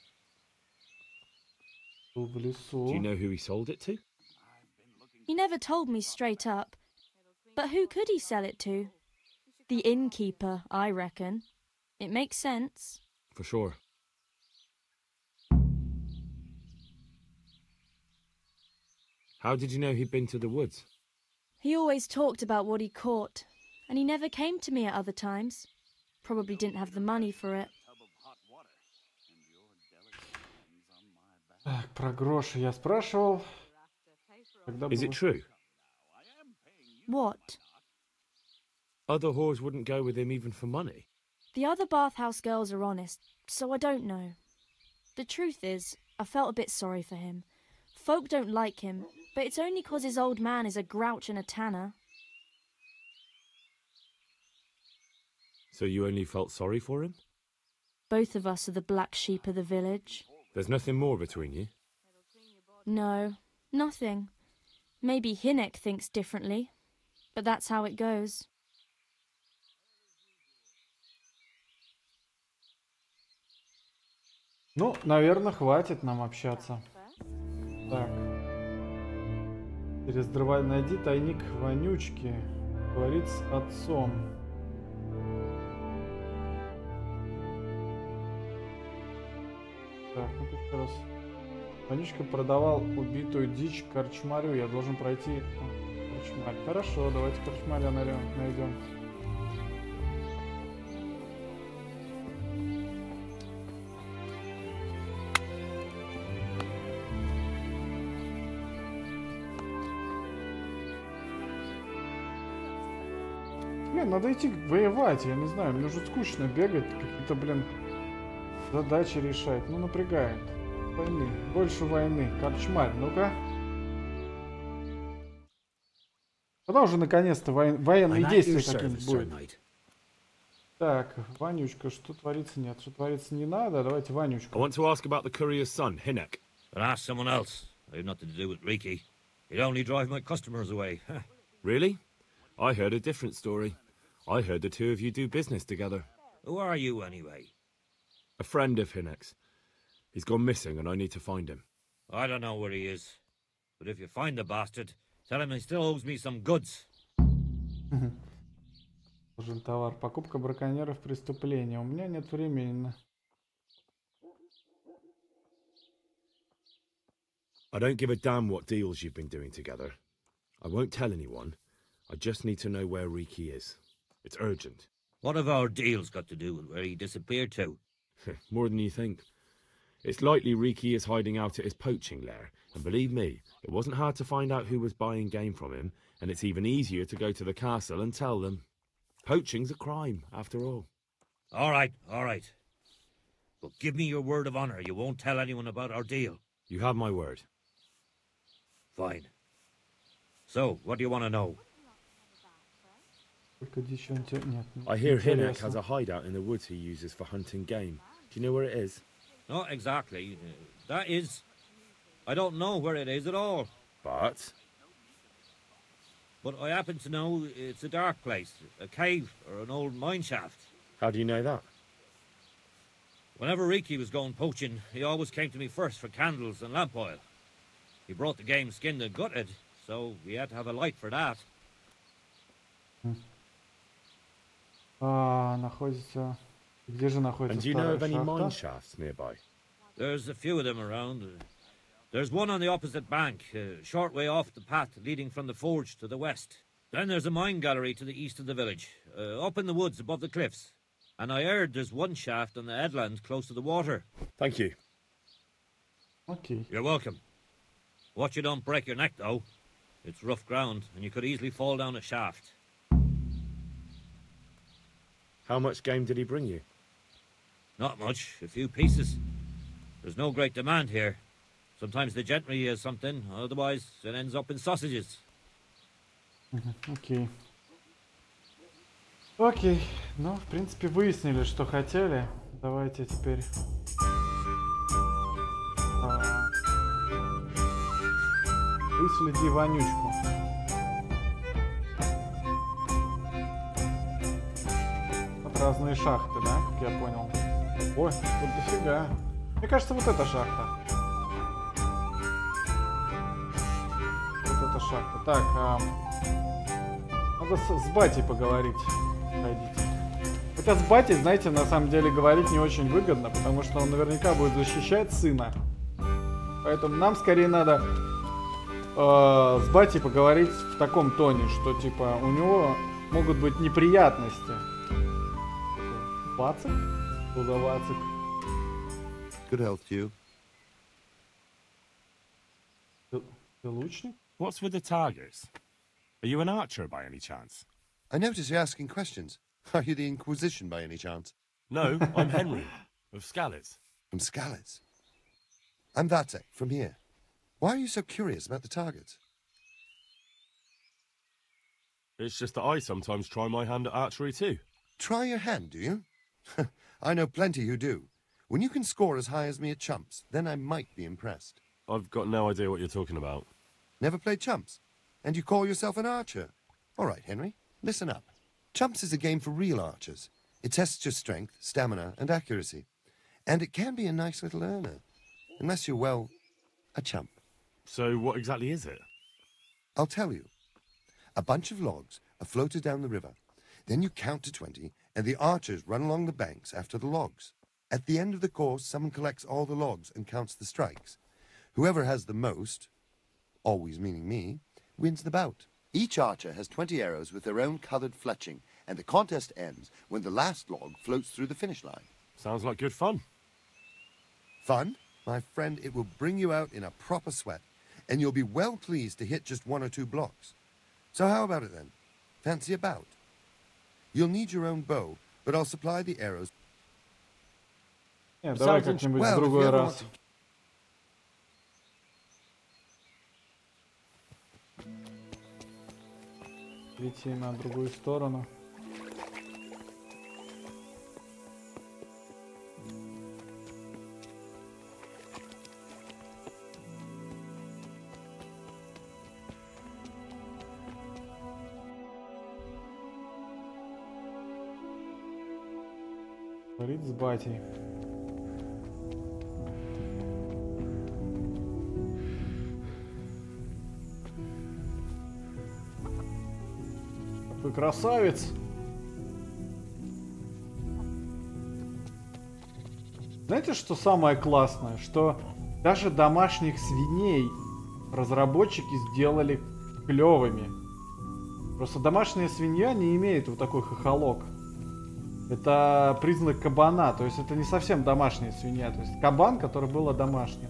В лесу. Do you know who he sold it to? He never told me straight up. But who could he sell it to? The innkeeper, I reckon. It makes sense. For sure. How did you know he'd been to the woods? He always talked about what he caught, and he never came to me at other times. Probably didn't have the money for it. Так, про гроши я спрашивал. Is it true? What? Other whores wouldn't go with him even for money. The other bathhouse girls are honest, so I don't know. The truth is, I felt a bit sorry for him. Folk don't like him, but it's only 'cause his old man is a grouch and a tanner. So you only felt sorry for him? Both of us are the black sheep of the village. There's nothing more between you? No, nothing. Maybe Hinek thinks differently, but that's how it goes. Ну, наверное, хватит нам общаться. Так. Найди тайник вонючки. Говорит с отцом. Так, ну-ка еще раз. Вонючка продавал убитую дичь корчмарю. Я должен пройти корчмарь. Хорошо, давайте корчмаря найдем. Блин, надо идти воевать, я не знаю, мне уже скучно бегать, какие-то, блин, задачи решать. Ну, напрягает. Войны, больше войны. Корчмарь, ну-ка. Когда уже наконец-то военные действия какие-нибудь будут? Так, Ванючка, что творится? Нет, что творится не надо. Давайте Ванючка. I want to ask about the courier's son, Hinek. Then ask someone else. I have nothing to do with Riki. He'd only drive my customers away. Really? I heard a different story. I heard the two of you do business together. Who are you, anyway? A friend of Hinek's. He's gone missing and I need to find him. I don't know where he is. But if you find the bastard, tell him he still owes me some goods. Нужен товар. Покупка браконьеров, преступление. У меня нет времени. I don't give a damn what deals you've been doing together. I won't tell anyone. I just need to know where Riki is. It's urgent. What have our deals got to do with where he disappeared to? More than you think. It's likely Riki is hiding out at his poaching lair. And believe me, it wasn't hard to find out who was buying game from him. And it's even easier to go to the castle and tell them. Poaching's a crime, after all. All right. But give me your word of honor you won't tell anyone about our deal. You have my word. Fine. So, what do you want to know? I hear Hinek has a hideout in the woods he uses for hunting game. Do you know where it is? Not exactly. That is... I don't know where it is at all. But I happen to know it's a dark place, a cave or an old mine shaft. How do you know that? Whenever Riki was going poaching, he always came to me first for candles and lamp oil. He brought the game skinned and gutted, so we had to have a light for that. Находится... Где же находится? And do you know of any mine shafts nearby? There's a few of them around. There's one on the opposite bank, a short way off the path leading from the forge to the west. Then there's a mine gallery to the east of the village, up in the woods above the cliffs. And I heard there's one shaft on the headland close to the water. Thank you. Okay. You're welcome. Watch you don't break your neck, though. It's rough ground, and you could easily fall down a shaft. How much game did he bring you? Not much, a few pieces. There's no great demand here. Sometimes the gentry has something, otherwise it ends up in sausages. Окей. Окей. Ну, в принципе, выяснили, что хотели. Давайте теперь... Выследи вонючку. Вот разные шахты, да, как я понял. Ой, тут дофига. Мне кажется, вот эта шахта. шахта. Так, надо с батей поговорить. Ходить. Хотя с батей, знаете, на самом деле говорить не очень выгодно, потому что он наверняка будет защищать сына. Поэтому нам скорее надо с батей поговорить в таком тоне, что типа у него могут быть неприятности. Вацик? Что за Вацик? Good health to you. Ты лучник? What's with the targets? Are you an archer by any chance? I notice you're asking questions. Are you the Inquisition by any chance? No, I'm Henry, of Scalets. From Scalets? I'm Vatek, from here. Why are you so curious about the targets? It's just that I sometimes try my hand at archery too. Try your hand, do you? I know plenty who do. When you can score as high as me at chumps, then I might be impressed. I've got no idea what you're talking about. Never played chumps? And you call yourself an archer? All right, Henry, listen up. Chumps is a game for real archers. It tests your strength, stamina, and accuracy. And it can be a nice little earner. Unless you're, well, a chump. So what exactly is it? I'll tell you. A bunch of logs are floated down the river. Then you count to 20, and the archers run along the banks after the logs. At the end of the course, someone collects all the logs and counts the strikes. Whoever has the most, always meaning me, wins the bout. Each archer has 20 arrows with their own coloured fletching, and the contest ends when the last log floats through the finish line. Sounds like good fun. Fun? My friend, it will bring you out in a proper sweat, and you'll be well pleased to hit just 1 or 2 blocks. So how about it then? Fancy a bout? You'll need your own bow, but I'll supply the arrows. Нет, давай как-нибудь в другой раз. Идти на другую сторону. Говорит с батей. Какой красавец! Знаете, что самое классное? Что даже домашних свиней разработчики сделали клевыми. Просто домашняя свинья не имеет вот такой хохолок. Это признак кабана, то есть это не совсем домашняя свинья. То есть кабан, который был домашним.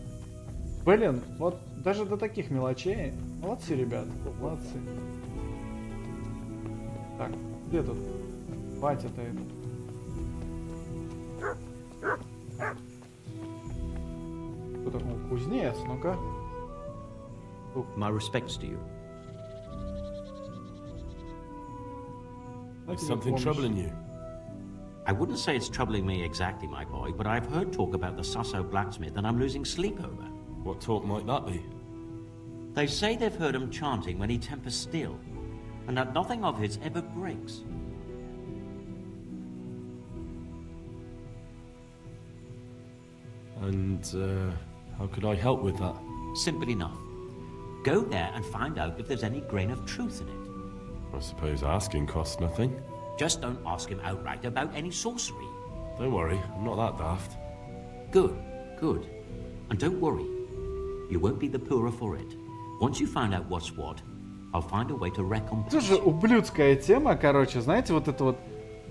Блин, вот даже до таких мелочей. Молодцы, ребята, молодцы. Так, где тут батя-то этот? Кто такой? Кузнец, ну-ка. My respects to you. Is something troubling you? I wouldn't say it's troubling me exactly, my boy, but I've heard talk about the Susso blacksmith and I'm losing sleep over. What talk might that be? They say they've heard him chanting when he tempers steel, and that nothing of his ever breaks. And, how could I help with that? Simple enough. Go there and find out if there's any grain of truth in it. I suppose asking costs nothing. Just don't ask him outright about any sorcery. Don't worry, I'm not that daft. Good, good. And don't worry, you won't be the poorer for it. Once you find out what's what, I'll find a way to recompense. Это же ублюдская тема, короче, знаете, вот это вот,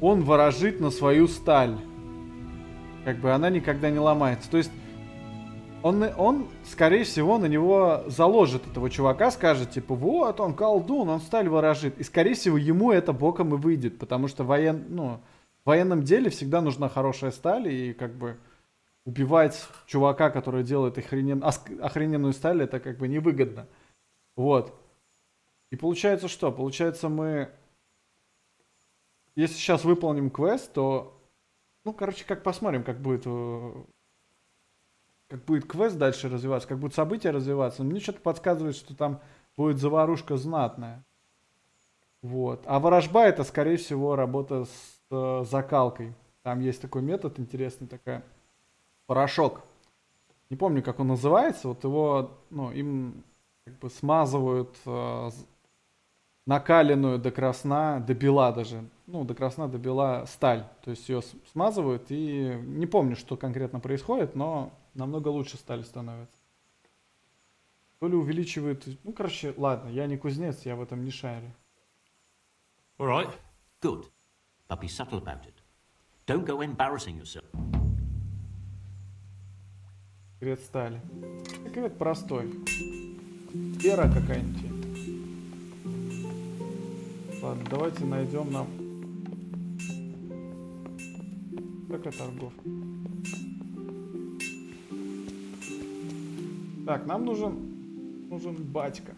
он ворожит на свою сталь. Как бы она никогда не ломается. То есть, он, скорее всего, на него заложит этого чувака, скажет, типа, вот, он колдун, он сталь ворожит. И, скорее всего, ему это боком и выйдет, потому что в военном деле всегда нужна хорошая сталь, и, как бы, убивать чувака, который делает охрененную сталь, это, как бы, невыгодно. Вот. И получается что? Получается, мы, если сейчас выполним квест, то, ну, короче, как посмотрим, как будет квест дальше развиваться, как будут события развиваться. Мне что-то подсказывает, что там будет заварушка знатная. Вот. А ворожба — это, скорее всего, работа с закалкой. Там есть такой метод интересный, такой порошок. Не помню, как он называется. Вот его, ну, им как бы смазывают накаленную до красна, до бела даже, ну, до красна, до бела сталь. То есть ее смазывают, и не помню, что конкретно происходит, но намного лучше сталь становится. То ли увеличивает... Ну, короче, ладно, я не кузнец, я в этом не шарю. All right. Good. But be subtle about it. Don't go embarrassing yourself. Секрет стали. Секрет простой. Вера какая-нибудь. Ладно, давайте найдем нам... Какая торговка? Так, нам нужен батька.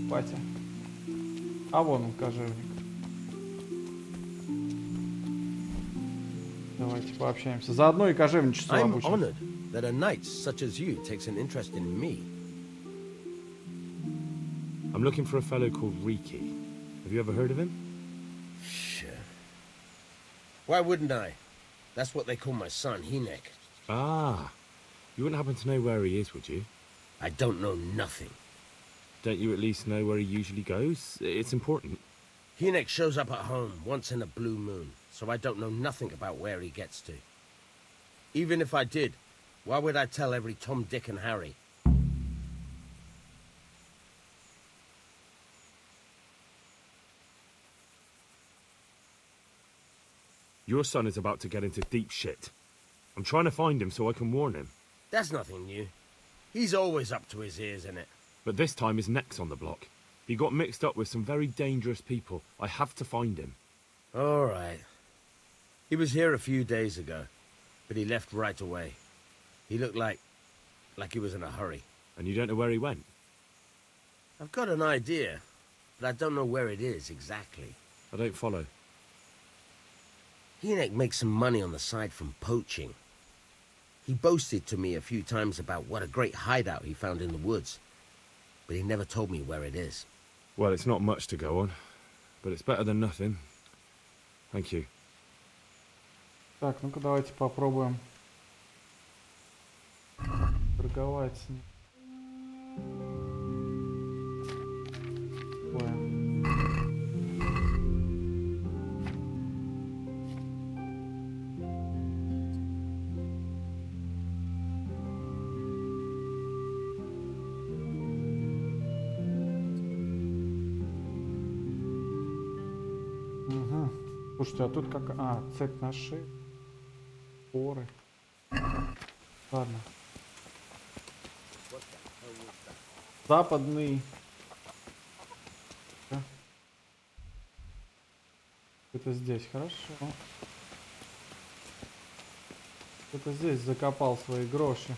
Батя. А вон он, кожевник. Давайте пообщаемся. Заодно и кожевничеству обучимся. That a knight such as you takes an interest in me. I'm looking for a fellow called Riki. Have you ever heard of him? Sure. Why wouldn't I? That's what they call my son, Hinek. Ah, you wouldn't happen to know where he is, would you? I don't know nothing. Don't you at least know where he usually goes? It's important. Hinek shows up at home once in a blue moon, so I don't know nothing about where he gets to. Even if I did, why would I tell every Tom, Dick, and Harry? Your son is about to get into deep shit. I'm trying to find him so I can warn him. That's nothing new. He's always up to his ears in it. But this time his neck's on the block. He got mixed up with some very dangerous people. I have to find him. All right. He was here a few days ago, but he left right away. He looked like he was in a hurry. And you don't know where he went? I've got an idea, but I don't know where it is exactly. I don't follow. Hinek makes some money on the side from poaching. He boasted to me a few times about what a great hideout he found in the woods, but he never told me where it is. Well, it's not much to go on, but it's better than nothing. Thank you. Так, ну-ка давайте попробуем торговать с ним. Угу. Слушайте, а тут как... А, цепь на шее. Поры. Ладно. Западный. Это здесь, хорошо. Это здесь закопал свои гроши.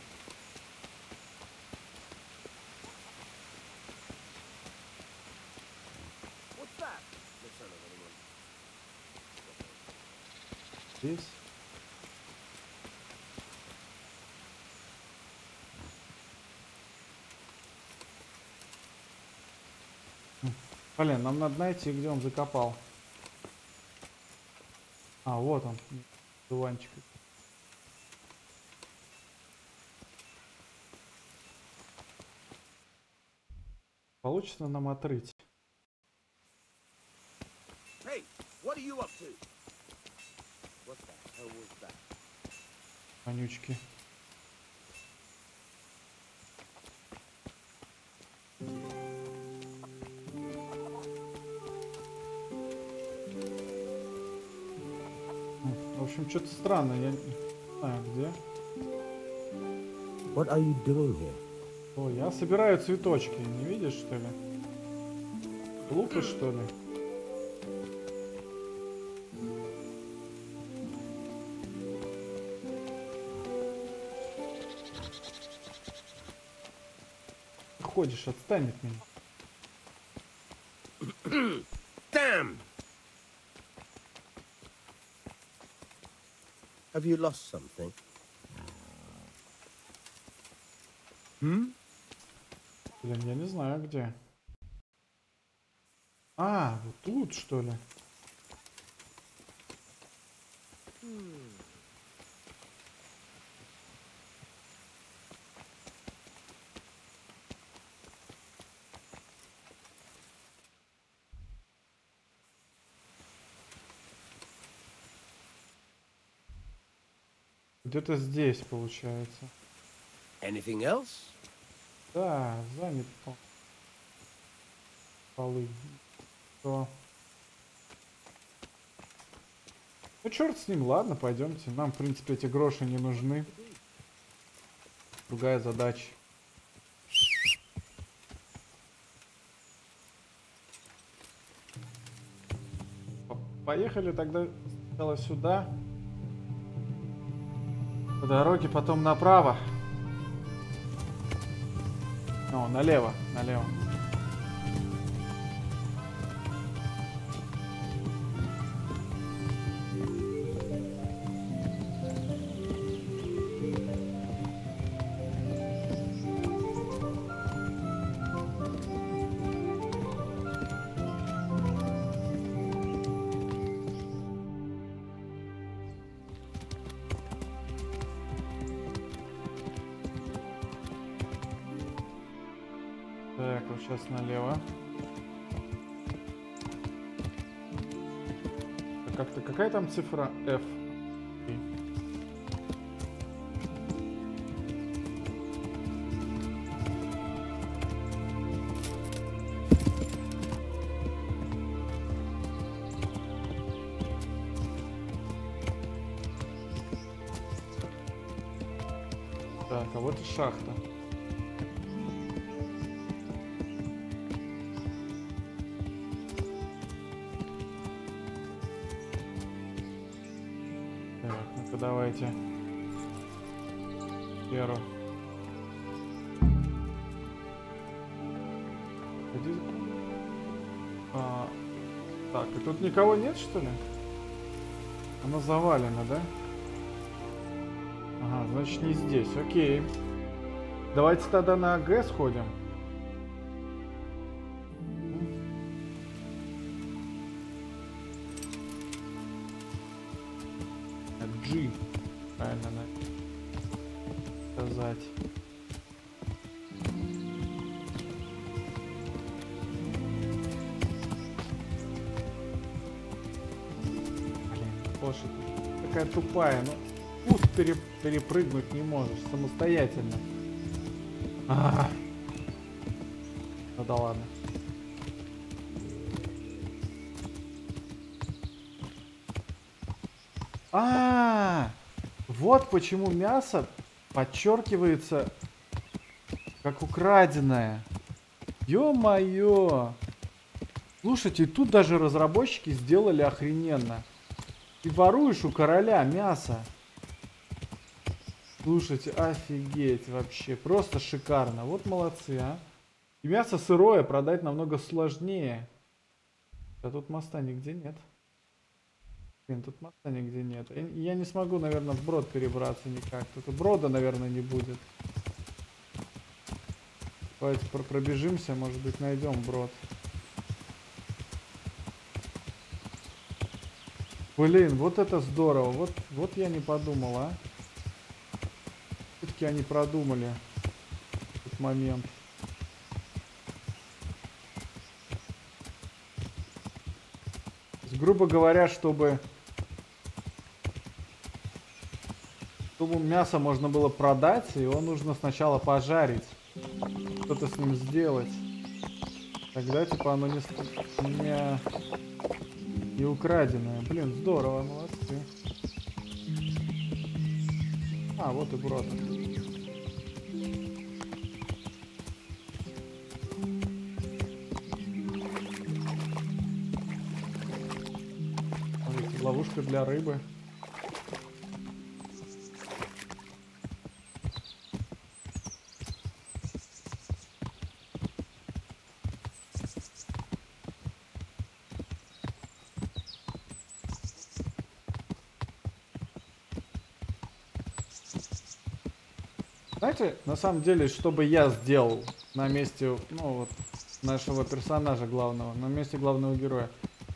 Здесь. Блин, нам надо найти, где он закопал. А, вот он, дуванчик. Получится нам отрыть. Hey, what are you up to? What the hell was that? Вонючки. В общем, что-то странное, я не знаю где. What are you doing here? О, я собираю цветочки, не видишь, что ли? Глупо, что ли? Ты ходишь, отстань от меня. Damn! Have you lost something? Блин, я не знаю где. А, вот тут, что ли? где-то здесь получается. Anything else? Да, занят полы. Что? Ну черт с ним, ладно, пойдемте. Нам, в принципе, эти гроши не нужны. Другая задача. Поехали тогда сначала сюда. По дороге, потом направо. О, налево, налево. Так, вот сейчас налево. Как-то какая там цифра F? Так, а вот и шахта. Давайте первую. Так, и тут никого нет, что ли? Она завалена, да? Ага, значит не здесь. Окей. Давайте тогда на АГ сходим. G. Правильно надо сказать. Блин, лошадь такая тупая, но пусть перепрыгнуть не можешь самостоятельно. Ну да ладно. Вот почему мясо подчеркивается как украденное. Ё-моё! Слушайте, тут даже разработчики сделали охрененно. Ты воруешь у короля мясо. Слушайте, офигеть вообще. Просто шикарно. Вот молодцы, а. И мясо сырое продать намного сложнее. А тут моста нигде нет. Блин, тут моста нигде нет. Я не смогу, наверное, вброд перебраться никак. Тут и брода, наверное, не будет. Давайте пробежимся, может быть, найдем брод. Блин, вот это здорово. Вот я не подумал, а. Все-таки они продумали этот момент. Грубо говоря, чтобы мясо можно было продать, его нужно сначала пожарить, что-то с ним сделать. Тогда типа оно не украденное. Блин, здорово, молодцы. Вот и брод. Ловушка для рыбы. Знаете, на самом деле, что бы я сделал на месте, нашего персонажа главного, на месте главного героя?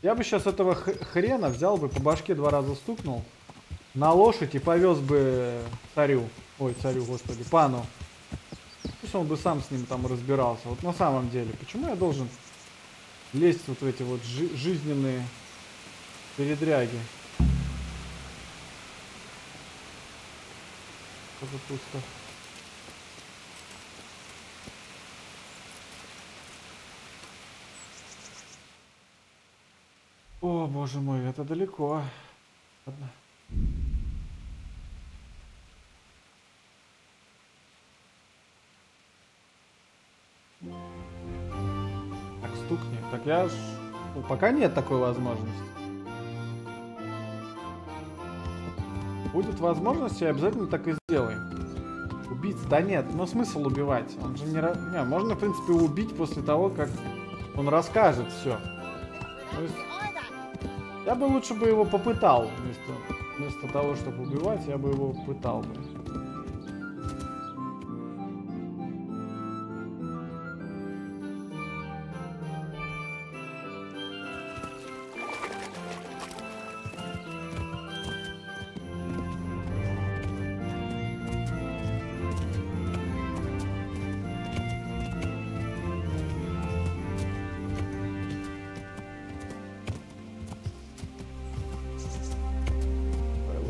Я бы сейчас этого хрена взял бы, по башке 2 раза стукнул, на лошадь и повез бы царю. Ой, царю, господи, пану. Пусть он бы сам с ним там разбирался. Вот на самом деле, почему я должен лезть вот в эти вот жизненные передряги? Тоже пусто. О, боже мой, это далеко. Ладно. Так, стукни. Так я ж... Ну, пока нет такой возможности. Будет возможность, я обязательно так и сделаю. Убийца? Да нет, но смысл убивать? Он же не, можно, в принципе, убить после того, как он расскажет все. То есть, я бы лучше бы его попытал. Вместо того, чтобы убивать, я бы его пытал бы.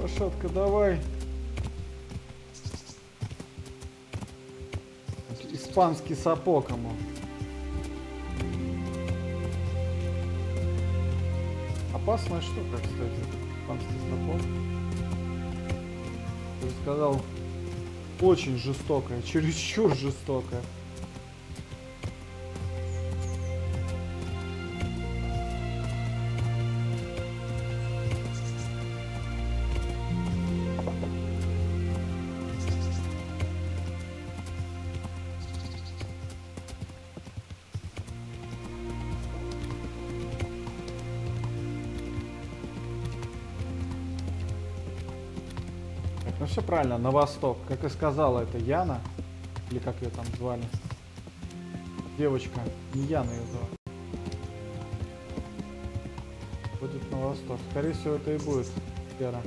Лошадка, давай. Испанский сапог ему. Опасная штука, кстати. Испанский сапог. Я бы сказал, очень жестокая, чересчур жестокая. Ну все правильно, на восток. Как и сказала, это Яна. Или как ее там звали. Девочка. Не Яна ее звали. Будет на восток. Скорее всего, это и будет Вера.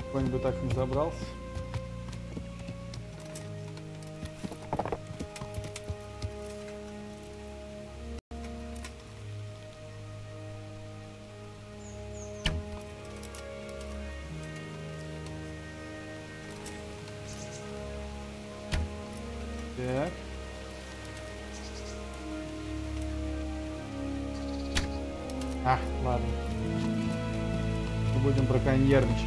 Кто-нибудь так не забрался. Так. А, ладно. Не будем браконьерничать.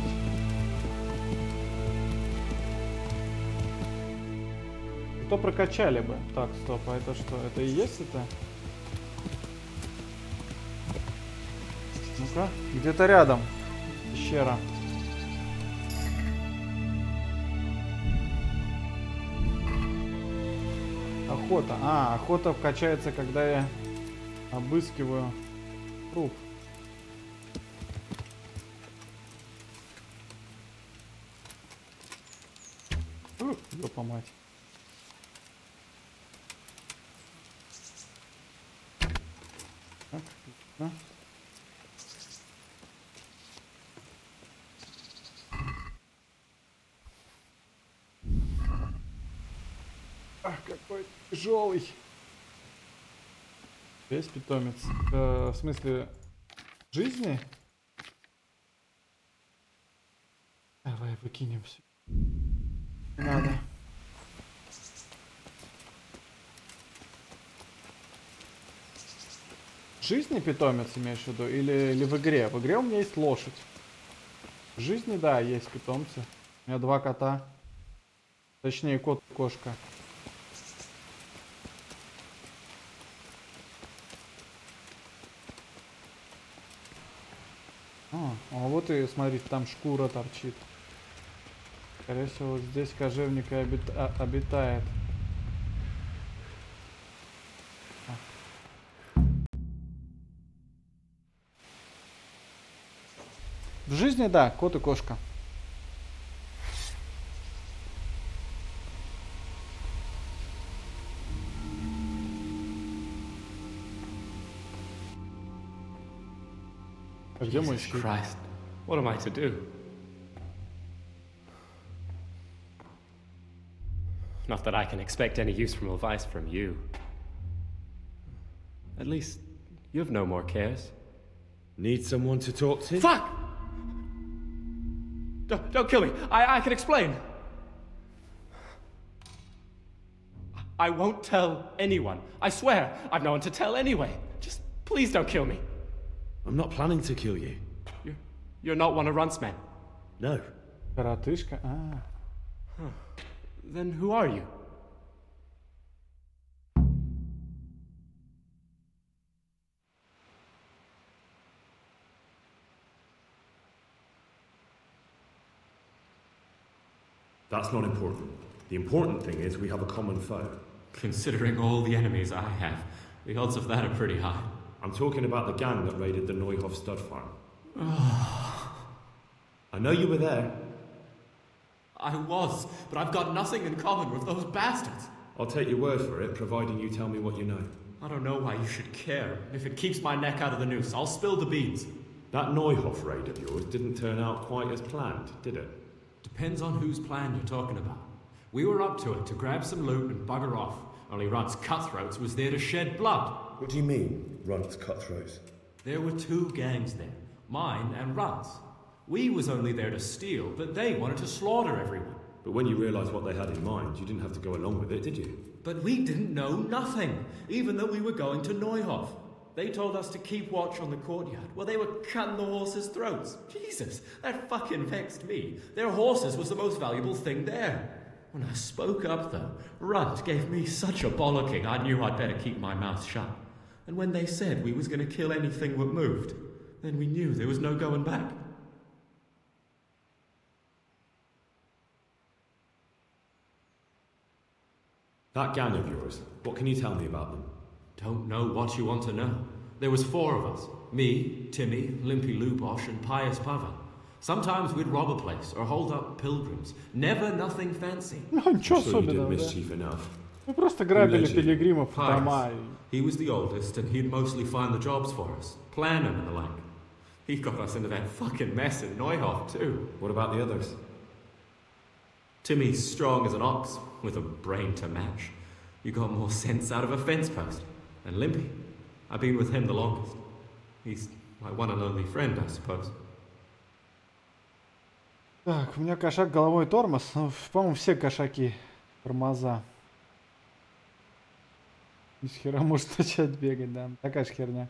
И то прокачали бы. Так, стоп, а это что? Это и есть это? Ну-ка, где-то рядом. Пещера. Охота. А, охота качается, когда я обыскиваю труп. Ёпа мать. Так, да. Ах, какой тяжелый. Есть питомец. В смысле жизни? Давай выкинем все. Не надо. Жизни питомец имеешь в виду? Или в игре? В игре у меня есть лошадь. В жизни, да, есть питомцы. У меня 2 кота. Точнее, кот и кошка. А вот и, смотрите, там шкура торчит. Скорее всего, вот здесь кожевник и обитает. В жизни, да, кот и кошка. А где мой щит? What am I to do? Not that I can expect any use from advice from you. At least you've no more cares. Need someone to talk to? Fuck! Don't kill me. I can explain. I won't tell anyone. I swear, I've no one to tell anyway. Just please don't kill me. I'm not planning to kill you. You're not one of Runt's men? No. Коротышка. Then who are you? That's not important. The important thing is we have a common foe. Considering all the enemies I have, the odds of that are pretty high. I'm talking about the gang that raided the Neuhof stud farm. I know you were there. I was, but I've got nothing in common with those bastards. I'll take your word for it, providing you tell me what you know. I don't know why you should care. If it keeps my neck out of the noose, I'll spill the beans. That Neuhof raid of yours didn't turn out quite as planned, did it? Depends on whose plan you're talking about. We were up to it to grab some loot and bugger off. Only Runt's cutthroats was there to shed blood. What do you mean, Runt's cutthroats? There were two gangs there, mine and Runt's. We was only there to steal, but they wanted to slaughter everyone. But when you realised what they had in mind, you didn't have to go along with it, did you? But we didn't know nothing, even though we were going to Neuhof. They told us to keep watch on the courtyard while they were cutting the horses' throats. Jesus, that fucking vexed me. Their horses was the most valuable thing there. When I spoke up, though, Runt gave me such a bollocking I knew I'd better keep my mouth shut. And when they said we was going to kill anything that moved, then we knew there was no going back. That gang of yours, what can you tell me about them? Don't know what you want to know. There was 4 of us. Me, Timmy, Limpy Lubosh, and Pius Pavan. Sometimes we'd rob a place or hold up pilgrims. Never nothing fancy. Ничего особенного, да. Мы просто грабили пилигримов в дома. He was the oldest, and he'd mostly find the jobs for us, plan them and the like. He got us into that fucking mess in Neuhof, too. What about the others? Timmy's strong as an ox, with a brain to match. You got more sense out of a fence post. And Limpy, I've been with him the longest. He's my one and only friend, I suppose. Так, у меня кошак головой тормоз. Ну, по-моему, все кошаки тормоза. Из хера может начать бегать, да. Такая же херня.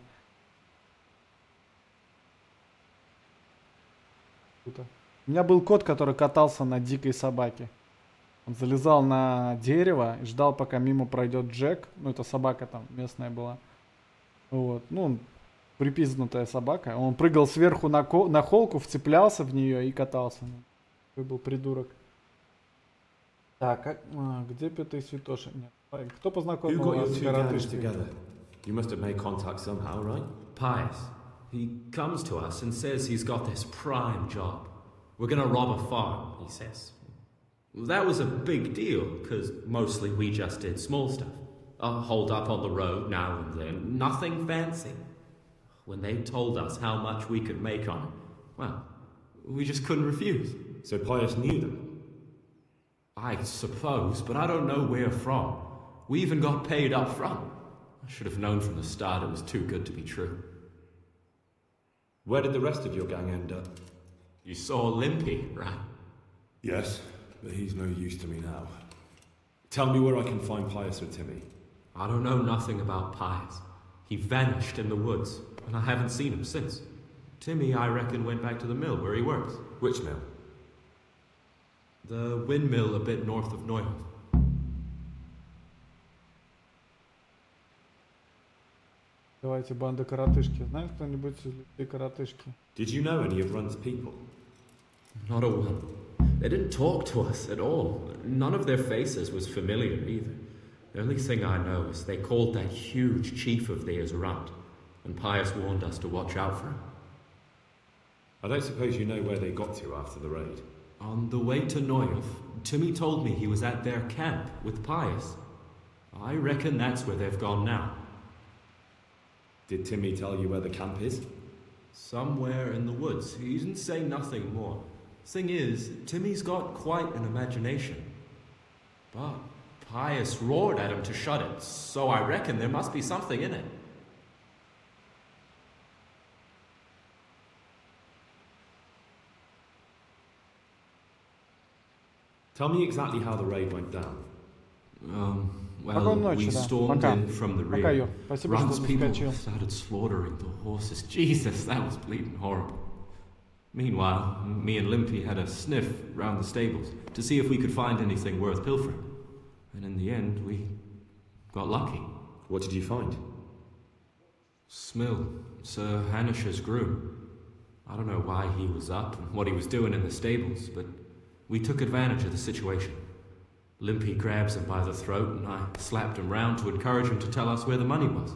Круто. У меня был кот, который катался на дикой собаке. Он залезал на дерево и ждал, пока мимо пройдет Джек. Ну, это собака там местная была. Вот. Ну, припизнутая собака. Он прыгал сверху на холку, вцеплялся в нее и катался. Такой был придурок. Так, где Петр и Святоша? Нет. Кто познакомил вас с коротышкой? You must have made contact somehow, right? Pius. He comes to us and says he's got this prime job. We're gonna rob a farm, he says. That was a big deal, because mostly we just did small stuff. Hold up on the road now and then, nothing fancy. When they told us how much we could make on it, well, we just couldn't refuse. So Pius knew them? I suppose, but I don't know where from. We even got paid up front. I should have known from the start it was too good to be true. Where did the rest of your gang end up? You saw Limpy, right? Yes, but he's no use to me now. Tell me where I can find Pius or Timmy. I don't know nothing about Pius. He vanished in the woods, and I haven't seen him since. Timmy, I reckon, went back to the mill where he works. Which mill? The windmill a bit north of Neuhof. Давайте, банда коротышки. Знает кто-нибудь из коротышки? Did you know any of Run's people? Not a one. They didn't talk to us at all. None of their faces was familiar either. The only thing I know is they called that huge chief of theirs Runt, and Pius warned us to watch out for him. I don't suppose you know where they got to after the raid? On the way to Neuhof, Timmy told me he was at their camp with Pius. I reckon that's where they've gone now. Did Timmy tell you where the camp is? Somewhere in the woods. He didn't say nothing more. Thing is, Timmy's got quite an imagination. But Pius roared at him to shut it, so I reckon there must be something in it. Tell me exactly how the raid went down. Well, we stormed in from the rear. Run's people started slaughtering the horses. Jesus, that was bleeding horrible. Meanwhile, me and Limpy had a sniff round the stables to see if we could find anything worth pilfering. And in the end, we got lucky. What did you find? Smill, Sir Hanish's groom. I don't know why he was up and what he was doing in the stables, but we took advantage of the situation. Limpy grabs him by the throat, and I slapped him round to encourage him to tell us where the money was.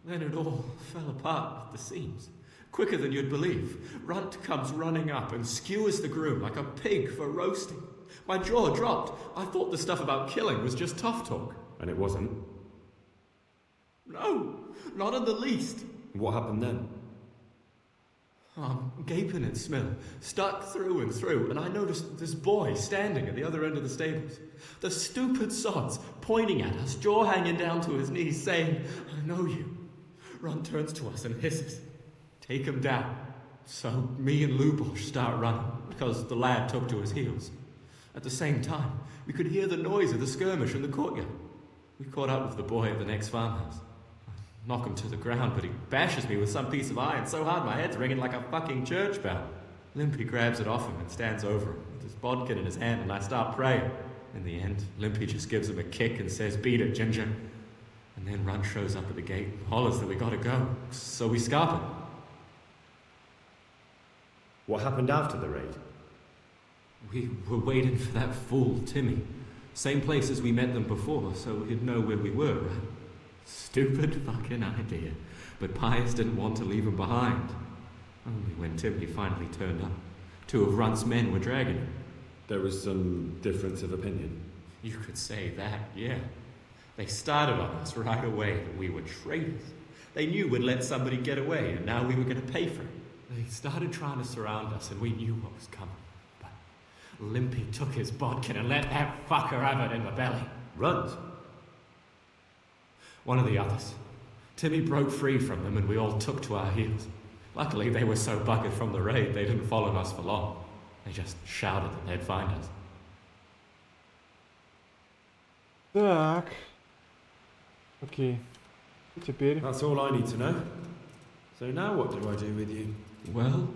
Then it all fell apart at the seams. Quicker than you'd believe. Runt comes running up and skewers the groom like a pig for roasting. My jaw dropped. I thought the stuff about killing was just tough talk. And it wasn't? No, not in the least. What happened then? I'm gaping at Smill, stuck through and through, and I noticed this boy standing at the other end of the stables. The stupid sods pointing at us, jaw hanging down to his knees, saying, "I know you." Runt turns to us and hisses, "Take him down." So me and Lubosh start running, because the lad took to his heels. At the same time, we could hear the noise of the skirmish in the courtyard. We caught up with the boy at the next farmhouse. I knock him to the ground, but he bashes me with some piece of iron so hard my head's ringing like a fucking church bell. Limpy grabs it off him and stands over him with his bodkin in his hand, and I start praying. In the end, Limpy just gives him a kick and says, "Beat it, Ginger." And then Run shows up at the gate and hollers that we gotta go, so we scarp it. What happened after the raid? We were waiting for that fool, Timmy. Same place as we met them before, so we'd know where we were, right? Stupid fucking idea. But Pius didn't want to leave him behind. Only when Timmy finally turned up, 2 of Runt's men were dragging him. There was some difference of opinion? You could say that, yeah. They started on us right away that we were traitors. They knew we'd let somebody get away, and now we were going to pay for it. They started trying to surround us, and we knew what was coming. But Limpy took his bodkin and let that fucker have it in the belly. Runt? One of the others. Timmy broke free from them, and we all took to our heels. Luckily, they were so buggered from the raid, they didn't follow us for long. They just shouted that they'd find us. Так. Окей. Теперь. That's all I need to know. So now what do I do with you? Well...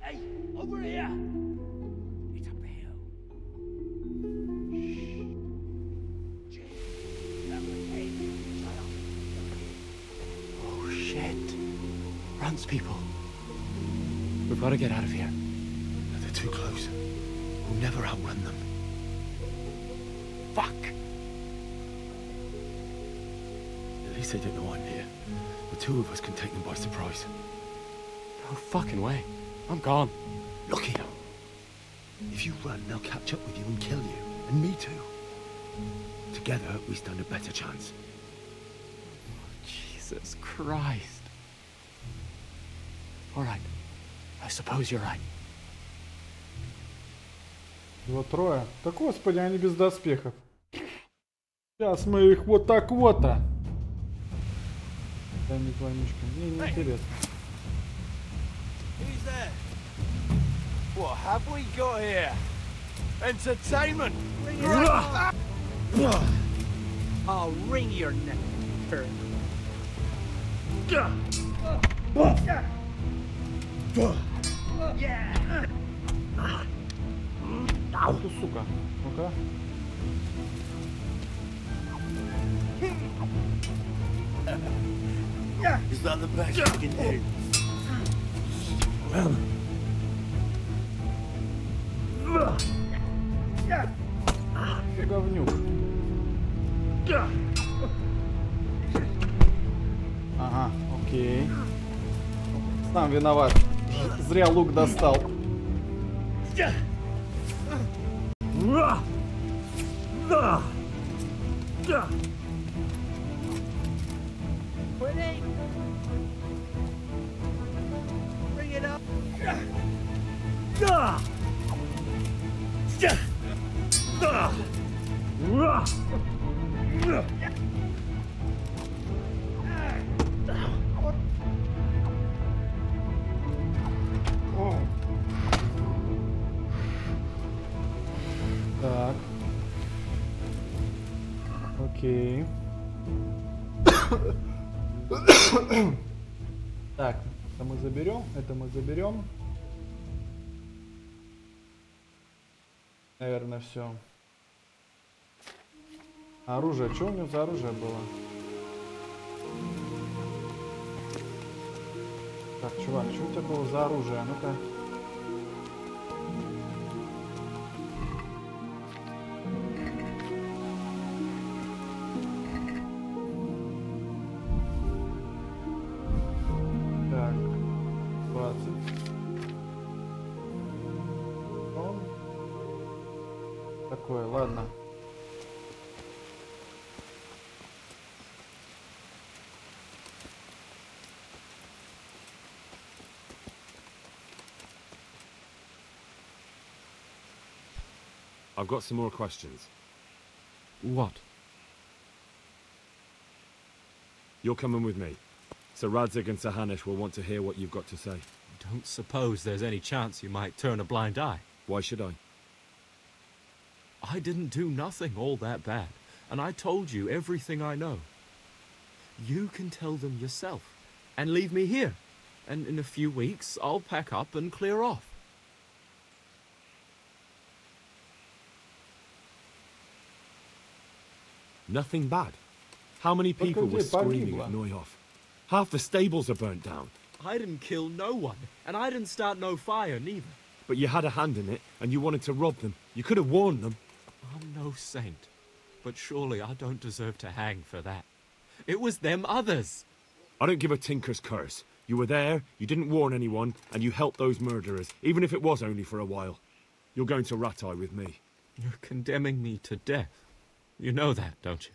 Hey, over here! It's up here. Oh shit. Runt's people. We've got to get out of here. They're too close. We'll never outrun them. Fuck! At least they don't know I'm here. The 2 of us can take them by surprise. No fucking way. I'm gone. Look here. If you run, they'll catch up with you and kill you. And me too. Together, we stand a better chance. Jesus Christ. All right. I suppose you're right. Его 3. Да господи, они без доспехов. Сейчас мы их вот так вот-то. Дай мне вонючка. Мне не интересно. Who's there? What have we got here? Entertainment! Ring it up! I'll wring your neck, turd. Yeah! Ах ты, сука. Ну-ка. Is that the best you can do? Ты говнюк. Ага, окей. Сам виноват. Зря лук достал. Bring it up. Окей. Так, это мы заберем, это мы заберем. Наверное, все. Оружие. Что у него за оружие было? Так, чувак, что у тебя было за оружие? Ну-ка. Так, 20. Такое, ладно. I've got some more questions. What? You're coming with me. Sir Radzig and Sir Hanush will want to hear what you've got to say. Don't suppose there's any chance you might turn a blind eye. Why should I? I didn't do nothing all that bad, and I told you everything I know. You can tell them yourself, and leave me here, and in a few weeks I'll pack up and clear off. Nothing bad. How many people were screaming at Neuhof? Half the stables are burnt down. I didn't kill no one, and I didn't start no fire neither. But you had a hand in it, and you wanted to rob them. You could have warned them. I'm no saint, but surely I don't deserve to hang for that. It was them others. I don't give a tinker's curse. You were there, you didn't warn anyone, and you helped those murderers, even if it was only for a while. You're going to Ratai with me. You're condemning me to death. You know that, don't you?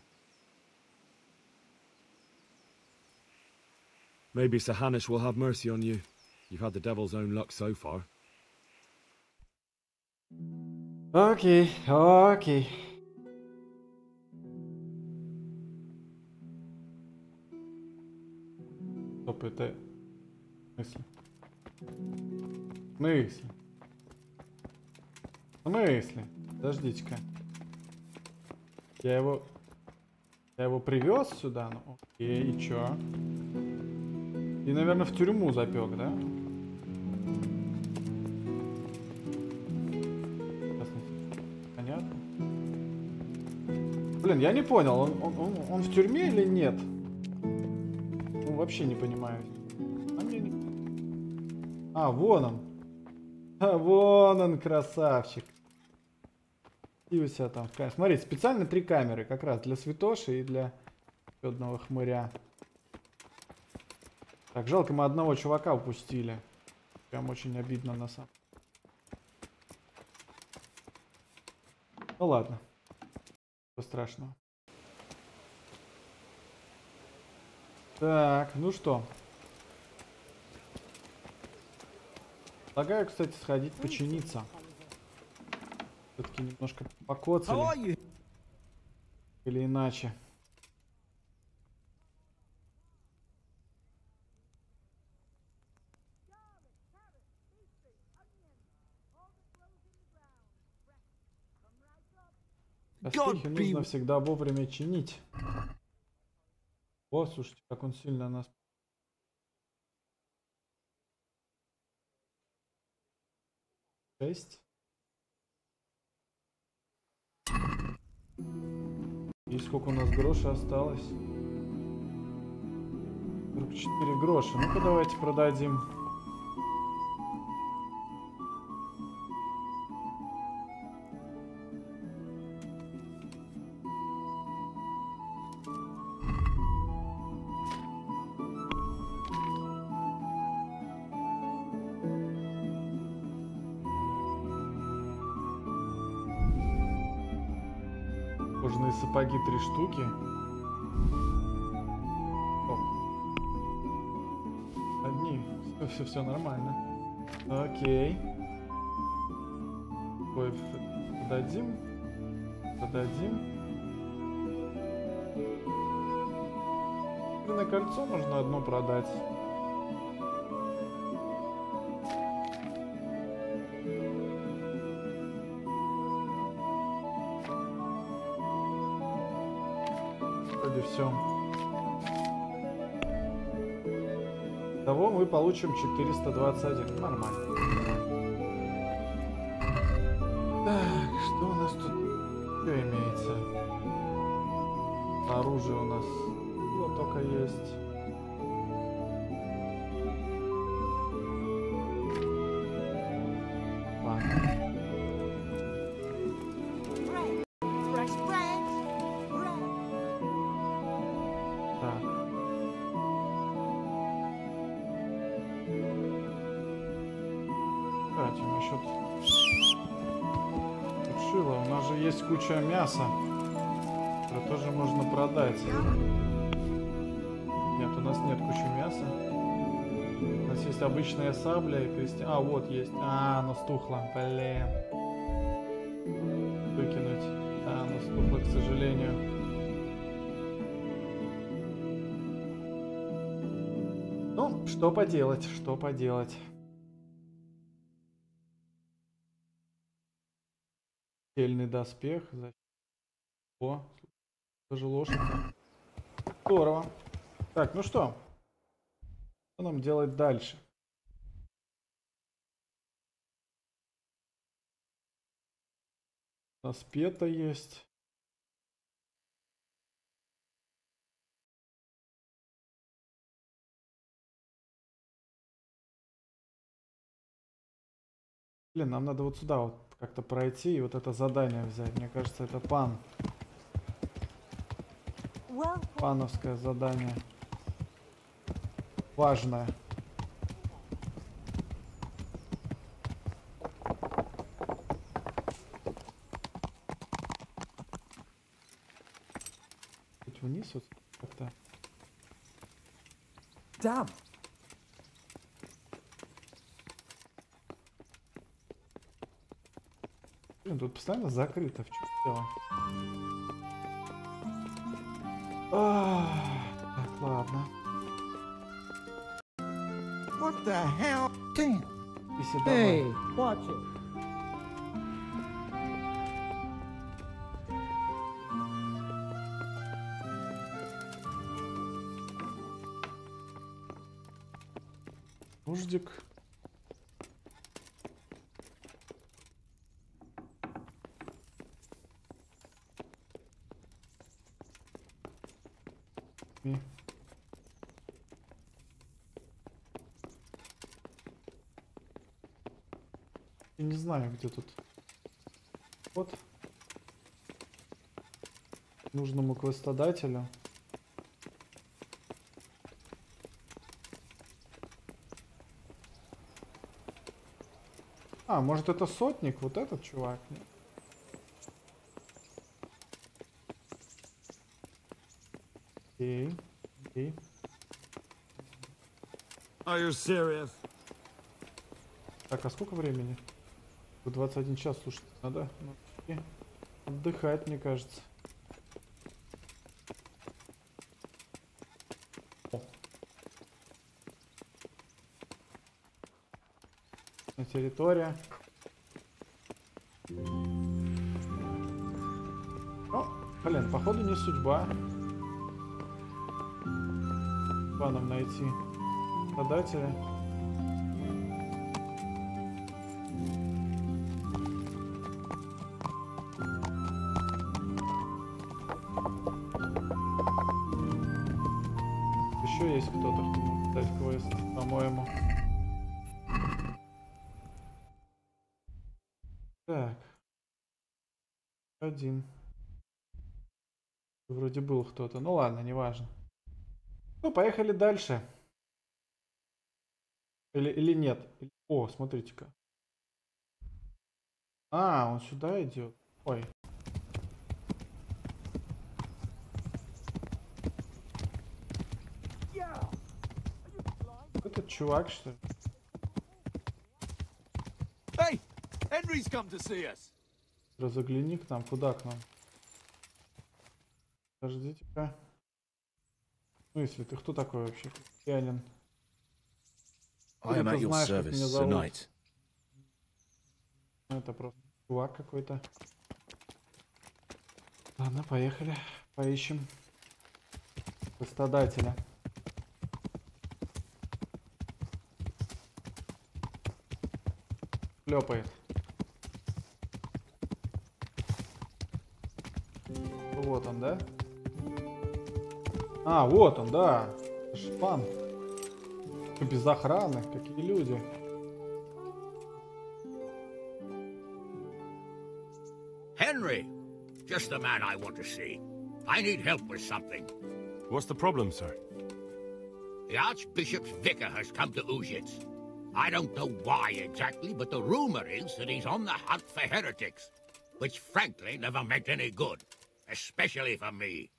Maybe Sir Hanush will have mercy on you. You've had the devil's own luck so far. Окей, окей. Стоп, это... В смысле? В смысле? Подождите-ка. Я его привез сюда? Ну, окей, и чё? И, наверное, в тюрьму запек, да? Понятно. Блин, я не понял, он в тюрьме или нет? Ну, вообще не понимаю. Вон он. Вон он, красавчик. И у себя там. Смотрите, специально 3 камеры, как раз для святоши и для одного хмыря. Так, жалко, мы одного чувака упустили. Прям очень обидно на самом. Ну ладно. Ничего страшного. Так, ну что. Предлагаю, кстати, сходить починиться. Все-таки немножко покоцали. Или иначе. Доспехи нужно всегда вовремя чинить. О, слушайте, как он сильно нас... Шесть. И сколько у нас гроша осталось? 44 гроша. Ну-ка давайте продадим. Кожаные сапоги 3 штуки. Оп. Одни. Все нормально. Окей. Ой, продадим. Продадим. Серебряное кольцо можно одно продать. Вроде все. Того мы получим 421. Нормально. Так, что у нас тут еще имеется? Оружие у нас вот только есть. У нас же есть куча мяса, которое тоже можно продать. Нет, у нас нет кучи мяса. У нас есть обычная сабля и крестьян. А, вот есть. А, оно стухло. Блин. Выкинуть. Да, оно стухло, к сожалению. Ну, что поделать, что поделать. Сильный доспех. О, даже лошадь. Здорово. Так, ну что? Что нам делать дальше? У нас пета есть. Блин, нам надо вот сюда вот как-то пройти и вот это задание взять. Мне кажется, это пановское задание. Важное. Чуть вниз вот как-то. Damn. Блин, тут постоянно закрыто, в чем дело? Так, ладно. What the hell? Damn. Hey, watch it. Уждик. Я не знаю, где тут вот нужному квестодателю. А, может это сотник, вот этот чувак? Нет? Окей, окей. Are you serious? Так, а сколько времени? 21 час, слушать надо. Отдыхать, мне кажется. На территория. О, блин, походу не судьба. Нам найти подателя. Еще есть кто-то, кто может дать квест, по-моему. Так. Один. Вроде был кто-то. Ну ладно, неважно. Ну, поехали дальше. Или нет? О, смотрите-ка. А, он сюда идет. Ой. Этот чувак, что ли? Hey, Henry's come to see us. Разогляни к нам. Куда к нам? Подождите-ка. В смысле, ты кто такой вообще? Крестьянин. Ты знаешь, как меня зовут. Это просто чувак какой-то. Ладно, поехали. Поищем. Страдателя. Шлепает. Вот он, да? А, вот он, да. Шпан. Без охраны. Какие люди. Henry! Just the man I want to see. I need help with something. What's the problem, sir? The Archbishop's vicar has come to Uzhitz. I don't know why exactly, but the rumor is that he's on the hunt for heretics, which frankly never meant any good, especially for me.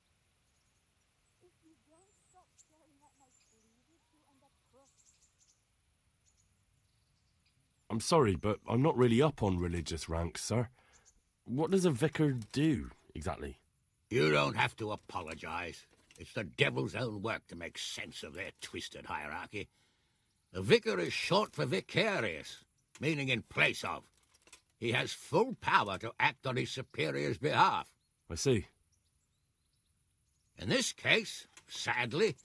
I'm sorry, but I'm not really up on religious ranks, sir. What does a vicar do, exactly? You don't have to apologize. It's the devil's own work to make sense of their twisted hierarchy. The vicar is short for vicarious, meaning in place of. He has full power to act on his superior's behalf. I see. In this case, sadly,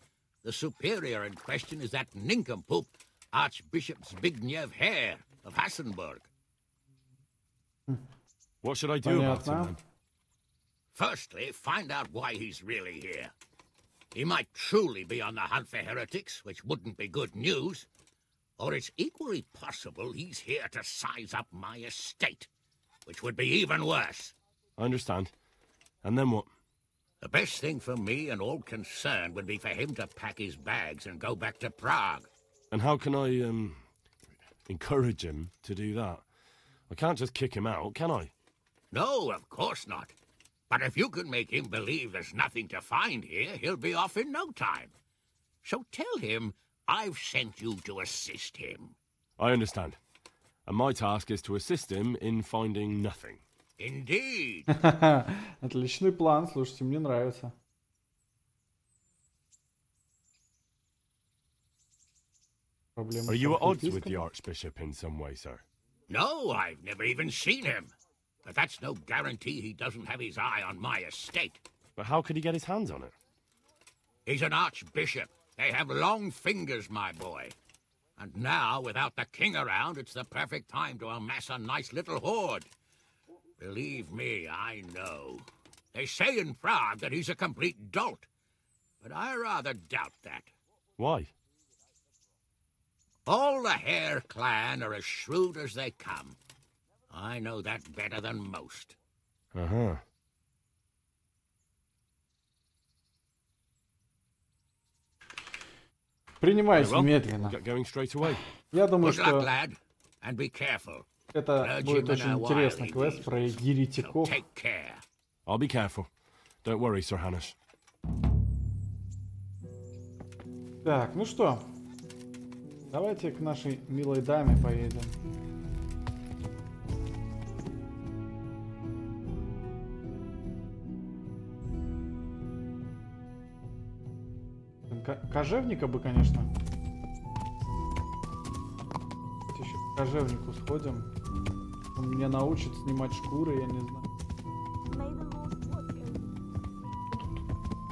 the superior in question is that nincompoop, Archbishop Zbigniew Hare of Hassenburg. What should I do about him, then? Firstly, find out why he's really here. He might truly be on the hunt for heretics, which wouldn't be good news. Or it's equally possible he's here to size up my estate, which would be even worse. I understand. And then what? The best thing for me and all concerned would be for him to pack his bags and go back to Prague. And how can I, encourage him to do that? I can't just kick him out, can I? No, of course not. But if you can make him believe there's nothing to find here, he'll be off in no time. So tell him I've sent you to assist him. I understand. And my task is to assist him in finding nothing. Indeed. Отличный план, слушайте, мне нравится. Are you at odds with the Archbishop in some way, sir? No, I've never even seen him. But that's no guarantee he doesn't have his eye on my estate. But how could he get his hands on it? He's an archbishop. They have long fingers, my boy. And now, without the king around, it's the perfect time to amass a nice little hoard. Believe me, I know. They say in Prague that he's a complete dolt. But I rather doubt that. Why? All the Hare clan are as shrewd as they come. I know that better than most. Uh-huh. Принимайте медленно. Я думаю, что это будет очень интересный квест про еретиков. I'll be careful. Don't worry, Sir Hannes. Так, ну что, давайте к нашей милой даме поедем. Кожевника бы, конечно. Еще к кожевнику сходим. Он меня научит снимать шкуры, я не знаю.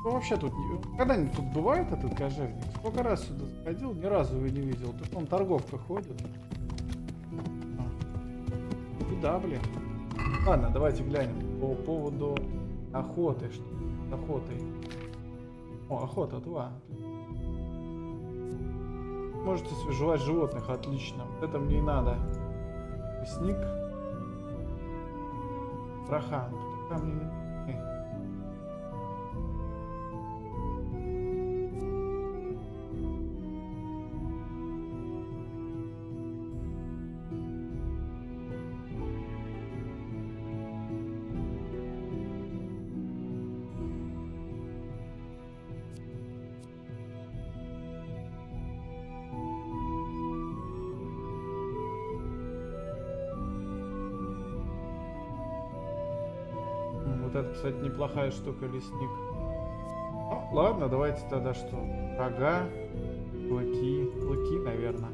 Ну, вообще тут... Когда-нибудь тут бывает этот кожевник? Сколько раз сюда заходил, ни разу его не видел. Тут он торговка ходит. Беда, блин. Ладно, давайте глянем по поводу охоты. Что с охотой? О, охота 2. Можете свежевать животных, отлично. Вот это мне и надо. Мясник. Троха. Троха мне не... Это, кстати, неплохая штука, лесник. Ну, ладно, давайте тогда что? Рога, клыки. Клыки, наверное.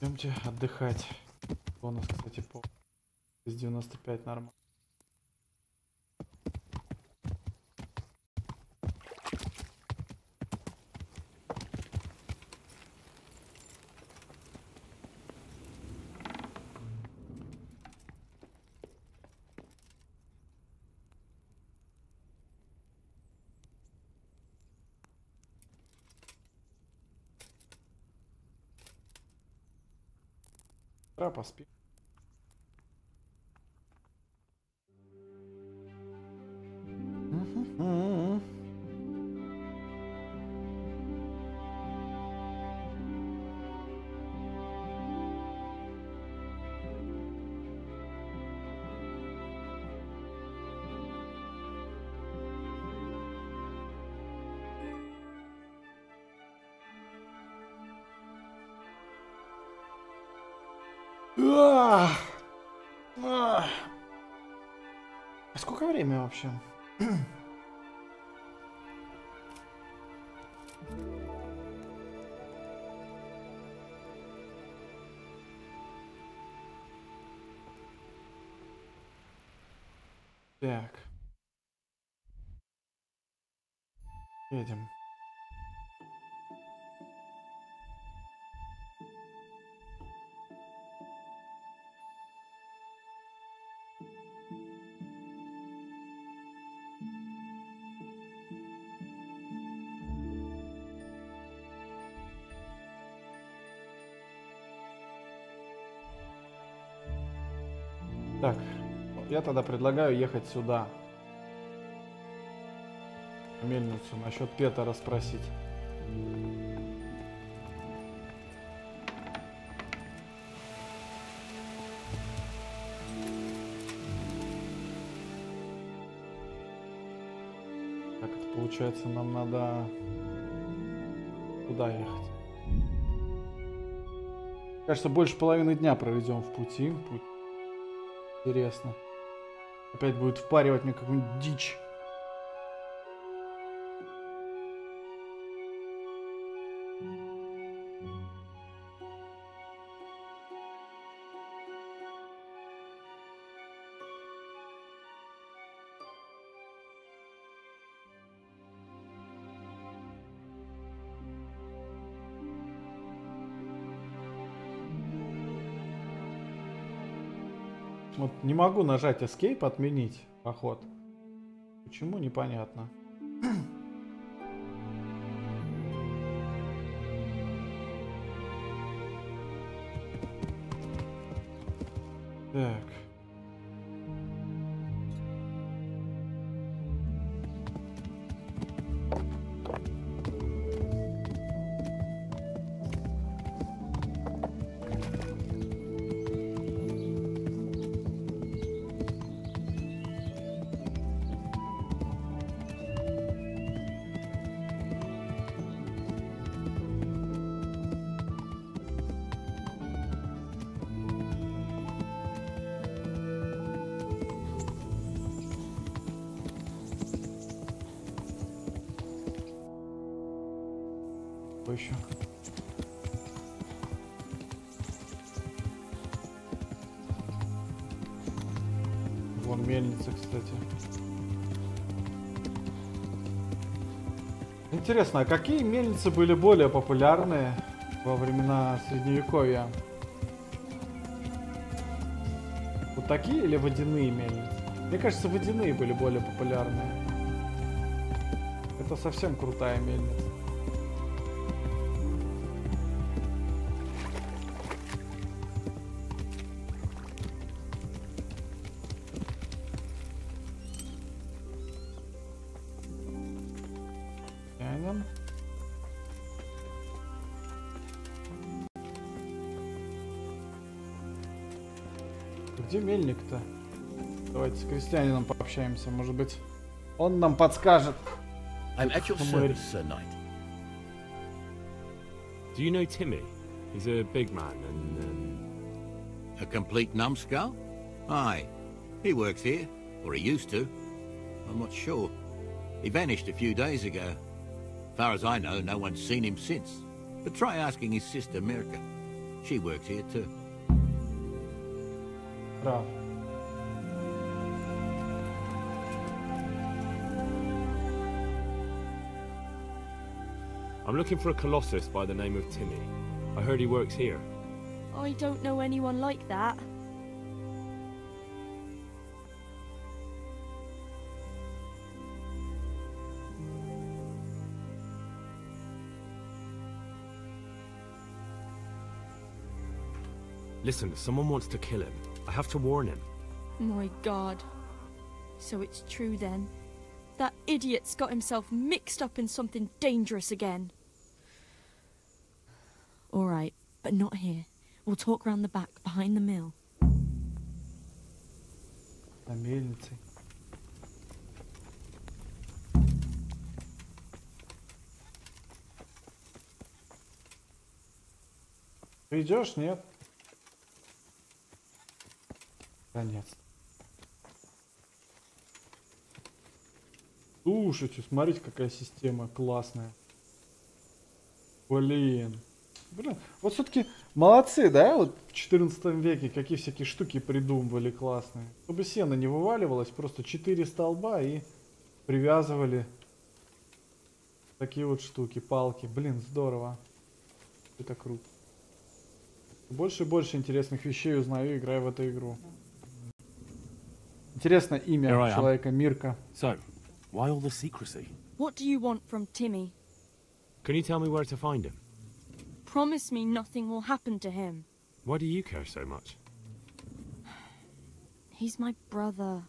Идемте отдыхать. У нас, кстати, по 95 нормально. Поспи. А сколько времени вообще? Так. Едем. Так, я тогда предлагаю ехать сюда. Мельницу насчет Петра спросить. Так, это получается, нам надо куда ехать? Кажется, больше половины дня проведем в пути. Интересно. Опять будет впаривать мне какую-нибудь дичь. Вот не могу нажать Escape, отменить поход. Почему, непонятно. Так. Еще. Вон мельница, кстати. Интересно, а какие мельницы были более популярны во времена Средневековья? Вот такие или водяные мельницы? Мне кажется, водяные были более популярные. Это совсем крутая мельница. Где мельник-то? Давайте с крестьянином пообщаемся. Может быть, он нам подскажет. I'm at your service, Sir Knight. Do you know Timmy? He's a big man and... A complete numbskull? Aye. He works here. Or he used to. I'm not sure. He vanished a few days ago. As far as I know, no one's seen him since. But try asking his sister, Mirka. She works here too. Прав. I'm looking for a colossus by the name of Timmy. I heard he works here. I don't know anyone like that. Listen, someone wants to kill him. I have to warn him. My God. So it's true then. That idiot's got himself mixed up in something dangerous again. All right, but not here. We'll talk round the back, behind the mill. На мельнице. Ты идешь, нет? Конец. Слушайте, смотрите, какая система классная. Блин. Блин, вот все-таки молодцы, да? Вот в 14 веке какие всякие штуки придумывали классные. Чтобы сено не вываливалось, просто 4 столба и привязывали такие вот штуки, палки. Блин, здорово. Это круто. Больше и больше интересных вещей узнаю, играя в эту игру. Интересно имя человека, Мирка. So, why all the secrecy? What do you want from Timmy? Can you tell me where to find him? Promise me nothing will happen to him. Why do you care so much? He's my brother.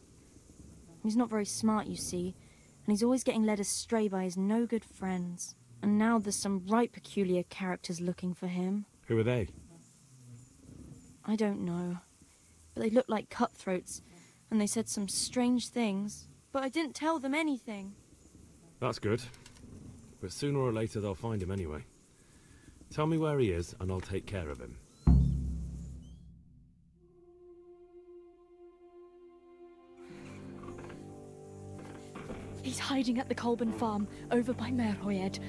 He's not very smart, you see, and he's always getting led astray by his no-good friends. And now there's some right peculiar characters looking for him. Who are they? I don't know, but they look like cutthroats, and they said some strange things, but I didn't tell them anything. That's good. But sooner or later they'll find him anyway. Tell me where he is and I'll take care of him. He's hiding at the Colburn farm, over by Merhoyed.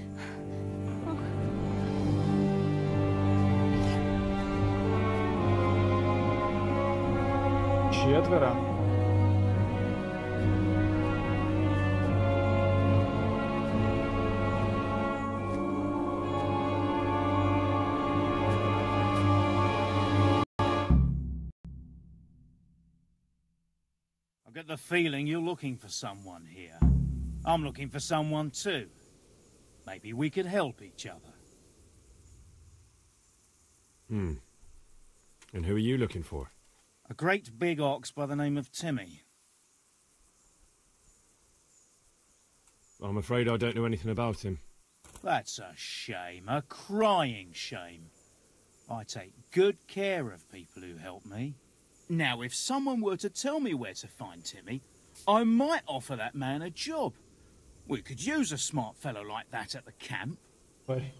Четверо. I get the feeling you're looking for someone here. I'm looking for someone too. Maybe we could help each other. And who are you looking for? A great big ox by the name of Timmy. I'm afraid I don't know anything about him. That's a shame, a crying shame. I take good care of people who help me. Now, if someone were to tell me where to find Timmy, I might offer that man a job. We could use a smart fellow like that at the camp. Ой.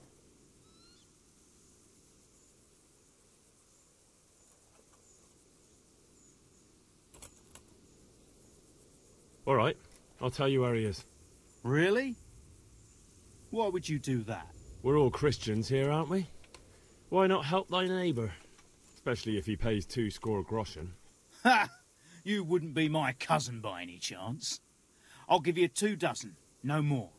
All right, I'll tell you where he is. Really? Why would you do that? We're all Christians here, aren't we? Why not help thy neighbour? Especially if he pays 2 score groschen. Ha! You wouldn't be my cousin by any chance. I'll give you 2 dozen, no more.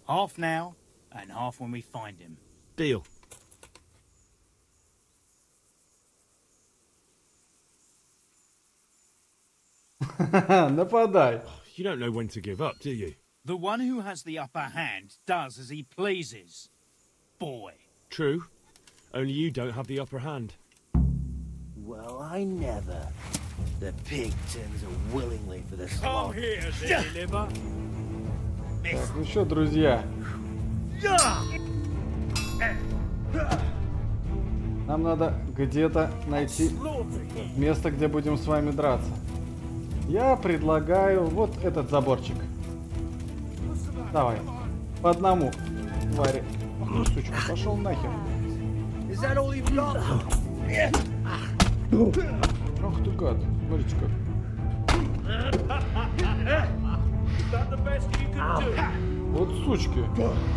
Half now, and half when we find him. Deal. Нападай. You don't know when to give up, do you? The one who has the upper hand does as he pleases. Boy. True. Only you don't have the upper hand. Well, I never. The pig turns willingly for the slog. Come here, silly liver. Так, ну что, друзья? Нам надо где-то найти место, где будем с вами драться. Я предлагаю вот этот заборчик. Давай. По одному. Твари. Ну, сучка, пошел нахер. Ах ты гад. Смотрите как. Вот сучки.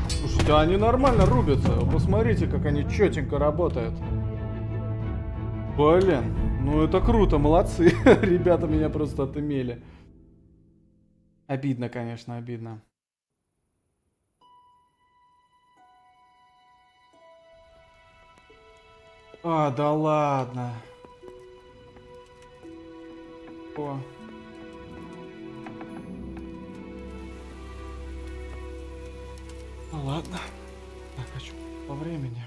Слушайте, они нормально рубятся. Посмотрите, как они четенько работают. Блин, ну это круто, молодцы. Ребята меня просто отымели. Обидно, конечно, обидно. А, да ладно. О. Ну ладно. Так, хочу по времени.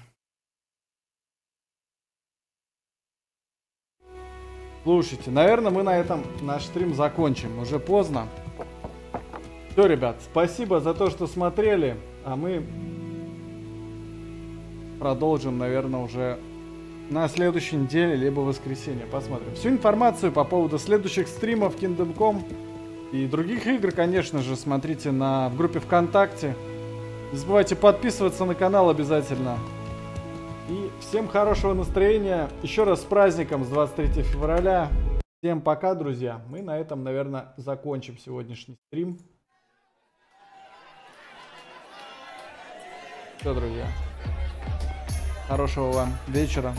Слушайте, наверное, мы на этом наш стрим закончим. Уже поздно. Все, ребят, спасибо за то, что смотрели. А мы продолжим, наверное, уже на следующей неделе, либо в воскресенье. Посмотрим. Всю информацию по поводу следующих стримов Kingdom Come и других игр, конечно же, смотрите в группе ВКонтакте. Не забывайте подписываться на канал обязательно. И всем хорошего настроения. Еще раз с праздником, с 23 февраля. Всем пока, друзья. Мы на этом, наверное, закончим сегодняшний стрим. Все, друзья. Хорошего вам вечера.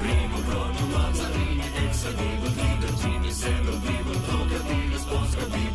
Vivo, vivo, vivo, vivo, vivo, vivo, vivo, vivo, vivo, vivo, vivo, vivo, vivo, vivo,